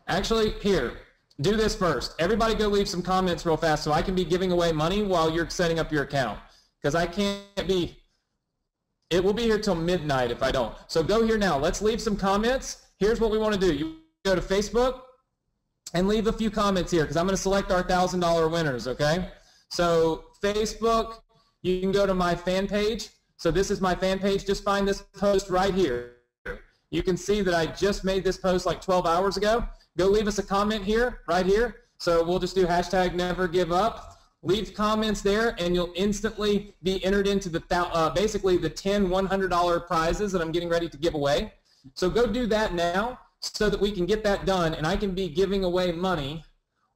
Actually, here, do this first. Everybody go leave some comments real fast so I can be giving away money while you're setting up your account. Because I can't be, it will be here till midnight if I don't. So go here now. Let's leave some comments. Here's what we want to do. You go to Facebook and leave a few comments here because I'm going to select our $1,000 winners, okay? So Facebook, you can go to my fan page. So this is my fan page. Just find this post right here. You can see that I just made this post like 12 hours ago. Go leave us a comment here, right here. So we'll just do hashtag never give up. Leave comments there, and you'll instantly be entered into the basically the 10 $100 prizes that I'm getting ready to give away. So go do that now so that we can get that done, and I can be giving away money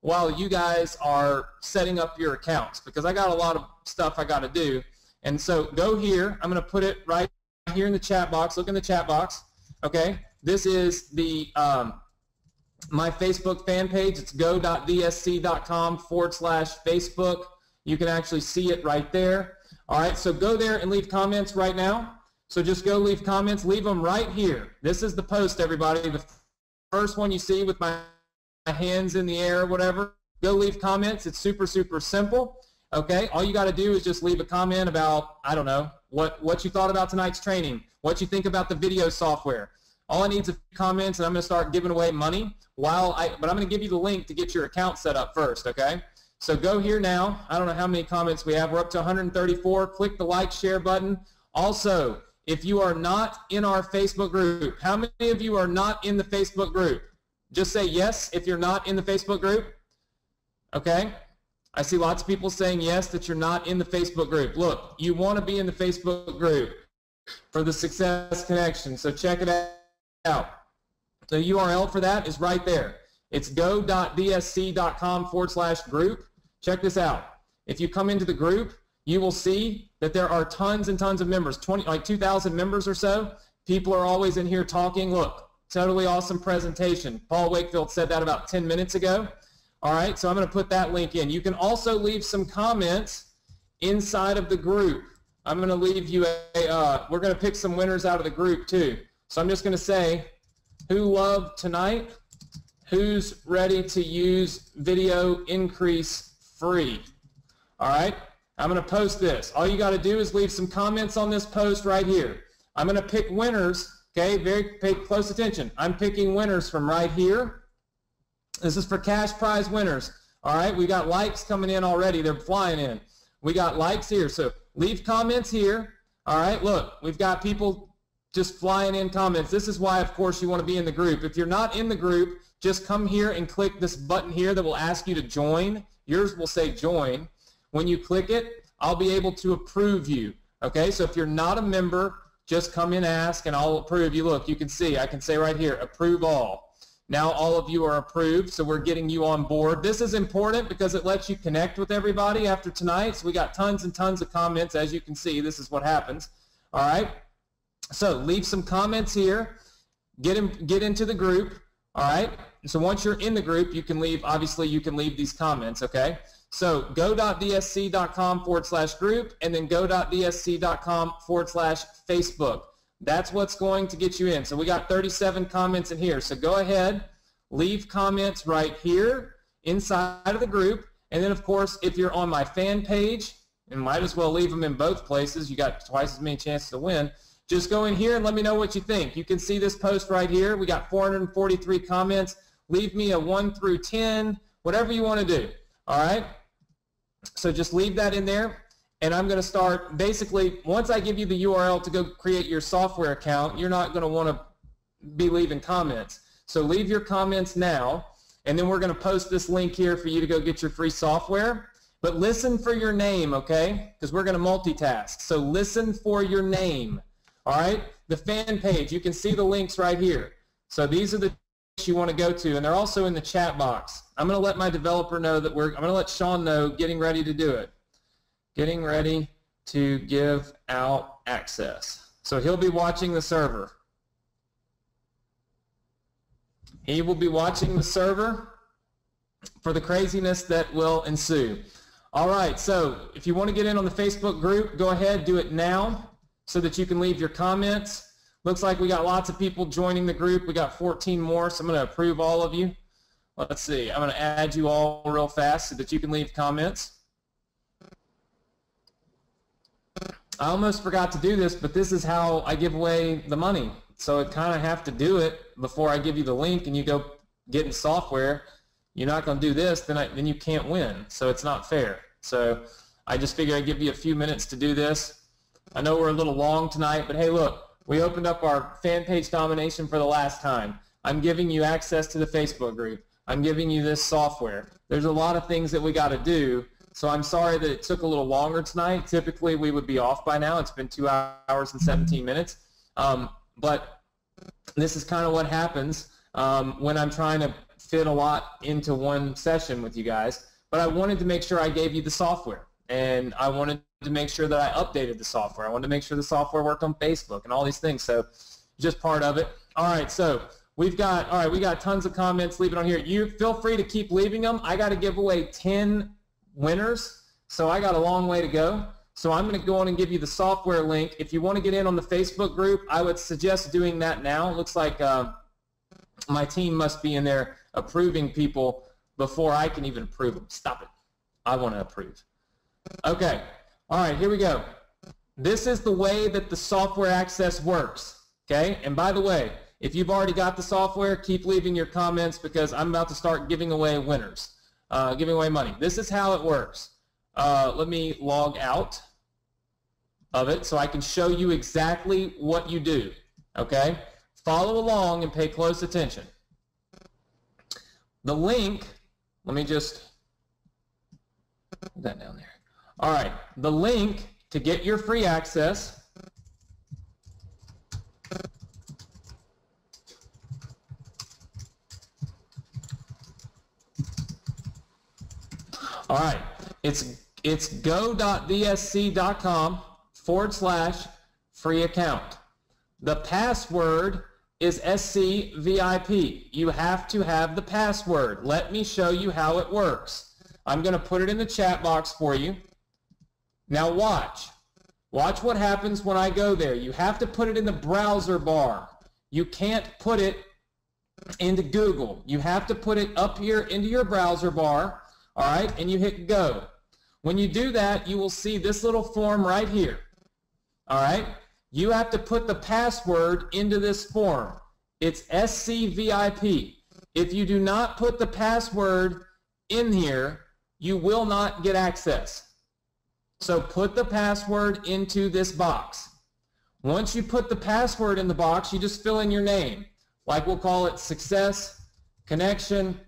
while you guys are setting up your accounts, because I got a lot of stuff I got to do. And so go here. I'm going to put it right here in the chat box. Look in the chat box. Okay. This is the my Facebook fan page. It's go.vsc.com/Facebook. You can actually see it right there. All right. So go there and leave comments right now. So just go leave comments. Leave them right here. This is the post, everybody. The first one you see with my hands in the air or whatever. Go leave comments. It's super simple. Okay, all you got to do is just leave a comment about, I don't know, what you thought about tonight's training, what you think about the video software. All I need is a few comments, and I'm going to start giving away money but I'm going to give you the link to get your account set up first, okay? So go here now. I don't know how many comments we have. We're up to 134. Click the like, share button. Also, if you are not in our Facebook group, how many of you are not in the Facebook group? Just say yes if you're not in the Facebook group. Okay? I see lots of people saying yes that you're not in the Facebook group. Look, you want to be in the Facebook group for the Success Connection, so check it out. The URL for that is right there. It's go.dsc.com/group. Check this out. If you come into the group, you will see that there are tons and tons of members, like 2,000 members or so. People are always in here talking. Look, totally awesome presentation. Paul Wakefield said that about 10 minutes ago. All right, so I'm going to put that link in. You can also leave some comments inside of the group. I'm going to leave you we're going to pick some winners out of the group too. So I'm just going to say, who loved tonight? Who's ready to use video increase free? All right, I'm going to post this. All you got to do is leave some comments on this post right here. I'm going to pick winners, okay? Pay close attention. I'm picking winners from right here. This is for cash prize winners. All right, we got likes coming in already. They're flying in. We got likes here, so leave comments here. All right, look, we've got people just flying in comments. This is why, of course, you want to be in the group. If you're not in the group, just come here and click this button here that will ask you to join. Yours will say join. When you click it, I'll be able to approve you. Okay, so if you're not a member, just come in, ask, and I'll approve you. Look, you can see, I can say right here, approve all. Now all of you are approved, so we're getting you on board. This is important because it lets you connect with everybody after tonight. So we got tons and tons of comments. As you can see, this is what happens. All right, so leave some comments here. Get into the group. All right, so once you're in the group, you can leave, obviously you can leave these comments, okay? So go.dsc.com/group and then go.dsc.com/Facebook. That's what's going to get you in. So we got 37 comments in here. So go ahead, leave comments right here inside of the group. And then, of course, if you're on my fan page, and might as well leave them in both places, you got twice as many chances to win, just go in here and let me know what you think. You can see this post right here. We got 443 comments. Leave me a 1 through 10, whatever you want to do. All right? So just leave that in there. And I'm going to start, basically, once I give you the URL to go create your software account, you're not going to want to be leaving comments. So leave your comments now, and then we're going to post this link here for you to go get your free software. But listen for your name, okay? Because we're going to multitask. So listen for your name, all right? The fan page, you can see the links right here. So these are the links you want to go to, and they're also in the chat box. I'm going to let my developer know that I'm going to let Sean know, getting ready to do it. Getting ready to give out access. So he'll be watching the server. He will be watching the server for the craziness that will ensue. All right, so if you want to get in on the Facebook group, go ahead, do it now so that you can leave your comments. Looks like we got lots of people joining the group. We got 14 more, so I'm going to approve all of you. Let's see, I'm going to add you all real fast so that you can leave comments. I almost forgot to do this, but this is how I give away the money. So I kind of have to do it before I give you the link and you go get in software. You're not going to do this, then you can't win. So it's not fair. So I just figured I'd give you a few minutes to do this. I know we're a little long tonight, but hey, look, we opened up our fan page domination for the last time. I'm giving you access to the Facebook group. I'm giving you this software. There's a lot of things that we got to do. So I'm sorry that it took a little longer tonight. Typically, we would be off by now. It's been 2 hours and 17 minutes. But this is kind of what happens when I'm trying to fit a lot into one session with you guys. But I wanted to make sure I gave you the software. And I wanted to make sure that I updated the software. I wanted to make sure the software worked on Facebook and all these things. So just part of it. All right, so we got tons of comments. Leave it on here. You feel free to keep leaving them. I got to give away 10 winners, so I got a long way to go. So I'm going to go on and give you the software link. If you want to get in on the Facebook group, I would suggest doing that now. It looks like my team must be in there approving people before I can even approve them. Stop it. I want to approve. Okay. All right, here we go. This is the way that the software access works. Okay? And by the way, if you've already got the software, keep leaving your comments because I'm about to start giving away winners. giving away money. This is how it works. Let me log out of it so I can show you exactly what you do. Okay? Follow along and pay close attention. The link, let me just put that down there. All right, the link to get your free access all right, it's go.vsc.com/free account. The password is SCVIP. You have to have the password. Let me show you how it works. I'm going to put it in the chat box for you. Now watch. Watch what happens when I go there. You have to put it in the browser bar. You can't put it into Google. You have to put it up here into your browser bar, all right, and you hit go. When you do that, you will see this little form right here, all right? You have to put the password into this form. It's SCVIP. If you do not put the password in here, you will not get access. So put the password into this box. Once you put the password in the box, you just fill in your name. Like we'll call it success, connection,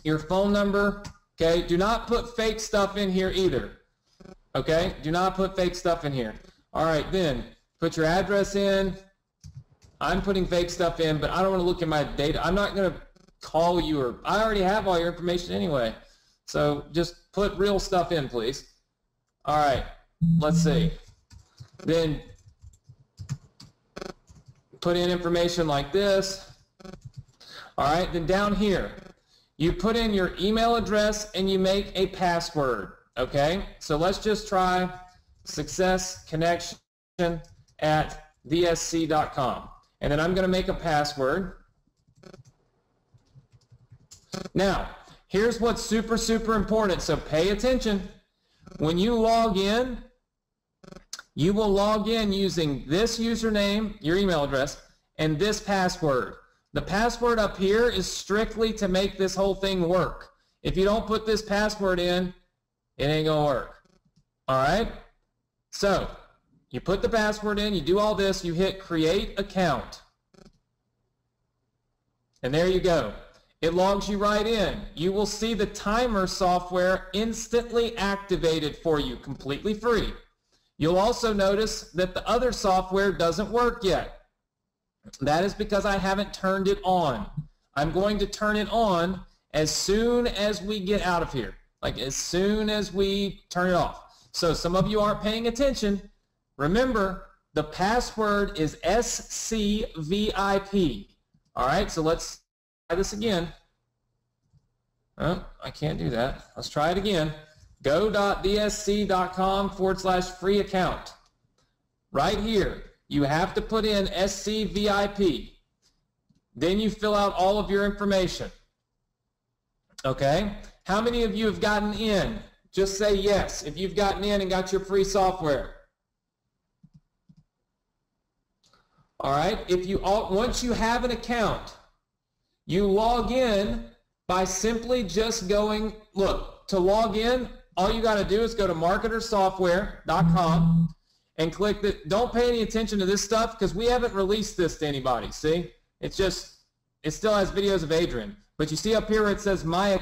your phone number. Okay, do not put fake stuff in here either. Okay, do not put fake stuff in here. All right, then put your address in. I'm putting fake stuff in, but I don't want to look at my data. I'm not going to call you, or I already have all your information anyway. So just put real stuff in, please. All right, let's see. Then put in information like this. All right, then down here, you put in your email address and you make a password. Okay, so let's just try successconnection@vsc.com. And then I'm going to make a password. Now, here's what's super, super important, so pay attention. When you log in, you will log in using this username, your email address, and this password. The password up here is strictly to make this whole thing work. If you don't put this password in, it ain't going to work. All right? So, you put the password in, you do all this, you hit create account. And there you go. It logs you right in. You will see the timer software instantly activated for you, completely free. You'll also notice that the other software doesn't work yet. That is because I haven't turned it on. I'm going to turn it on as soon as we get out of here, like as soon as we turn it off. So some of you aren't paying attention. Remember, the password is SCVIP. All right, so let's try this again. Oh, I can't do that. Let's try it again. go.vsc.com/free account. Right here, you have to put in SCVIP. Then you fill out all of your information. Okay? How many of you have gotten in? Just say yes if you've gotten in and got your free software. All right? Once you have an account, you log in by simply just going, look, to log in, all you got to do is go to marketersoftware.com and click the, don't pay any attention to this stuff because we haven't released this to anybody, see? It's just, it still has videos of Adrian. But you see up here where it says my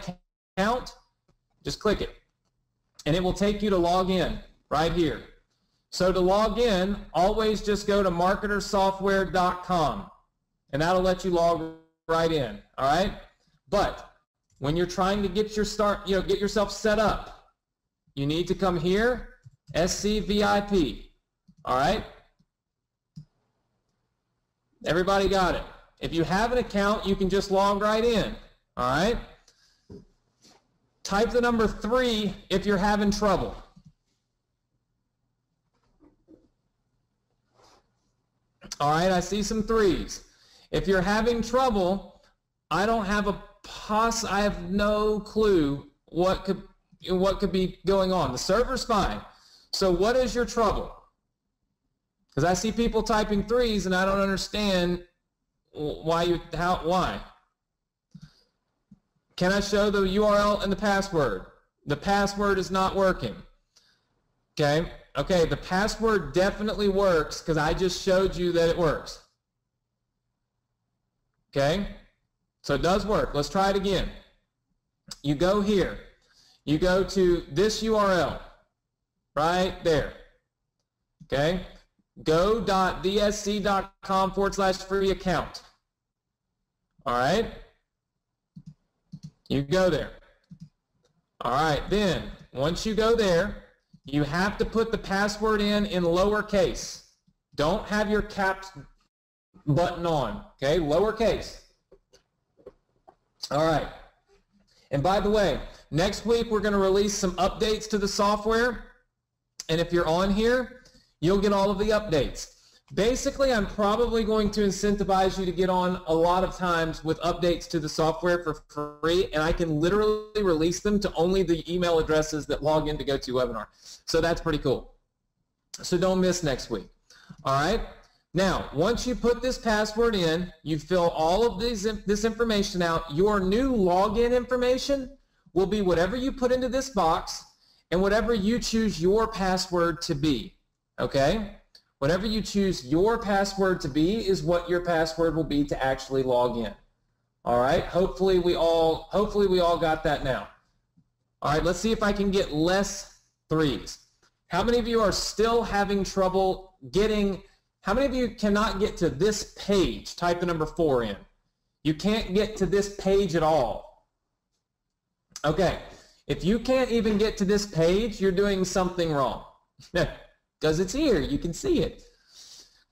account, just click it. And it will take you to log in right here. So to log in, always just go to marketersoftware.com and that'll let you log right in, all right? But when you're trying to get get yourself set up, you need to come here, SCVIP, all right? Everybody got it? If you have an account, you can just log right in, all right? Type the number 3 if you're having trouble. All right, I see some 3s. If you're having trouble, I have no clue what could be going on. The server's fine. So what is your trouble? Because I see people typing 3s and I don't understand why. Can I show the URL and the password? The password is not working. Okay, okay, the password definitely works because I just showed you that it works. Okay, so it does work. Let's try it again. You go here. You go to this URL right there. Okay, go.vsc.com/free account. All right, you go there. All right, then once you go there, you have to put the password in lowercase. Don't have your caps button on, okay? Lowercase. All right. And by the way, next week we're going to release some updates to the software. And if you're on here, you'll get all of the updates. Basically, I'm probably going to incentivize you to get on a lot of times with updates to the software for free, and I can literally release them to only the email addresses that log in to GoToWebinar. So that's pretty cool. So don't miss next week. All right? Now, once you put this password in, you fill all of this information out. Your new login information will be whatever you put into this box and whatever you choose your password to be. Okay? Whatever you choose your password to be is what your password will be to actually log in. All right? Hopefully we all got that now. All right, let's see if I can get less threes. How many of you are still having trouble getting, how many of you cannot get to this page? Type the number 4 in. You can't get to this page at all. Okay, if you can't even get to this page, you're doing something wrong. Because it's here, you can see it.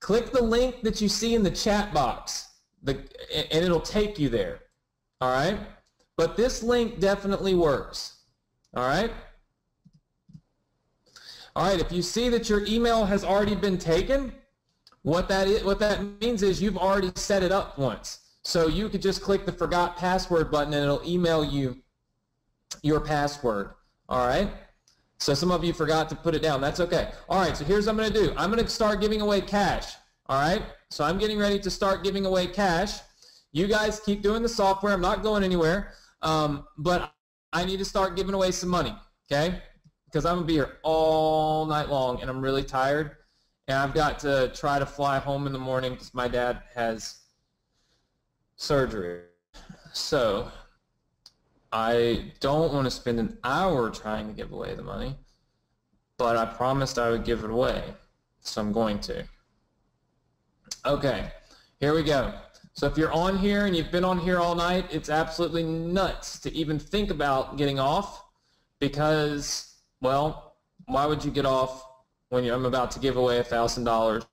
Click the link that you see in the chat box, and it'll take you there. All right? But this link definitely works. All right? All right, if you see that your email has already been taken, what that means is you've already set it up once. So you could just click the forgot password button and it'll email you your password. All right? So some of you forgot to put it down. That's okay. All right, so here's what I'm going to do. I'm going to start giving away cash. All right? So I'm getting ready to start giving away cash. You guys keep doing the software. I'm not going anywhere. But I need to start giving away some money, okay? Because I'm going to be here all night long, and I'm really tired. And I've got to try to fly home in the morning because my dad has surgery. So I don't want to spend an hour trying to give away the money, but I promised I would give it away, so I'm going to. Okay, here we go. So if you're on here and you've been on here all night, it's absolutely nuts to even think about getting off because, well, why would you get off when I'm about to give away $1,000,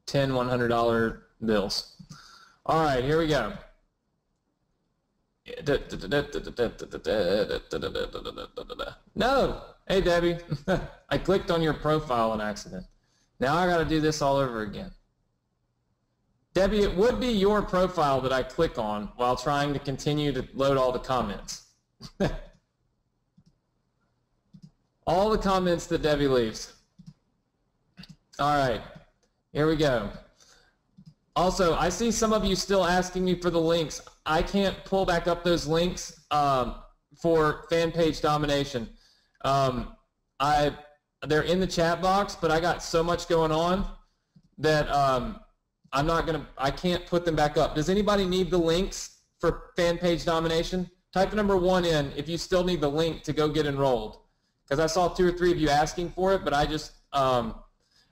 10 $100 bills? All right, here we go. No! Hey, Debbie. I clicked on your profile on accident. Now I got to do this all over again. Debbie, it would be your profile that I click on while trying to continue to load all the comments. All the comments that Debbie leaves. All right, here we go. Also, I see some of you still asking me for the links. I can't pull back up those links for fan page domination. They're in the chat box, but I got so much going on that I can't put them back up. Does anybody need the links for fan page domination? Type the number 1 in if you still need the link to go get enrolled. Because I saw 2 or 3 of you asking for it, but I just,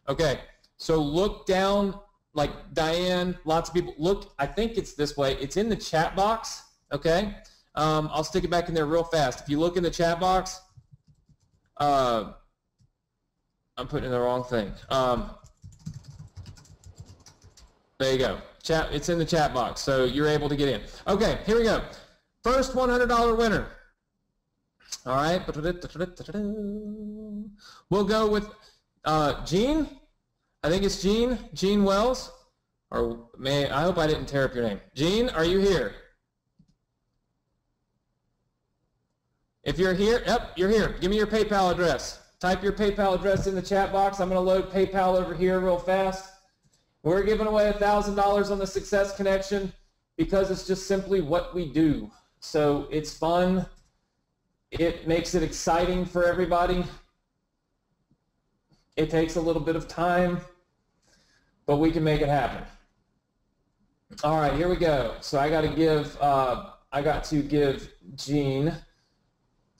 okay. So look down, like Diane, lots of people, look, I think it's this way. It's in the chat box, okay? I'll stick it back in there real fast. If you look in the chat box, I'm putting in the wrong thing. There you go. Chat. It's in the chat box, so you're able to get in. Okay, here we go. First $100 winner. All right. We'll go with Jean. I think it's Jean. Jean Wells. Or I hope I didn't tear up your name. Jean, are you here? If you're here, yep, you're here. Give me your PayPal address. Type your PayPal address in the chat box. I'm going to load PayPal over here real fast. We're giving away $1,000 on the Success Connection because it's just simply what we do. so it's fun. It makes it exciting for everybody. It takes a little bit of time, but we can make it happen. All right, here we go. So I got to give Jean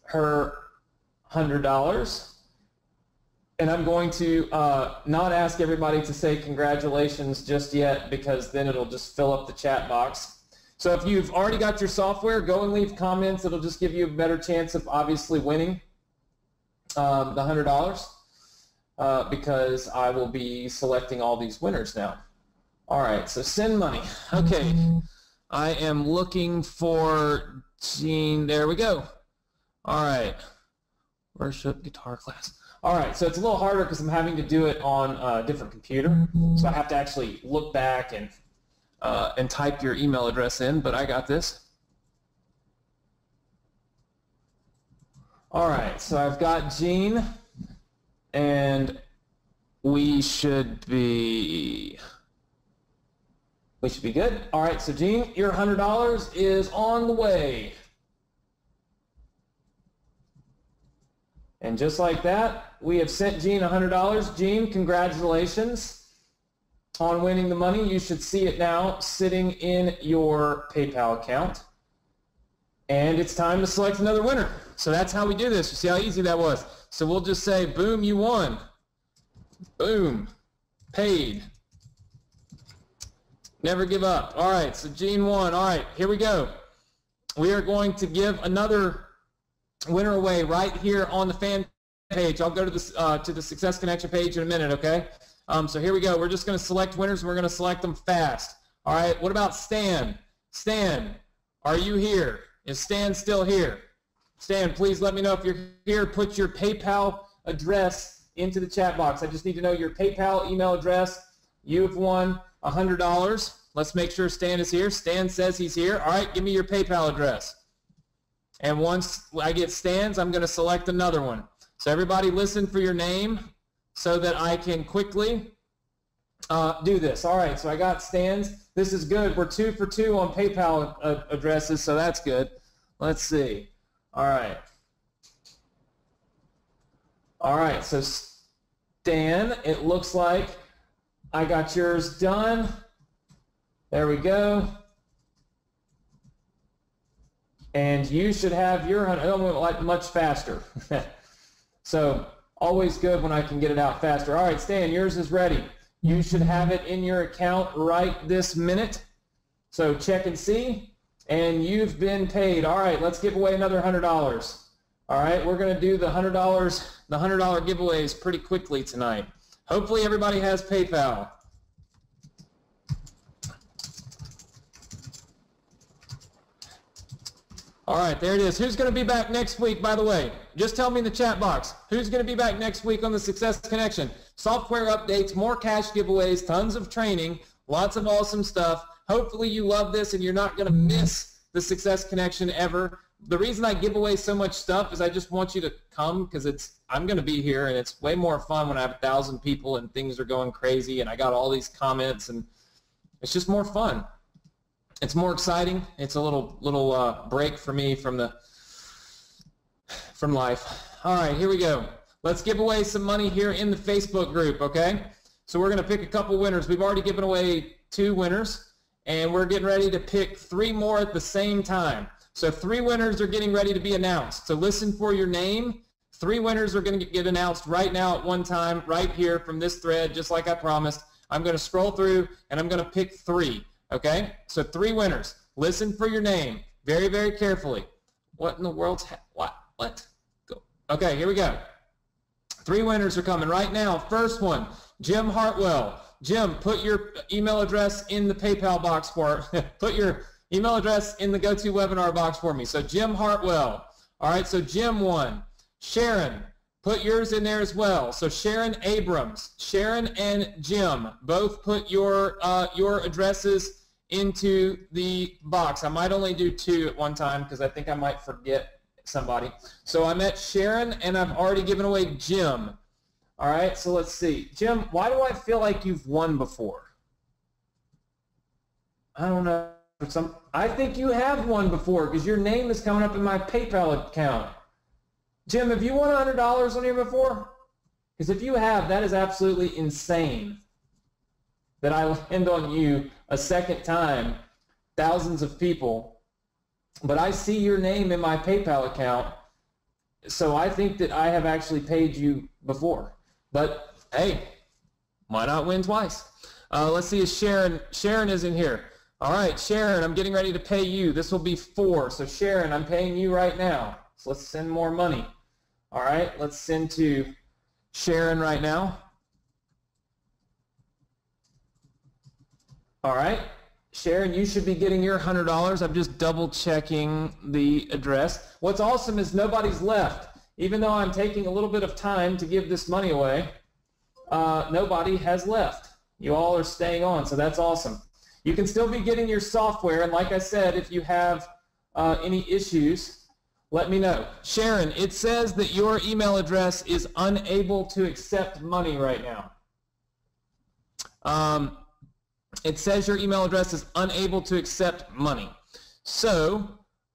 her $100. And I'm going to not ask everybody to say congratulations just yet, because then it'll just fill up the chat box. So if you've already got your software, go and leave comments. It'll just give you a better chance of obviously winning the $100 because I will be selecting all these winners now. All right, so send money. Okay, I am looking for Jean. There we go. All right, worship guitar class. All right, so it's a little harder because I'm having to do it on a different computer. So I have to actually look back and type your email address in, but I got this. All right, so I've got Jean, and we should be good. All right, so Jean, your $100 is on the way. And just like that, we have sent Jean $100. Jean, congratulations on winning the money. You should see it now sitting in your PayPal account. And it's time to select another winner. So that's how we do this. You see how easy that was? So we'll just say, boom, you won. Boom, paid. Never give up. All right, so Jean won. All right, here we go. We are going to give another winner away right here on the fan page. I'll go to the Success Connection page in a minute, okay? So here we go. We're just going to select winners, and we're going to select them fast. All right, what about Stan? Stan, are you here? Is Stan still here? Stan, please let me know if you're here. Put your PayPal address into the chat box. I just need to know your PayPal email address. You've won $100. Let's make sure Stan is here. Stan says he's here. All right, give me your PayPal address. And once I get Stan's, I'm going to select another one. So everybody listen for your name so that I can quickly do this. All right, so I got Stan's. This is good. We're 2 for 2 on PayPal addresses, so that's good. Let's see. All right. All right, so Stan, it looks like I got yours done. There we go. And you should have your $100. I don't want it much faster. So always good when I can get it out faster. All right, Stan, yours is ready. You should have it in your account right this minute. So check and see. And you've been paid. All right, let's give away another $100. All right, we're going to do the $100 giveaways pretty quickly tonight. Hopefully everybody has PayPal. All right, there it is. Who's going to be back next week, by the way? Just tell me in the chat box. Who's going to be back next week on the Success Connection? Software updates, more cash giveaways, tons of training, lots of awesome stuff. Hopefully you love this and you're not going to miss the Success Connection ever. The reason I give away so much stuff is I just want you to come because I'm going to be here, and it's way more fun when I have 1,000 people and things are going crazy and I got all these comments, and it's just more fun. It's more exciting. It's a little break for me from life. All right, here we go. Let's give away some money here in the Facebook group, okay? So we're going to pick a couple winners. We've already given away 2 winners, and we're getting ready to pick 3 more at the same time. So 3 winners are getting ready to be announced. So listen for your name. 3 winners are going to get announced right now at one time, right here from this thread, just like I promised. I'm going to scroll through, and I'm going to pick 3. Okay, so 3 winners. Listen for your name very, very carefully. What in the world's what? Go. Okay, here we go. 3 winners are coming right now. First one, Jim Hartwell. Jim, put your email address in the PayPal box put your email address in the GoToWebinar box for me. So Jim Hartwell. All right, so Jim won. Sharon, put yours in there as well. So Sharon Abrams. Sharon and Jim, both put your addresses into the box. I might only do 2 at one time because I think I might forget somebody. So I'm at Sharon, and I've already given away Jim. All right, so let's see. Jim, why do I feel like you've won before? I don't know I think you have won before because your name is coming up in my PayPal account. Jim, have you won $100 on here before? Because if you have, that is absolutely insane that I land on you a second time, thousands of people, but I see your name in my PayPal account, so I think that I have actually paid you before. But hey, why not win twice? Let's see if Sharon is in here. All right, Sharon, I'm getting ready to pay you. This will be 4. So Sharon, I'm paying you right now. So let's send more money. All right, let's send to Sharon right now. All right, Sharon, you should be getting your $100. I'm just double checking the address. What's awesome is nobody's left. Even though I'm taking a little bit of time to give this money away, nobody has left. You all are staying on, so that's awesome. You can still be getting your software, and like I said, if you have any issues, let me know. Sharon, it says that your email address is unable to accept money right now. It says your email address is unable to accept money. So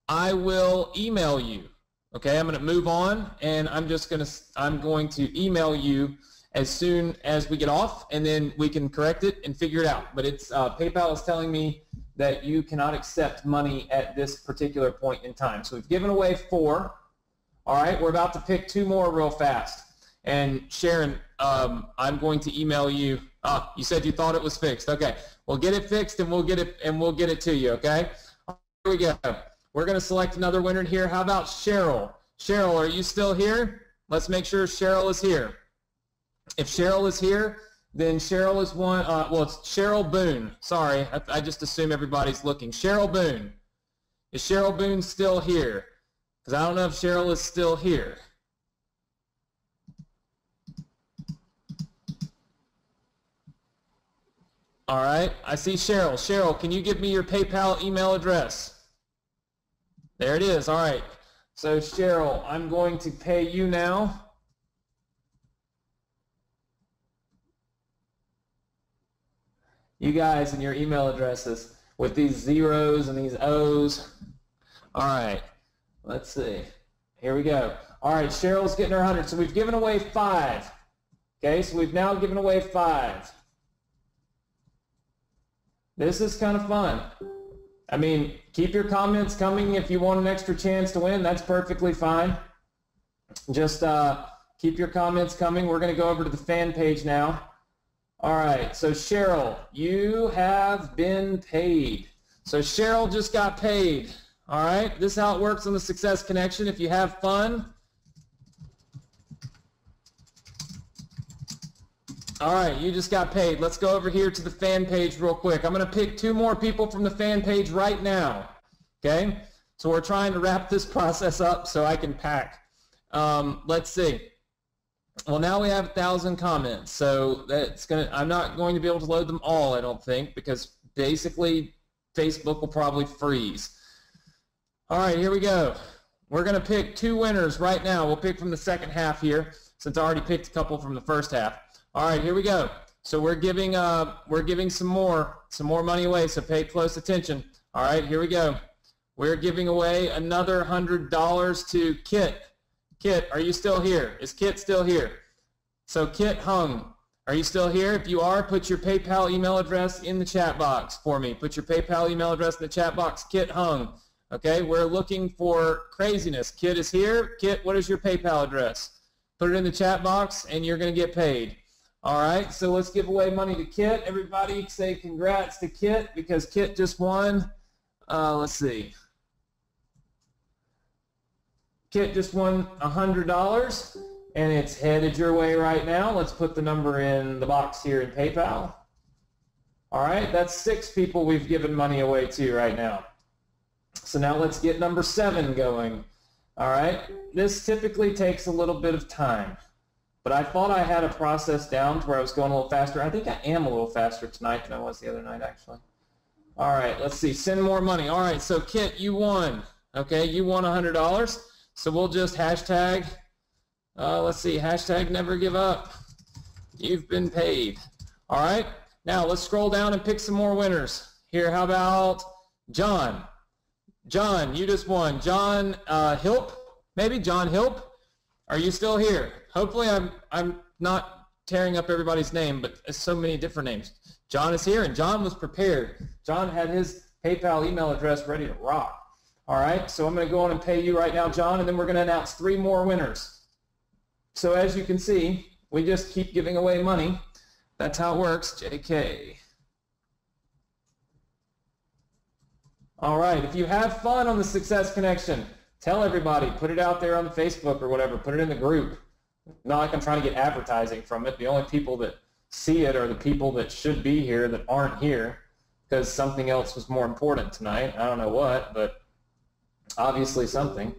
I will email you. Okay, I'm going to move on, and I'm going to email you as soon as we get off, and then we can correct it and figure it out. But it's PayPal is telling me that you cannot accept money at this particular point in time. So we've given away 4. All right, we're about to pick 2 more real fast. And Sharon, I'm going to email you. You said you thought it was fixed. Okay, we'll get it fixed, and we'll get it to you. Okay, here we go. We're going to select another winner here. How about Cheryl? Cheryl, are you still here? Let's make sure Cheryl is here. If Cheryl is here, then Cheryl is one. Well, it's Cheryl Boone. Sorry, I just assume everybody's looking. Cheryl Boone. Is Cheryl Boone still here? Because I don't know if Cheryl is still here. All right, I see Cheryl. Cheryl, can you give me your PayPal email address? There it is. All right. So Cheryl, I'm going to pay you now. You guys and your email addresses with these zeros and these O's. All right, let's see. Here we go. All right, Cheryl's getting her 100. So we've given away 5. Okay, so we've now given away 5. This is kind of fun. I mean, keep your comments coming if you want an extra chance to win. That's perfectly fine. Just keep your comments coming. We're going to go over to the fan page now. All right, so Cheryl, you have been paid. So Cheryl just got paid. All right, this is how it works on the Success Connection. If you have fun. All right, you just got paid. Let's go over here to the fan page real quick. I'm going to pick 2 more people from the fan page right now. Okay, so we're trying to wrap this process up so I can pack. Let's see. Well, now we have 1,000 comments, so I'm not going to be able to load them all, I don't think, because basically Facebook will probably freeze. All right, here we go. We're going to pick 2 winners right now. We'll pick from the second half here, since I already picked a couple from the first half. All right, here we go. So we're giving some more money away, so pay close attention. All right, here we go. We're giving away another $100 to Kit. Kit, are you still here? Is Kit still here? So Kit Hung, are you still here? If you are, put your PayPal email address in the chat box for me. Put your PayPal email address in the chat box. Kit Hung. Okay, we're looking for craziness. Kit is here. Kit, what is your PayPal address? Put it in the chat box, and you're going to get paid. All right, so let's give away money to Kit. Everybody say congrats to Kit because Kit just won. Let's see. Kit just won $100, and it's headed your way right now. Let's put the number in the box here in PayPal. All right, that's 6 people we've given money away to right now. So now let's get number 7 going. All right, this typically takes a little bit of time, but I thought I had a process down to where I was going a little faster. I think I am a little faster tonight than I was the other night, actually. All right, let's see, send more money. All right, so Kit, you won. Okay, you won $100. So we'll just hashtag, let's see, hashtag never give up. You've been paid. All right, now let's scroll down and pick some more winners. Here, how about John, you just won. John Hilp, maybe John Hilp. Are you still here? Hopefully I'm not tearing up everybody's name, but it's so many different names. John is here, and John was prepared. John had his PayPal email address ready to rock. All right, so I'm going to go on and pay you right now, John, and then we're going to announce 3 more winners. So as you can see, we just keep giving away money. That's how it works, JK. All right, if you have fun on the Success Connection, tell everybody, put it out there on the Facebook or whatever, put it in the group. Not like I'm trying to get advertising from it. The only people that see it are the people that should be here that aren't here because something else was more important tonight. I don't know what, but obviously something.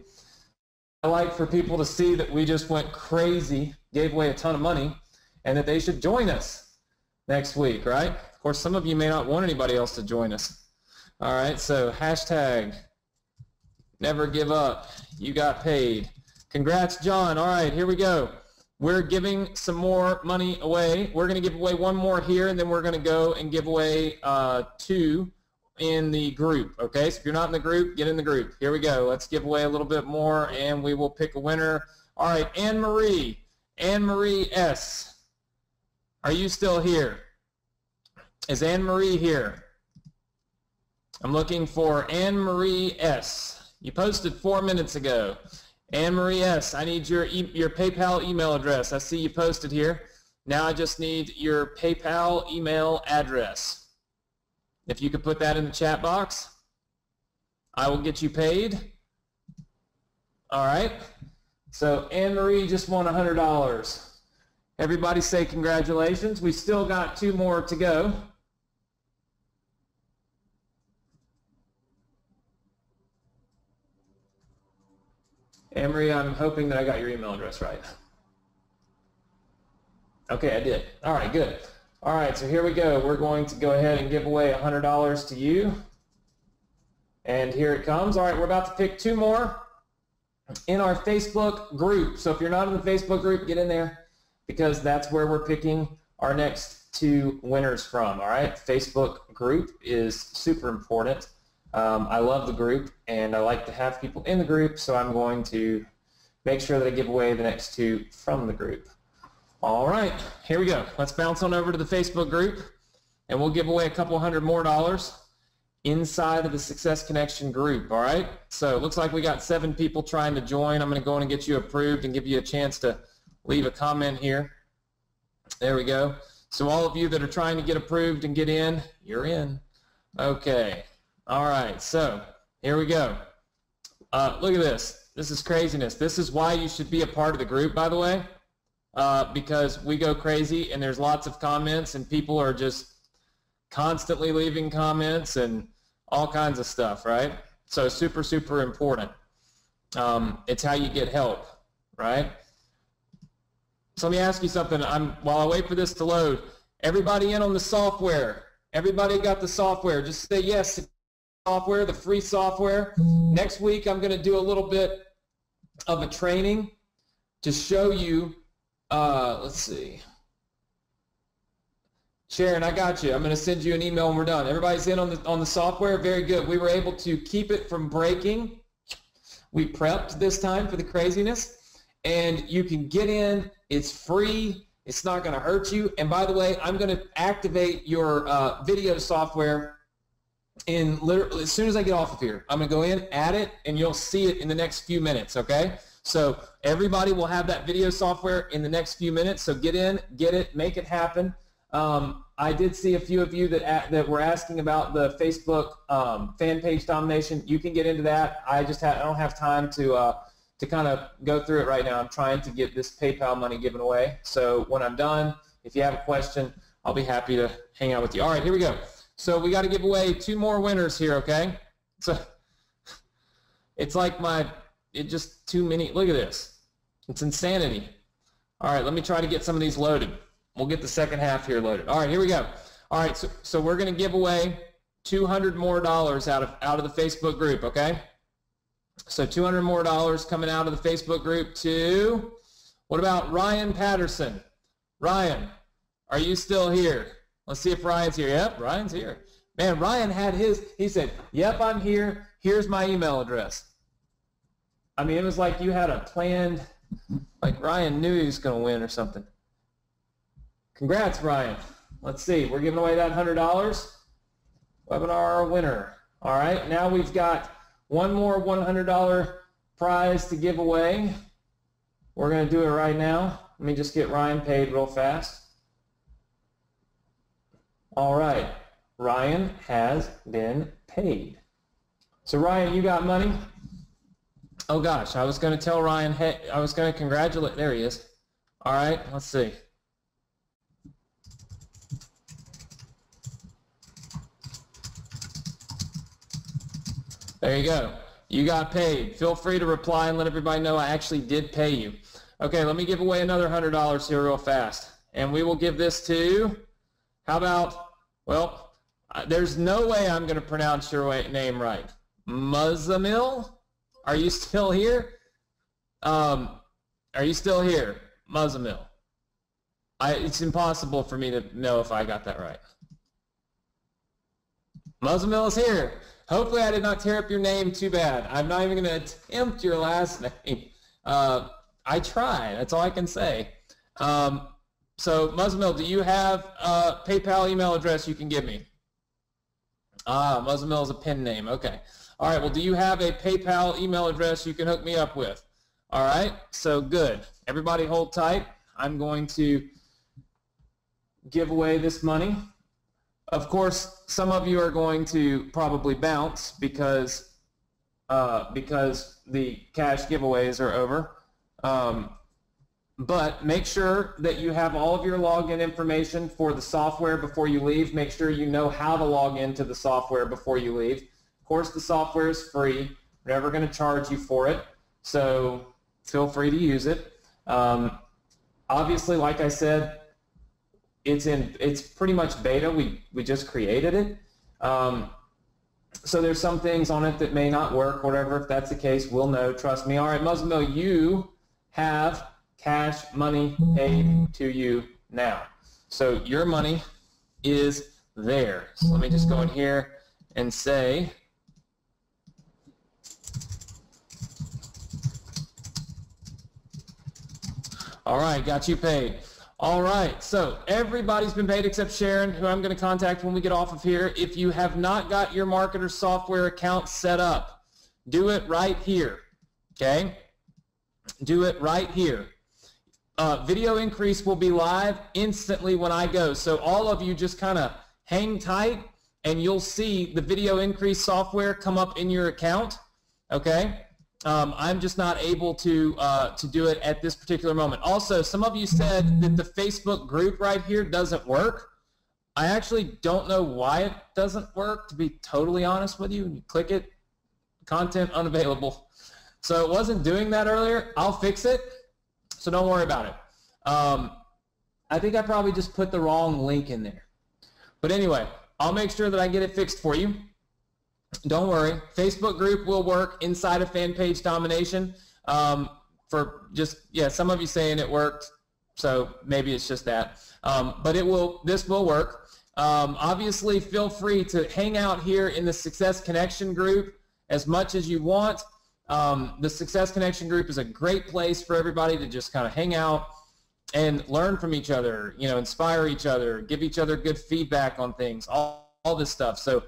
I like for people to see that we just went crazy, gave away a ton of money, and that they should join us next week, right? Of course, some of you may not want anybody else to join us. All right, so hashtag never give up. You got paid. Congrats, John. All right, here we go. We're giving some more money away. We're going to give away 1 more here, and then we're going to go and give away 2 in the group. Okay, so if you're not in the group, get in the group. Here we go. Let's give away a little bit more, and we will pick a winner. All right, Anne-Marie S. Are you still here? Is Anne-Marie here? I'm looking for Anne-Marie S. You posted 4 minutes ago. Anne-Marie S., I need your PayPal email address. I see you posted here. Now I just need your PayPal email address. If you could put that in the chat box, I will get you paid. All right. So Anne-Marie just won $100. Everybody say congratulations. We still got 2 more to go. Anne-Marie, I'm hoping that I got your email address right. Okay, I did. All right, good. All right, so here we go. We're going to go ahead and give away $100 to you. And here it comes. All right, we're about to pick 2 more in our Facebook group. So if you're not in the Facebook group, get in there because that's where we're picking our next 2 winners from. All right, Facebook group is super important. I love the group, and I like to have people in the group, so I'm going to make sure that I give away the next 2 from the group. All right, here we go. Let's bounce on over to the Facebook group, and we'll give away a couple $100 more inside of the Success Connection group, all right? So it looks like we got 7 people trying to join. I'm going to go in and get you approved and give you a chance to leave a comment here. There we go. So all of you that are trying to get approved and get in, you're in. Okay. All right, so here we go. Look at this. This is craziness. This is why you should be a part of the group, by the way, because we go crazy and there's lots of comments and people are just constantly leaving comments and all kinds of stuff, right? So super, super important. It's how you get help, right? So let me ask you something. While I wait for this to load, everybody in on the software? Everybody got the software? Just say yes to software, the free software. Next week I'm going to do a little bit of a training to show you, let's see. Sharon, I got you. I'm going to send you an email when we're done. Everybody's in on the software? Very good. We were able to keep it from breaking. We prepped this time for the craziness. And you can get in. It's free. It's not going to hurt you. And by the way, I'm going to activate your video software in literally as soon as I get off of here. I'm going to go in, add it, and you'll see it in the next few minutes, okay? So everybody will have that video software in the next few minutes. So get in, get it, make it happen. I did see a few of you that were asking about the Facebook fan page domination. You can get into that. I don't have time to kind of go through it right now. I'm trying to get this PayPal money given away. So when I'm done, if you have a question, I'll be happy to hang out with you. All right, here we go. So we got to give away 2 more winners here, okay? So it's like just too many. Look at this. It's insanity. All right, let me try to get some of these loaded. We'll get the second half here loaded. All right, here we go. All right, so we're going to give away $200 more out of the Facebook group, okay? So $200 more coming out of the Facebook group to, what about Ryan Patterson? Ryan, are you still here? Let's see if Ryan's here. Yep, Ryan's here. Man, Ryan had his, he said, yep, I'm here. Here's my email address. I mean, it was like you had a planned, like Ryan knew he was going to win or something. Congrats, Ryan. Let's see. We're giving away that $100. Webinar winner. All right. Now we've got one more $100 prize to give away. We're going to do it right now. Let me just get Ryan paid real fast. All right. Ryan has been paid. So Ryan, you got money? Oh gosh, I was going to tell Ryan, hey, I was going to congratulate, there he is. All right, let's see. There you go. You got paid. Feel free to reply and let everybody know I actually did pay you. Okay, let me give away another $100 here real fast. And we will give this to, how about, well, there's no way I'm going to pronounce your name right. Muzzamil? Are you still here? Are you still here? Muzzamil. It's impossible for me to know if I got that right. Muzzamil is here. Hopefully I did not tear up your name too bad. I'm not even going to attempt your last name. I tried. That's all I can say. So, Muzzamil, do you have a PayPal email address you can give me? Muzzamil is a pen name. Okay. All right. Well, do you have a PayPal email address you can hook me up with? All right. So, good. Everybody hold tight. I'm going to give away this money. Of course, some of you are going to probably bounce because the cash giveaways are over. But make sure that you have all of your login information for the software before you leave. Make sure you know how to log into the software before you leave. Of course, the software is free. We're never going to charge you for it, so feel free to use it. Obviously, like I said, it's pretty much beta. We just created it. So there's some things on it that may not work, whatever. If that's the case, we'll know. Trust me. All right, Muzzamil, you have cash money paid to you now. So your money is there. So let me just go in here and say, all right, got you paid. All right, so everybody's been paid except Sharon, who I'm going to contact when we get off of here. If you have not got your marketer software account set up, do it right here, okay? Do it right here. Video increase will be live instantly when I go. So all of you just kind of hang tight and you'll see the video increase software come up in your account, okay? I'm just not able to do it at this particular moment. Also, some of you said that the Facebook group right here doesn't work. I actually don't know why it doesn't work, to be totally honest with you. When you click it, content unavailable. So it wasn't doing that earlier. I'll fix it, so don't worry about it. I think I probably just put the wrong link in there. But anyway, I'll make sure that I get it fixed for you. Don't worry. Facebook group will work inside of fan page domination. For just, yeah, some of you saying it worked, so maybe it's just that. But this will work. Obviously, feel free to hang out here in the Success Connection group as much as you want. The Success Connection group is a great place for everybody to just kind of hang out and learn from each other, you know, inspire each other, give each other good feedback on things, all this stuff. So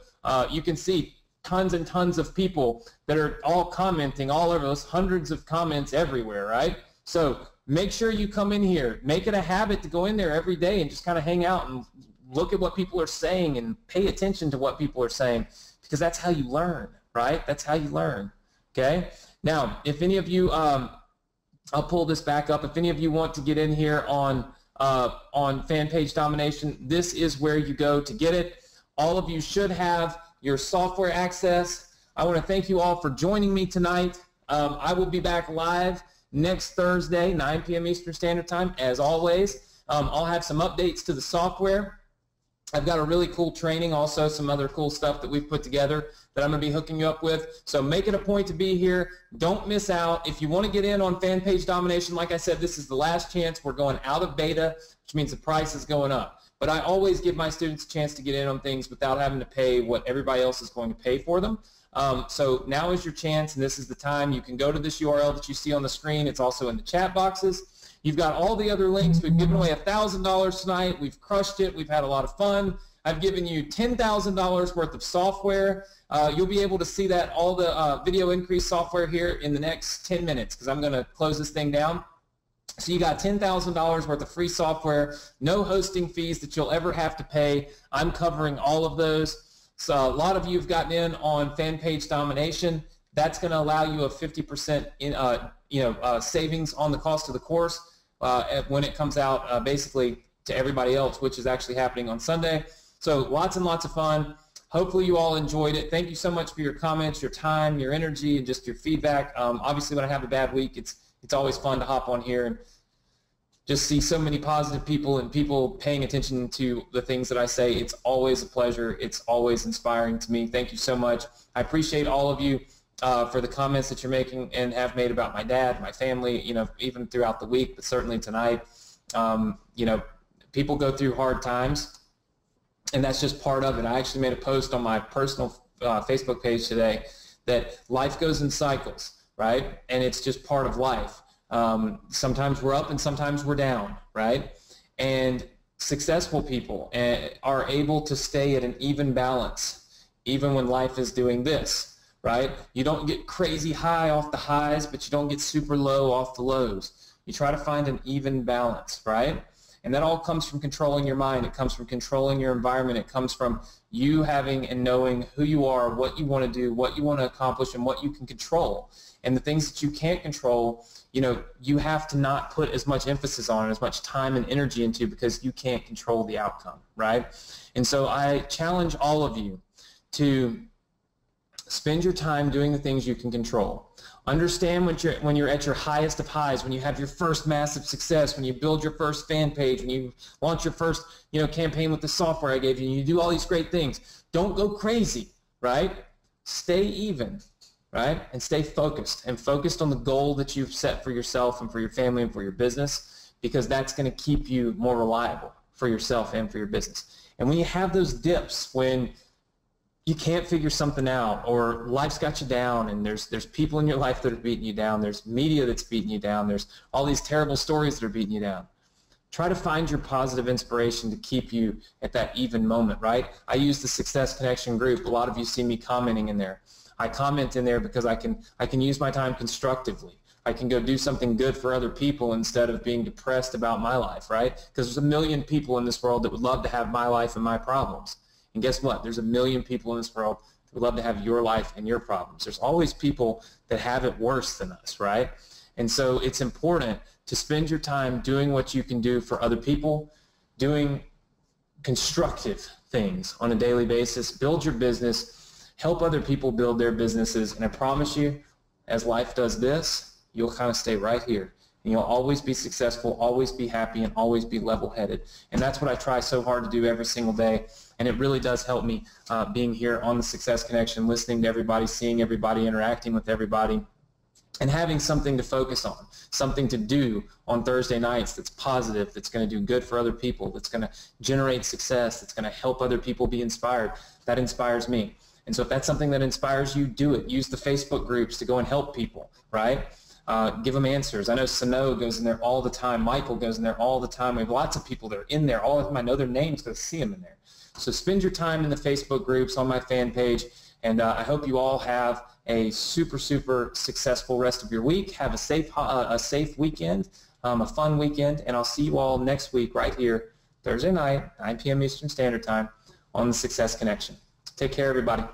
you can see tons and tons of people that are all commenting all over. Those hundreds of comments everywhere, right? So make sure you come in here. Make it a habit to go in there every day and just kind of hang out and look at what people are saying and pay attention to what people are saying, because that's how you learn, right? That's how you learn, okay? Now, if any of you, I'll pull this back up. If any of you want to get in here on fan page domination, this is where you go to get it. All of you should have your software access. I want to thank you all for joining me tonight. I will be back live next Thursday, 9 p.m. Eastern Standard Time, as always. I'll have some updates to the software. I've got a really cool training, also some other cool stuff that we've put together that I'm going to be hooking you up with. So make it a point to be here. Don't miss out. If you want to get in on fan page domination, like I said, this is the last chance. We're going out of beta, which means the price is going up. but I always give my students a chance to get in on things without having to pay what everybody else is going to pay for them. So now is your chance, and this is the time. You can go to this URL that you see on the screen. It's also in the chat boxes. You've got all the other links. We've given away $1,000 tonight. We've crushed it. We've had a lot of fun. I've given you $10,000 worth of software. You'll be able to see that, all the video increase software here in the next 10 minutes because I'm going to close this thing down. So you got $10,000 worth of free software, no hosting fees that you'll ever have to pay. I'm covering all of those. So a lot of you have gotten in on fan page domination. That's going to allow you a 50% savings on the cost of the course when it comes out basically to everybody else, which is actually happening on Sunday. So lots and lots of fun. Hopefully you all enjoyed it. Thank you so much for your comments, your time, your energy, and just your feedback. Obviously, when I have a bad week, it's always fun to hop on here and just see so many positive people and people paying attention to the things that I say. It's always a pleasure. It's always inspiring to me. Thank you so much. I appreciate all of you for the comments that you're making and have made about my dad, my family, even throughout the week, but certainly tonight. People go through hard times, and that's just part of it. I actually made a post on my personal Facebook page today that life goes in cycles, right? And it's just part of life. Sometimes we're up and sometimes we're down, right? And successful people are able to stay at an even balance, even when life is doing this, right? You don't get crazy high off the highs, but you don't get super low off the lows. You try to find an even balance, right? And that all comes from controlling your mind. It comes from controlling your environment. It comes from you having and knowing who you are, what you want to do, what you want to accomplish, and what you can control. And the things that you can't control, you have to not put as much emphasis on, as much time and energy into, because you can't control the outcome, right? And so I challenge all of you to spend your time doing the things you can control. Understand when you're at your highest of highs, when you have your first massive success, when you build your first fan page, when you launch your first campaign with the software I gave you, and you do all these great things. Don't go crazy, right? Stay even, right? And stay focused, and focused on the goal that you've set for yourself and for your family and for your business, because that's going to keep you more reliable for yourself and for your business. And when you have those dips, when you can't figure something out, or life's got you down, and there's people in your life that are beating you down, there's media that's beating you down, there's all these terrible stories that are beating you down. Try to find your positive inspiration to keep you at that even moment, right? I use the Success Connection group. A lot of you see me commenting in there. I comment in there because I can use my time constructively. I can go do something good for other people instead of being depressed about my life, right? Because there's a million people in this world that would love to have my life and my problems. And guess what? There's a million people in this world that would love to have your life and your problems. There's always people that have it worse than us, right? And so it's important to spend your time doing what you can do for other people, doing constructive things on a daily basis, build your business, help other people build their businesses, and I promise you, as life does this, you'll kind of stay right here. And you'll always be successful, always be happy, and always be level-headed. And that's what I try so hard to do every single day. And it really does help me being here on the Success Connection, listening to everybody, seeing everybody, interacting with everybody, and having something to focus on, something to do on Thursday nights that's positive, that's going to do good for other people, that's going to generate success, that's going to help other people be inspired. That inspires me. And so if that's something that inspires you, do it. Use the Facebook groups to go and help people, right? Give them answers. I know Sano goes in there all the time. Michael goes in there all the time. We have lots of people that are in there. All of them, I know their names because I see them in there. So spend your time in the Facebook groups, on my fan page, and I hope you all have a super, super successful rest of your week. Have a safe weekend, a fun weekend, and I'll see you all next week right here, Thursday night, 9 p.m. Eastern Standard Time, on the Success Connection. Take care, everybody.